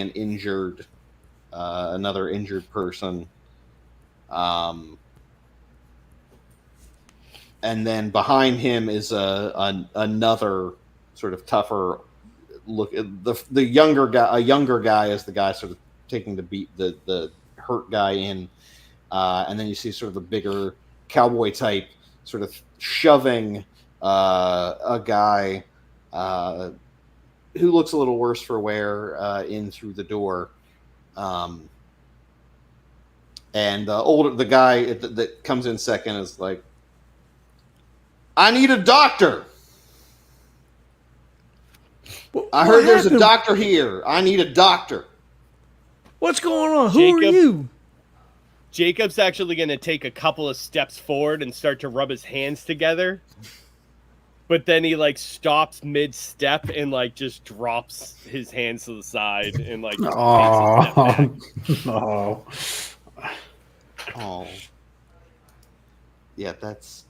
another injured person. And then behind him is another sort of tougher look. The younger guy, a younger guy, is the guy sort of taking the hurt guy in, and then you see sort of the bigger cowboy type sort of shoving a guy who looks a little worse for wear in through the door. And the guy that comes in second is like, I need a doctor. I heard there's a doctor here. I need a doctor. What's going on? Who are Jacob? you? Jacob's actually going to take a couple of steps forward and start to rub his hands together. But then he like stops mid-step and like just drops his hands to the side and like just takes a step back. Oh, Oh. Yeah, that's.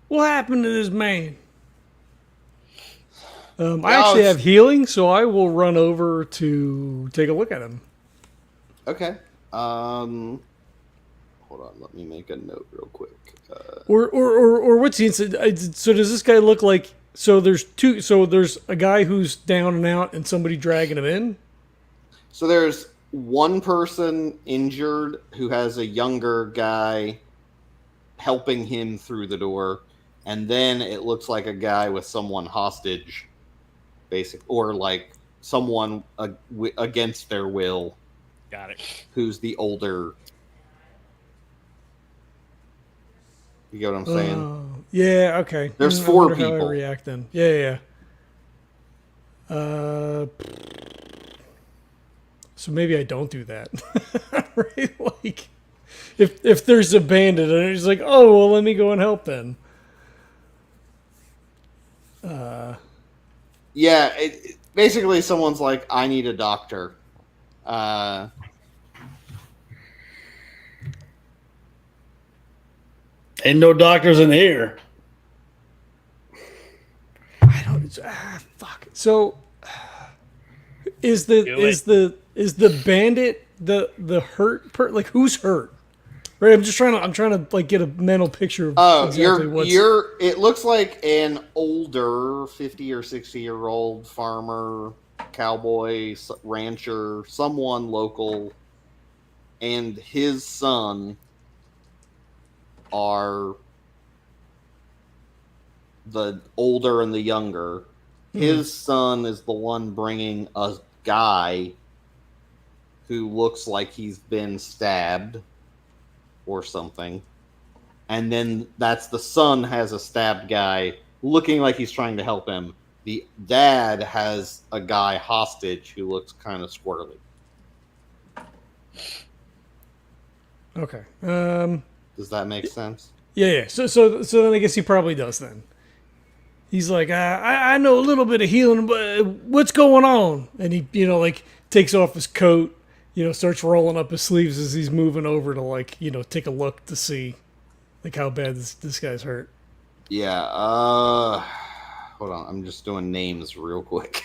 What happened to this man? I Yeah, actually it's- have healing, so I will run over to take a look at him. Okay. Hold on, let me make a note real quick. Or what's the incident? So does this guy look like? So there's two. So there's a guy who's down and out, and somebody dragging him in. So there's one person injured who has a younger guy helping him through the door, and then it looks like a guy with someone hostage, or like someone against their will, Got it. who's the older. You get what I'm saying? Yeah. Okay. There's I 4 wonder how I people. react then. Yeah. So maybe I don't do that. Right? Like, if there's a bandit and he's like, oh well, let me go and help then. Yeah, basically someone's like, I need a doctor. ain't no doctors in here. I don't. Fuck. So, is the bandit the hurt like who's hurt? Right. I'm trying to like get a mental picture of Oh, exactly what's. it looks like an older 50 or 60-year-old farmer, cowboy, rancher, someone local, and his son are the older and the younger. His son is the one bringing a guy who looks like he's been stabbed or something. And then that's the son has a stabbed guy looking like he's trying to help him. The dad has a guy hostage who looks kind of squirrely. Okay. Does that make sense? Yeah. So then I guess he probably does then. He's like, I know a little bit of healing, but what's going on? And he, like takes off his coat, starts rolling up his sleeves as he's moving over to like, take a look to see like how bad this guy's hurt. Yeah. Hold on. I'm just doing names real quick.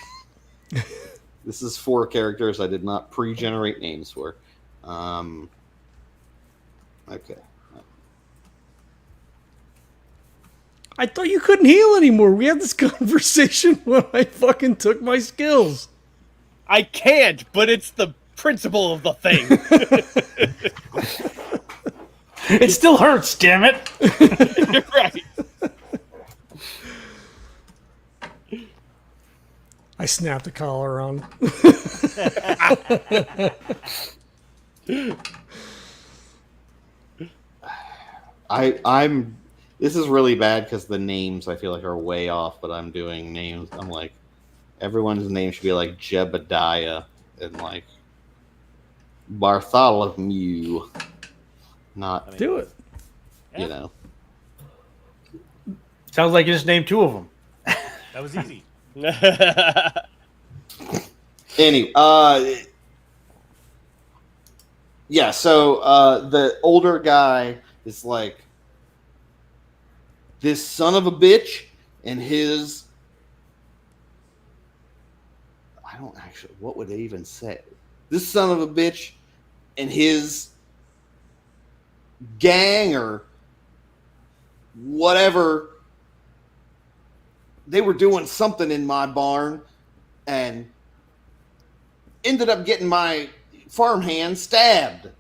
This is 4 characters I did not pre-generate names for. Okay. I thought you couldn't heal anymore. We had this conversation when I fucking took my skills. I can't, but it's the principle of the thing. It still hurts, damn it. You're right. I snapped the collar on. I'm. This is really bad because the names I feel like are way off, but I'm doing names. I'm like, everyone's name should be like Jebediah and like Bartholomew. Not, Do it. you know. Sounds like you just named 2 of them. That was easy. Anyway, yeah, so the older guy is like, this son of a bitch and his, I don't actually, what would they even say? This son of a bitch and his gang or whatever, they were doing something in my barn and ended up getting my farmhand stabbed. And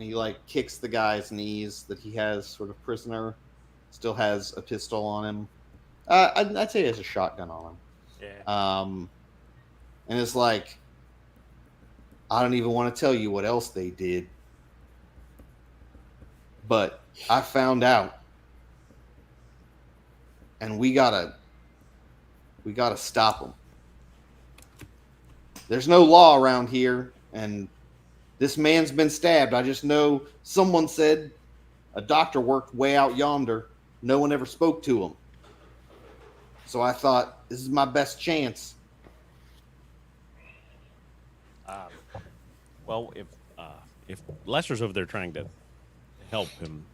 he like kicks the guy's knees that he has sort of prisoner. Still has a pistol on him. I'd say he has a shotgun on him. Yeah. And it's like, I don't even want to tell you what else they did. But I found out. And we gotta stop them. there's no law around here, and this man's been stabbed. I just know someone said a doctor worked way out yonder. No one ever spoke to him. So I thought, this is my best chance. Well, if Lester's over there trying to help him,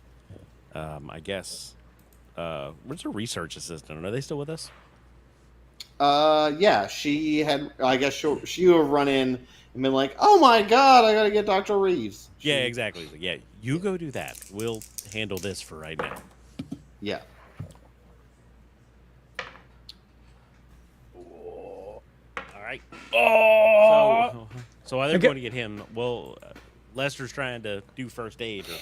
I guess. Where's her research assistant? Are they still with us? Yeah, she had, I guess she would have run in and been like, oh my God, I got to get Dr. Reeves. Yeah, exactly. Yeah, you go do that. We'll handle this for right now. Yeah. All right. So while they're going to get him, well, Lester's trying to do first aid. Or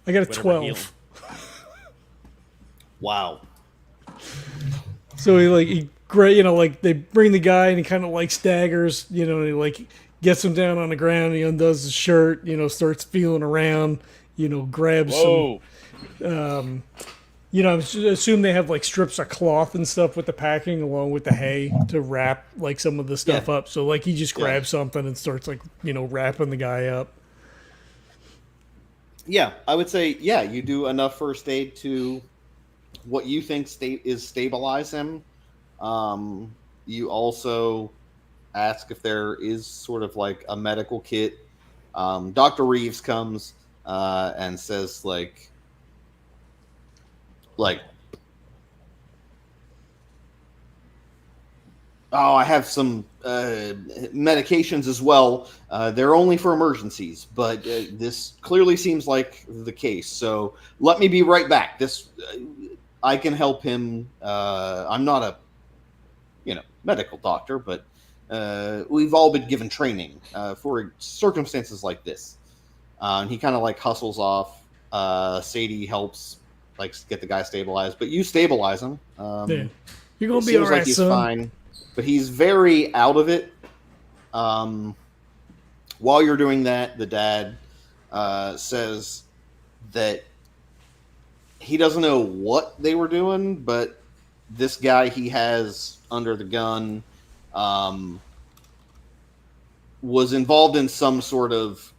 I got a whatever 12. healing. Wow. So they bring the guy and he kind of like staggers, and he like gets him down on the ground. And he undoes his shirt, starts feeling around, grabs Whoa. some. I assume they have like strips of cloth and stuff with the packing along with the hay to wrap like some of the stuff up. So like he just grabs something and starts like, wrapping the guy up. Yeah, I would say, you do enough first aid to what you think stabilize him. You also ask if there is sort of like a medical kit. Dr. Reeves comes and says like, oh, I have some medications as well. They're only for emergencies, but this clearly seems like the case. So let me be right back. I can help him. I'm not a, medical doctor, but we've all been given training for circumstances like this. And he kind of like hustles off. Sadie helps get the guy stabilized, but you stabilize him. You're gonna be seems all right, like he's son. fine, but he's very out of it. While you're doing that, the dad says that he doesn't know what they were doing, but this guy he has under the gun was involved in some sort of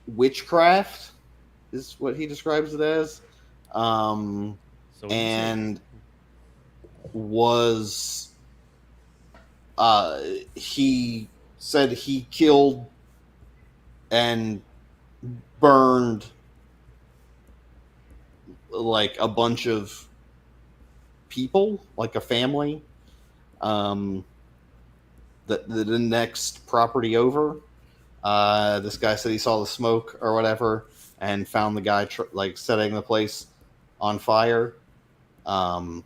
witchcraft, is what he describes it as. And was he said he killed and burned like a bunch of people, like a family, the next property over. This guy said he saw the smoke or whatever and found the guy setting the place on fire. And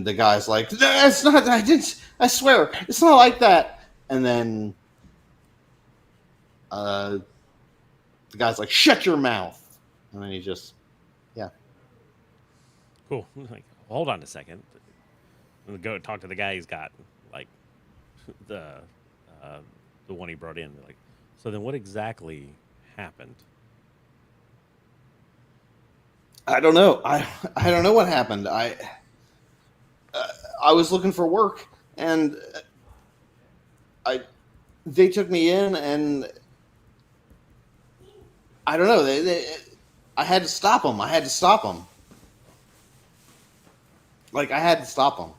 the guy's like, "That's not. I swear, it's not like that." And then the guy's like, "Shut your mouth!" And then he just, Cool. Like, hold on a second. I'm gonna go talk to the guy who's got like the one he brought in. Like, so then what exactly happened? I don't know. I don't know what happened. I was looking for work, and they took me in, and I don't know. I had to stop them. I had to stop them. I had to stop them.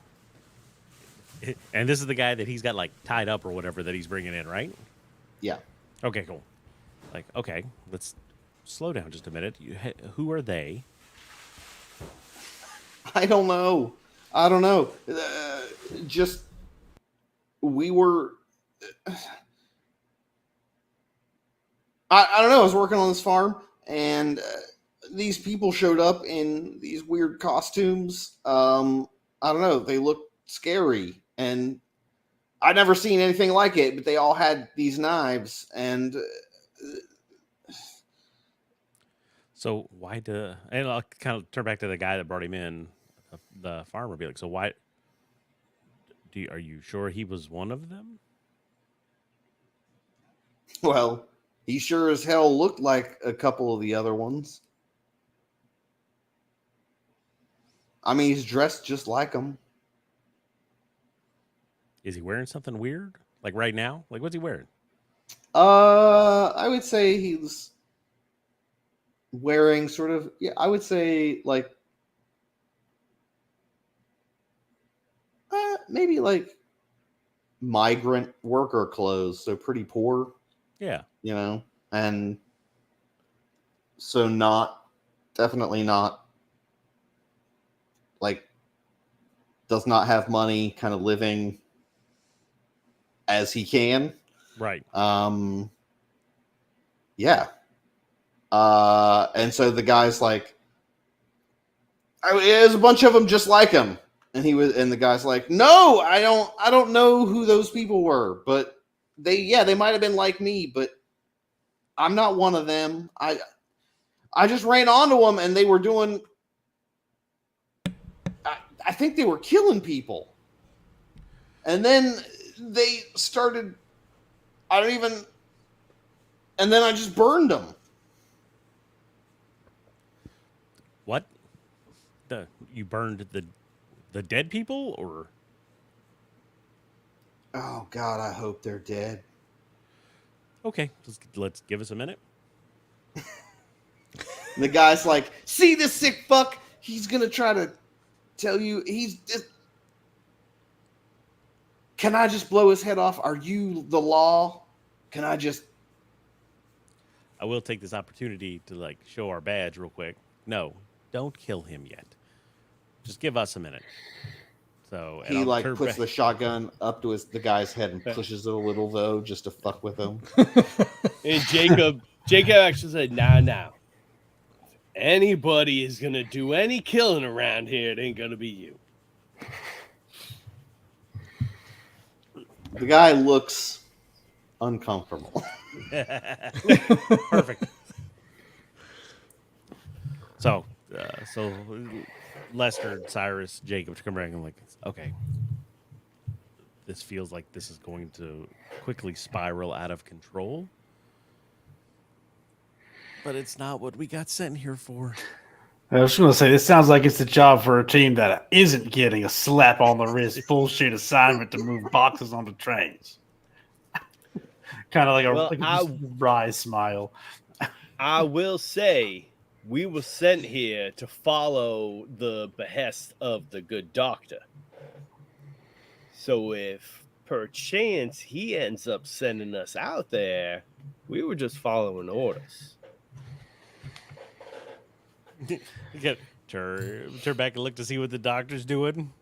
And this is the guy that he's got like tied up or whatever that he's bringing in, right? Yeah. Okay, cool. Okay, let's slow down just a minute. Who are they? I don't know. Just we were. I don't know. I was working on this farm, and these people showed up in these weird costumes. I don't know. They looked scary, and I'd never seen anything like it. But they all had these knives, and So why and I'll kind of turn back to the guy that brought him in, the farmer. Be like, so why? Are you sure he was one of them? well, he sure as hell looked like a couple of the other ones. I mean, he's dressed just like them. Is he wearing something weird? Like right now? Like what's he wearing? I would say he's wearing sort of, yeah, I would say like maybe like migrant worker clothes, so pretty poor, Yeah. and so definitely not like does not have money, kind of living as he can. Right. Yeah. And so the guy's like, there's a bunch of them just like him. And the guy's like, no, I don't know who those people were, but they might have been like me, but I'm not one of them. I just ran onto them and they were doing, I think they were killing people. And then they started, and then I just burned them. What? You burned the dead people, or? Oh God, I hope they're dead. Okay, let's give us a minute. And the guy's like, see this sick fuck? He's gonna try to tell you he's just. Can I just blow his head off? Are you the law? Can I just? I will take this opportunity to like show our badge real quick. No, don't kill him yet. Just give us a minute. So and He I'll like turn puts back- the shotgun up to the guy's head and pushes it a little though, just to fuck with him. And Jacob actually said, nah. If anybody is gonna do any killing around here, it ain't gonna be you. The guy looks uncomfortable. Perfect. So Lester, Cyrus, Jacob come back and like, okay, this feels like this is going to quickly spiral out of control. But it's not what we got sent here for. I was going to say, this sounds like it's a job for a team that isn't getting a slap on the wrist bullshit assignment to move boxes onto trains. Kind of like a wry smile. I will say, we were sent here to follow the behest of the good doctor. So if perchance he ends up sending us out there, we were just following orders. You got turn back and look to see what the doctor's doing.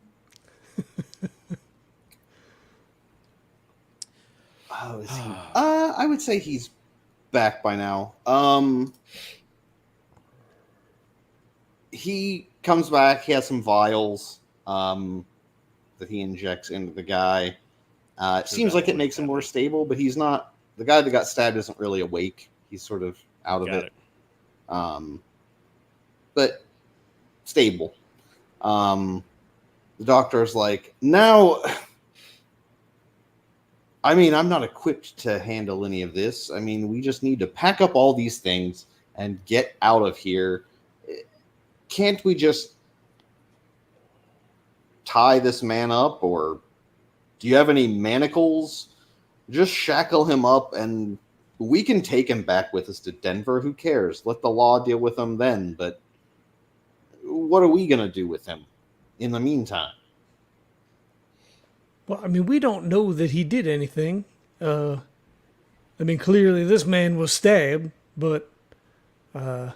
Oh, is he? I would say he's back by now. He comes back. He has some vials that he injects into the guy. It seems like it makes him more stable, but he's not. The guy that got stabbed isn't really awake. He's sort of out of it. But stable. The doctor's like, now. I mean, I'm not equipped to handle any of this. I mean, we just need to pack up all these things and get out of here. Can't we just tie this man up? Or do you have any manacles? Just shackle him up and we can take him back with us to Denver. Who cares? Let the law deal with him then. But what are we going to do with him in the meantime? Well, I mean, we don't know that he did anything. I mean, clearly this man was stabbed, but I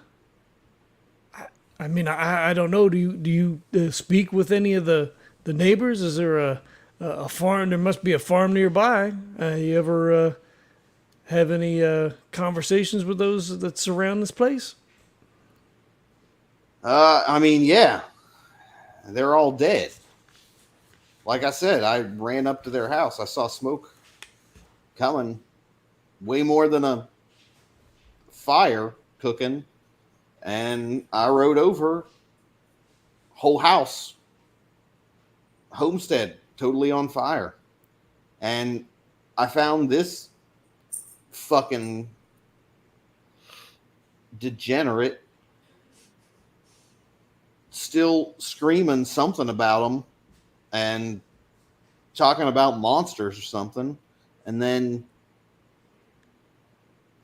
mean, I don't know. Do you speak with any of the neighbors? Is there a farm? There must be a farm nearby. You ever have any conversations with those that surround this place? I mean, yeah, they're all dead. Like I said, I ran up to their house. I saw smoke coming, way more than a fire cooking, and I rode over. Whole house, homestead, totally on fire. And I found this fucking degenerate still screaming something about him and talking about monsters or something. And then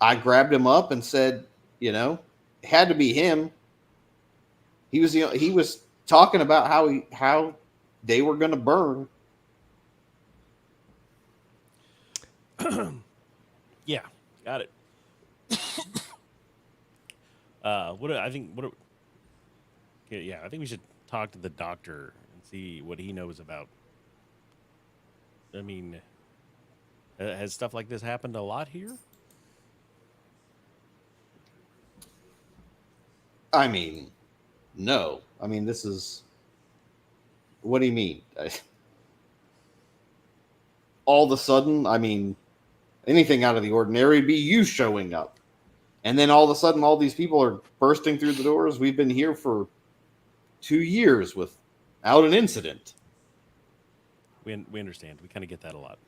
I grabbed him up and said, it had to be him. He was talking about how they were going to burn. Yeah, got it. I think we should talk to the doctor and see what he knows about. I mean, has stuff like this happened a lot here? I mean, no. I mean, this is. What do you mean? All of a sudden, I mean, anything out of the ordinary would be you showing up. And then all of a sudden, all these people are bursting through the doors. We've been here for 2 years without an incident. We understand. We kind of get that a lot.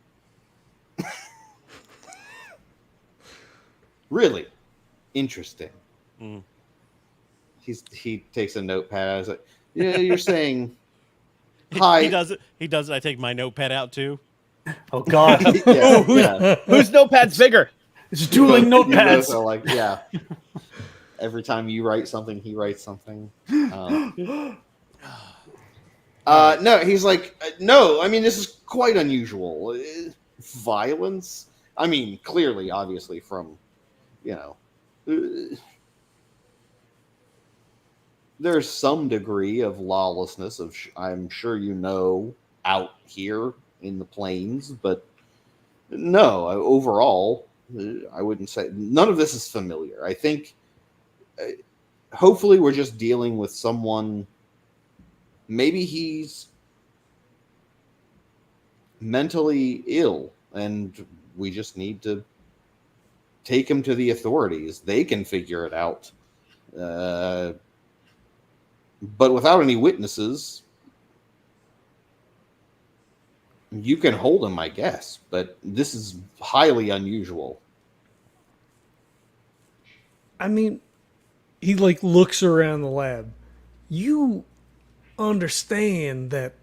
Really interesting. Mm. He takes a notepad. I was like, yeah, you're saying hi. He does it. He does it. I take my notepad out too. Oh God, yeah. Whose notepad's bigger? it's dueling You both notepads. are like, yeah. Every time you write something, he writes something. No, he's like, no. I mean, this is quite unusual. Violence. I mean, clearly, obviously, from there's some degree of lawlessness I'm sure out here in the plains, but no, overall, I wouldn't say none of this is familiar. I think hopefully we're just dealing with someone. Maybe he's mentally ill and we just need to take him to the authorities. They can figure it out. But without any witnesses, you can hold him, I guess. But this is highly unusual. I mean, he looks around the lab. You understand that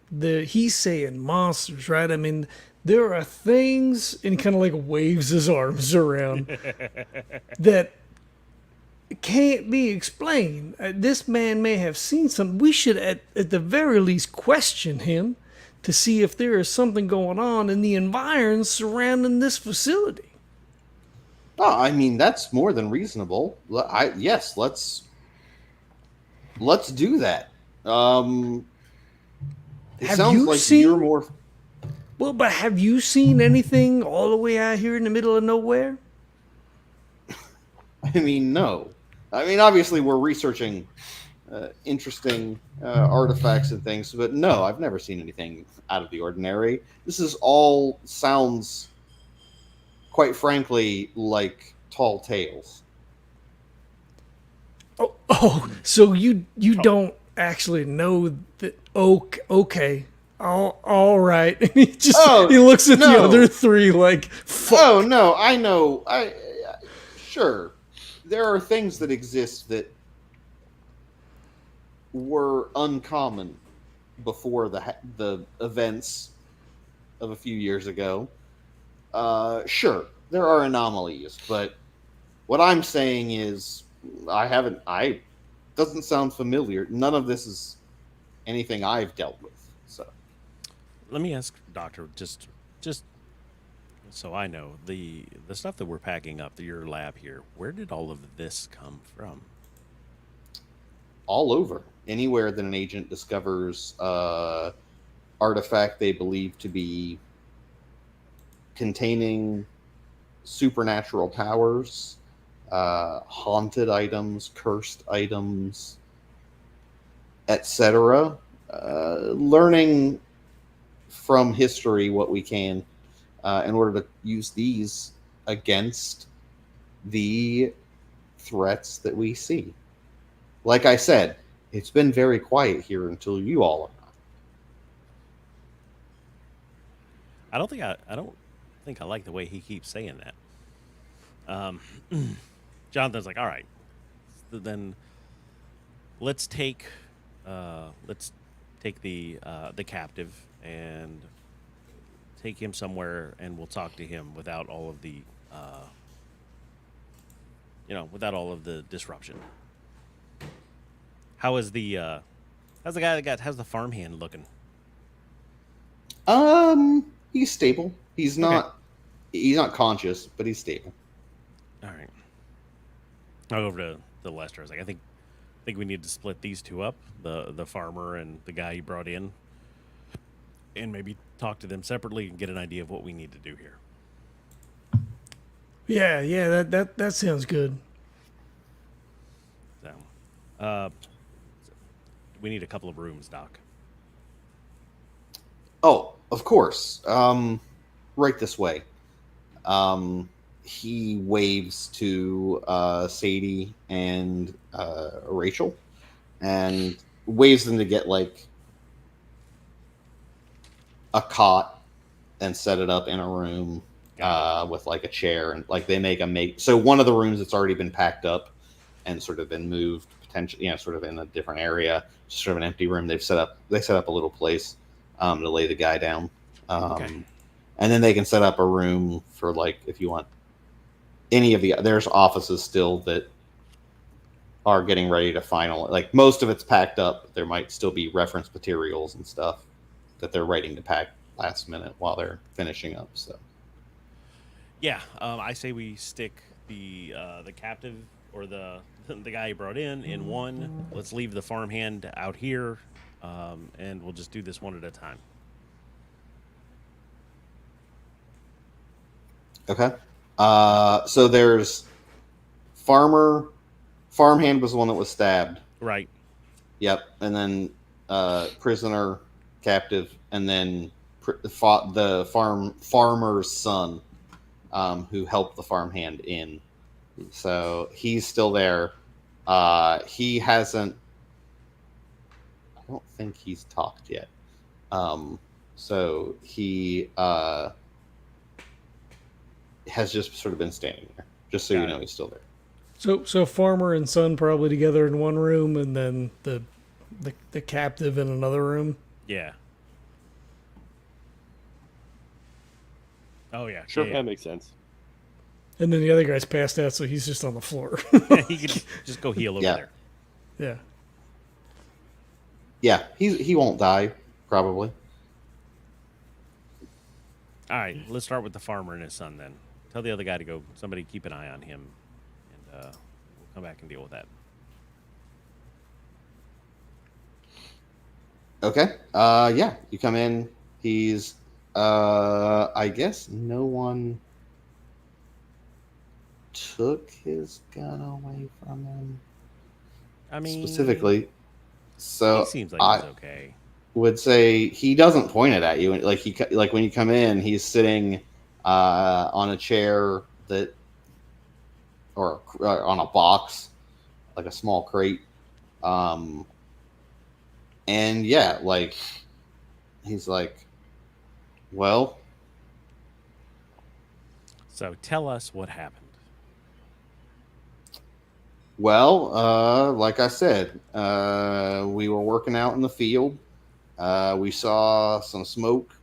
he's saying monsters, right? I mean, there are things, and he kind of waves his arms around that can't be explained. This man may have seen something. We should, at the very least, question him to see if there is something going on in the environs surrounding this facility. Oh, I mean, that's more than reasonable. Yes, let's do that. It Have sounds you like seen- you're more. Well, but have you seen anything all the way out here in the middle of nowhere? I mean, no. I mean, obviously, we're researching interesting artifacts and things, but no, I've never seen anything out of the ordinary. This is all sounds, quite frankly, like tall tales. So you don't actually know that? Okay. All right. He he looks at the no. other three like, fuck. Oh no, I know. Sure, there are things that exist that were uncommon before the events of a few years ago. Sure, there are anomalies, but what I'm saying is doesn't sound familiar. None of this is anything I've dealt with. So Let me ask, Doctor, just so I know, the stuff that we're packing up, your lab here, where did all of this come from? all over, anywhere that an agent discovers artifact they believe to be containing supernatural powers, haunted items, cursed items, etc. Learning from history what we can in order to use these against the threats that we see. Like I said, it's been very quiet here until you all are not. I don't think I like the way he keeps saying that. Jonathan's like, all right, then let's take let's take the captive and take him somewhere, and we'll talk to him without all of the without all of the disruption. How's the guy that how's the farmhand looking? He's stable. He's not conscious, but he's stable. All right. I'll go over to the Lester. I was like, I think we need to split these two up, the farmer and the guy you brought in, and maybe talk to them separately and get an idea of what we need to do here. Yeah, that sounds good. So, we need a couple of rooms, Doc. Oh, of course. Right this way. He waves to Sadie and Rachel, and waves them to get like a cot and set it up in a room with like a chair, and like they make so one of the rooms that's already been packed up and sort of been moved potentially, sort of in a different area, sort of an empty room. They set up a little place to lay the guy down. And then they can set up a room for like if you want any of there's offices still that are getting ready to final. Like most of it's packed up. There might still be reference materials and stuff that they're waiting to pack last minute while they're finishing up. So yeah, I say we stick the captive or the guy you brought in one. Let's leave the farmhand out here, and we'll just do this one at a time. Okay. So there's farmhand was the one that was stabbed. Right. Yep. And then prisoner, captive, and then the farmer's son, who helped the farmhand in. So he's still there. He hasn't. I don't think he's talked yet. So he has just sort of been standing there, just so you know he's still there. So farmer and son probably together in one room, and then the captive in another room. Yeah. Oh yeah. Sure, Yeah. that makes sense. And then the other guy's passed out, so he's just on the floor. He could just go heal over there. Yeah. Yeah, he won't die, probably. All right, let's start with the farmer and his son then. Tell the other guy to go. Somebody keep an eye on him, and we'll come back and deal with that. Okay. Yeah, you come in. He's I guess no one took his gun away from him. I mean, Specifically. So he seems like he's okay. Would say he doesn't point it at you. Like when you come in, he's sitting on a chair or on a box, like a small crate. And yeah, like he's like, well. So tell us what happened. Well, like I said, we were working out in the field. We saw some smoke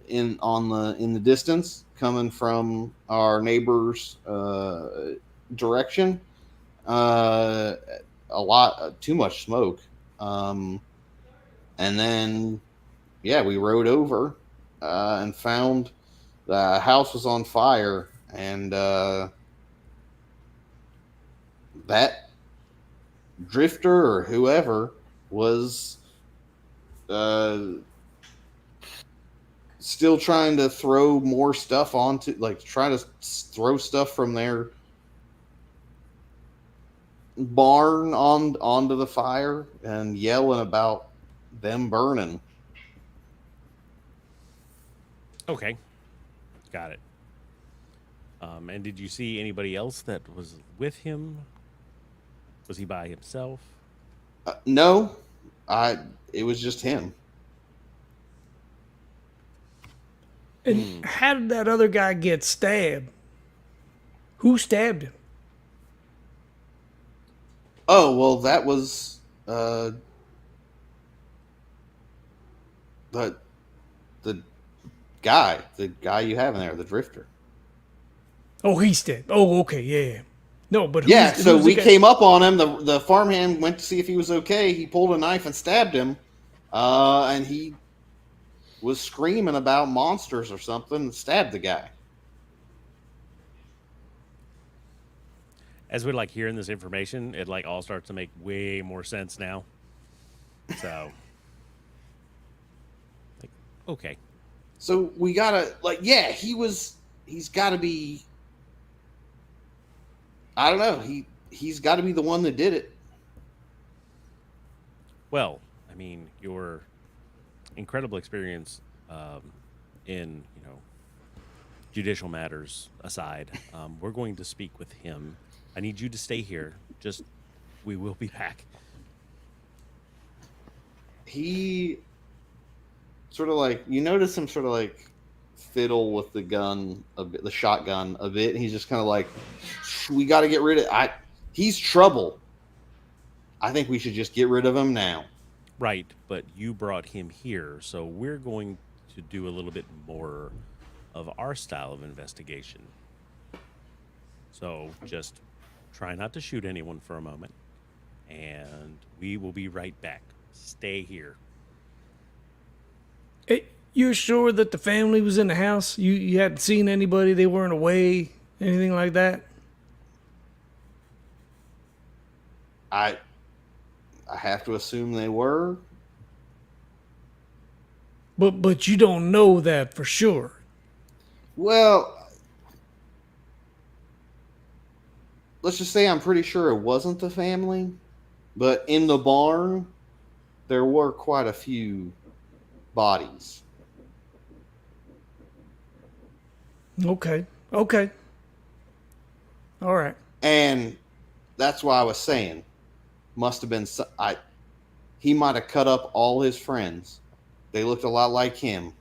in the distance coming from our neighbor's direction. A lot, too much smoke. And then, yeah, we rode over and found the house was on fire, and that drifter or whoever was still trying to throw more stuff trying to throw stuff from their barn onto the fire and yelling about them burning. Okay, got it. And did you see anybody else that was with him? Was he by himself? No, it was just him. And how did that other guy get stabbed? Who stabbed him? Oh, well, that was Uh, the the guy you have in there, the drifter. Oh, he's dead. Oh, okay, yeah. No, but Yeah, so who's we the guy? came up on him. The farmhand went to see if he was okay. He pulled a knife and stabbed him, and he was screaming about monsters or something and stabbed the guy. As we're like hearing this information, it like all starts to make way more sense now. So, like, okay, So we gotta yeah, he's gotta be, I don't know, he's gotta be the one that did it. well, I mean, your incredible experience in judicial matters aside, we're going to speak with him. I need you to stay here. We will be back. He sort of like, you notice him sort of like fiddle with the gun a bit, the shotgun a bit, and he's just kind of like, we got to get rid of he's trouble. I think we should just get rid of him now. Right, but you brought him here, so we're going to do a little bit more of our style of investigation. So just try not to shoot anyone for a moment, and we will be right back. Stay here. Hey, you're sure that the family was in the house? You hadn't seen anybody? They weren't away? Anything like that? I have to assume they were. But you don't know that for sure. Well, let's just say I'm pretty sure it wasn't the family, but in the barn, there were quite a few bodies. Okay. All right. And that's why I was saying, must have been, he might have cut up all his friends. They looked a lot like him.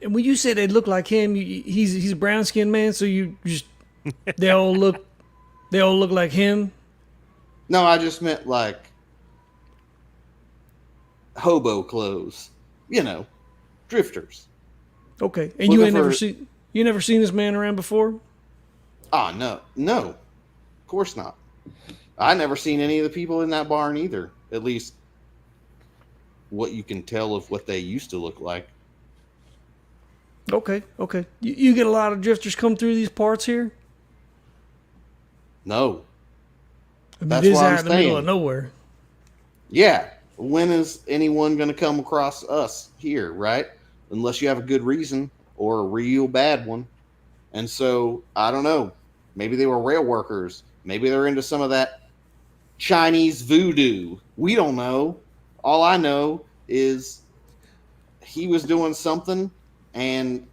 And when you say they look like him, he's a brown skinned man, so you just they all look like him. No, I just meant like hobo clothes, drifters. Okay. And Looking you never seen this man around before? Ah, no, of course not. I never seen any of the people in that barn either. At least what you can tell of what they used to look like. Okay. You get a lot of drifters come through these parts here? No. I mean, That's it is what I'm out in the middle saying. of nowhere. Yeah. When is anyone going to come across us here, right? Unless you have a good reason or a real bad one. And so, I don't know. Maybe they were rail workers. Maybe they're into some of that Chinese voodoo. We don't know. All I know is he was doing something and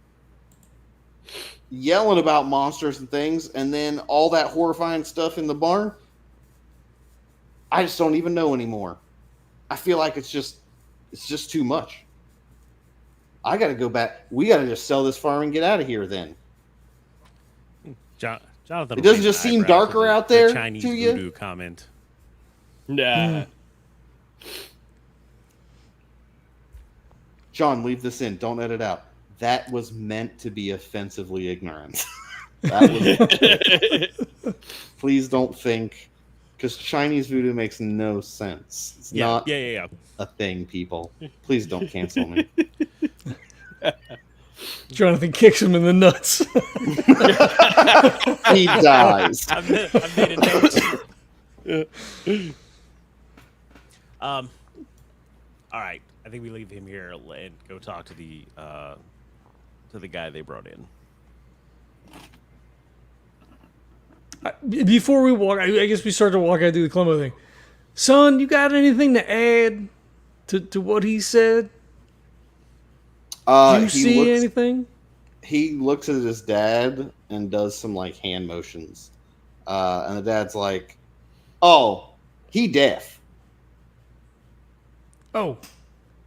yelling about monsters and things, and then all that horrifying stuff in the barn. I just don't even know anymore. I feel like it's just too much. I got to go back. We got to just sell this farm and get out of here then. Johnathan, It doesn't just seem darker out there Chinese to you? voodoo comment. Nah. John, leave this in. Don't edit out. That was meant to be offensively ignorant. That was. Please don't think, because Chinese voodoo makes no sense. It's not Yeah. a thing, people. Please don't cancel me. Johnathan kicks him in the nuts. He dies. I've made a note. All right. I think we leave him here and go talk to the guy they brought in. Before we walk, I guess we start to walk out, do the Clemmo thing. Son, you got anything to add to what he said? Do you see anything? He looks at his dad and does some like hand motions. And the dad's like, "Oh, he deaf. Oh,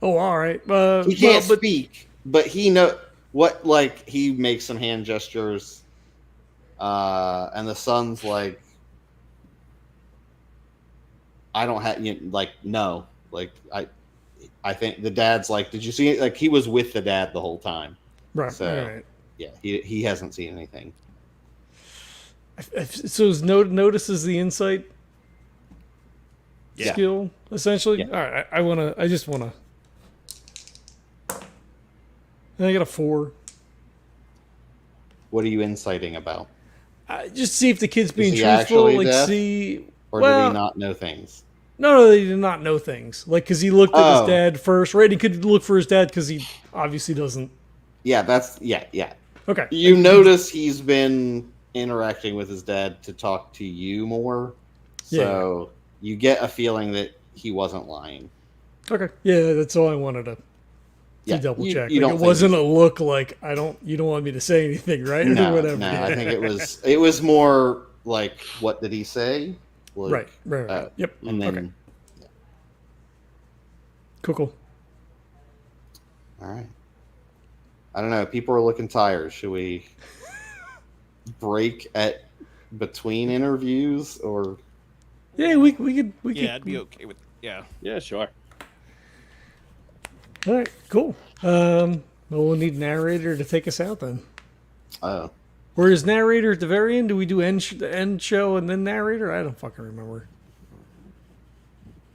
all right. He can't speak, but he know what, like, he makes some hand gestures. And the son's like, I don't have like no, like I think the dad's like, did you see it? Like he was with the dad the whole time. Right. So Right. yeah, he hasn't seen anything. So his notices the insight Yeah. skill essentially. Yeah. All right. I just wanna. And I got a 4. What are you inciting about? Just see if the kid's being he truthful. actually Like deaf? see. Or Well, did he not know things? No, they did not know things. Like because he looked at his Oh. dad first, right? He could look for his dad because he obviously doesn't. Yeah, yeah. Okay. You notice he's been interacting with his dad to talk to you more. So you get a feeling that he wasn't lying. Okay. Yeah, that's all I wanted to Yeah, double you- check. you Like, don't it think wasn't he's- a look like you don't want me to say anything, right? Or No, whatever. no, I think it was more like, what did he say? Like, Right. Yep. And then, Okay. Cool. all right. I don't know. People are looking tired. Should we break at between interviews or? Yeah, we could. Yeah, I'd be okay with. Yeah. Yeah, sure. All right. Cool. Well, we'll need narrator to take us out then. Oh, Or is narrator at the very end? Do we do end show and then narrator? I don't fucking remember.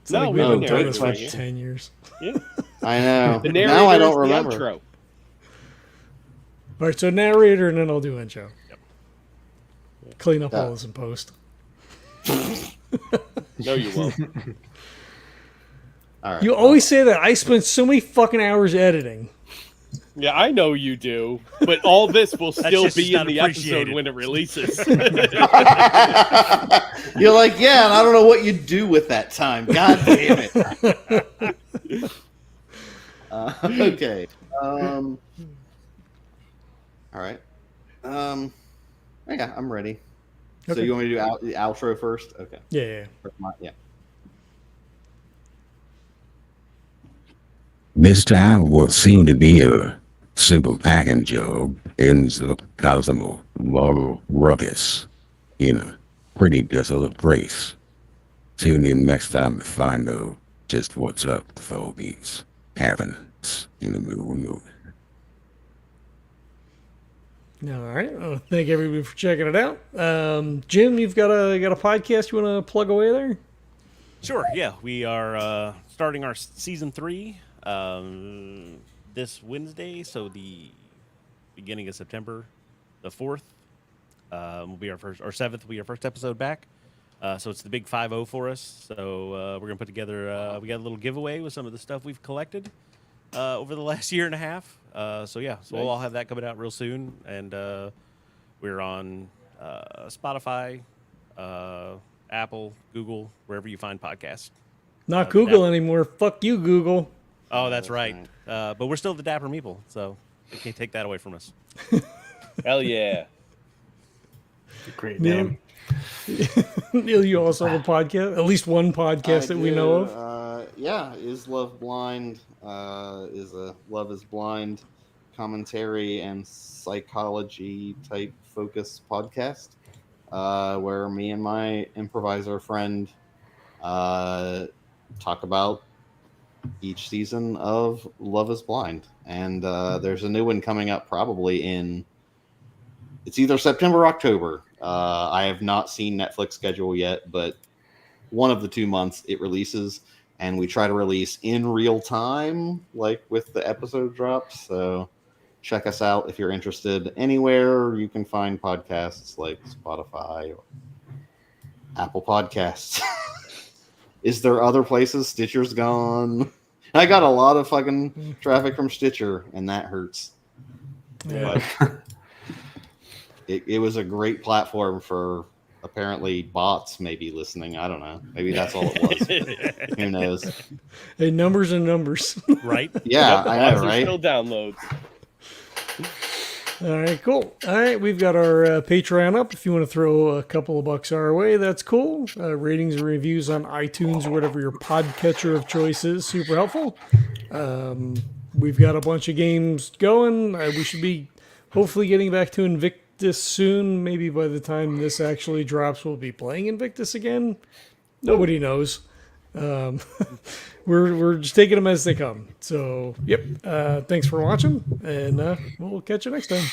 It's No, like we we've have been a doing narrator this for for you. 10 years. Yeah. I know. The narrator Now I is don't the remember. outro. All right, so narrator and then I'll do end show. Yep. Clean up Yeah. all this in post. No, you won't. All right. You always say that. I spent so many fucking hours editing. Yeah, I know you do, but all this will still just be not in the episode appreciated. when it releases. You're like, yeah, and I don't know what you do with that time. God damn it. Okay. All right. Yeah, I'm ready. So Okay. you want me to do the outro first? Okay. Yeah. Yeah. This time what seemed to be a simple packing job ends up causing a lot of ruckus in a pretty desolate place. Tune in next time to find out just what's up with all these happenings in the middle of nowhere. All right. Well, thank everybody for checking it out. Jim, you've got a podcast you want to plug away there? Sure. Yeah, we are starting our season 3 this Wednesday, so the beginning of September, the 4th, will be our 7th will be our first episode back. So it's the big 5-0 for us. So we're gonna put together. We got a little giveaway with some of the stuff we've collected over the last year and a half. So we'll all have that coming out real soon, and we're on Spotify, Apple, Google, wherever you find podcasts. Not the Google Dapper- anymore. Fuck you, Google. Oh, that's right. But we're still the Dapper Meeple, so they can't take that away from us. Hell yeah. Great Neil? name. Neil, you also have a podcast? At least one podcast I that we do, know of? Yeah, Is Love Blind? Is a Love is Blind commentary and psychology type focus podcast, where me and my improviser friend talk about each season of Love is Blind. And there's a new one coming up probably it's either September or October. I have not seen Netflix schedule yet, but one of the 2 months it releases, and we try to release in real time, like with the episode drops. So check us out if you're interested. Anywhere you can find podcasts, like Spotify or Apple Podcasts. Is there other places? Stitcher's gone. I got a lot of fucking traffic from Stitcher, and that hurts. Yeah. But it was a great platform for apparently bots maybe listening. I don't know. Maybe that's all it was. Who knows? Hey, numbers are numbers. Right? Yeah, The I bots know, are right? Still downloads. All right, cool. All right, we've got our Patreon up. If you want to throw a couple of bucks our way, that's cool. Ratings and reviews on iTunes or whatever your podcatcher of choice is, super helpful. We've got a bunch of games going. We should be hopefully getting back to Invictus soon. Maybe by the time this actually drops, we'll be playing Invictus again. Nobody knows. We're just taking them as they come. So, yep. Thanks for watching, and we'll catch you next time.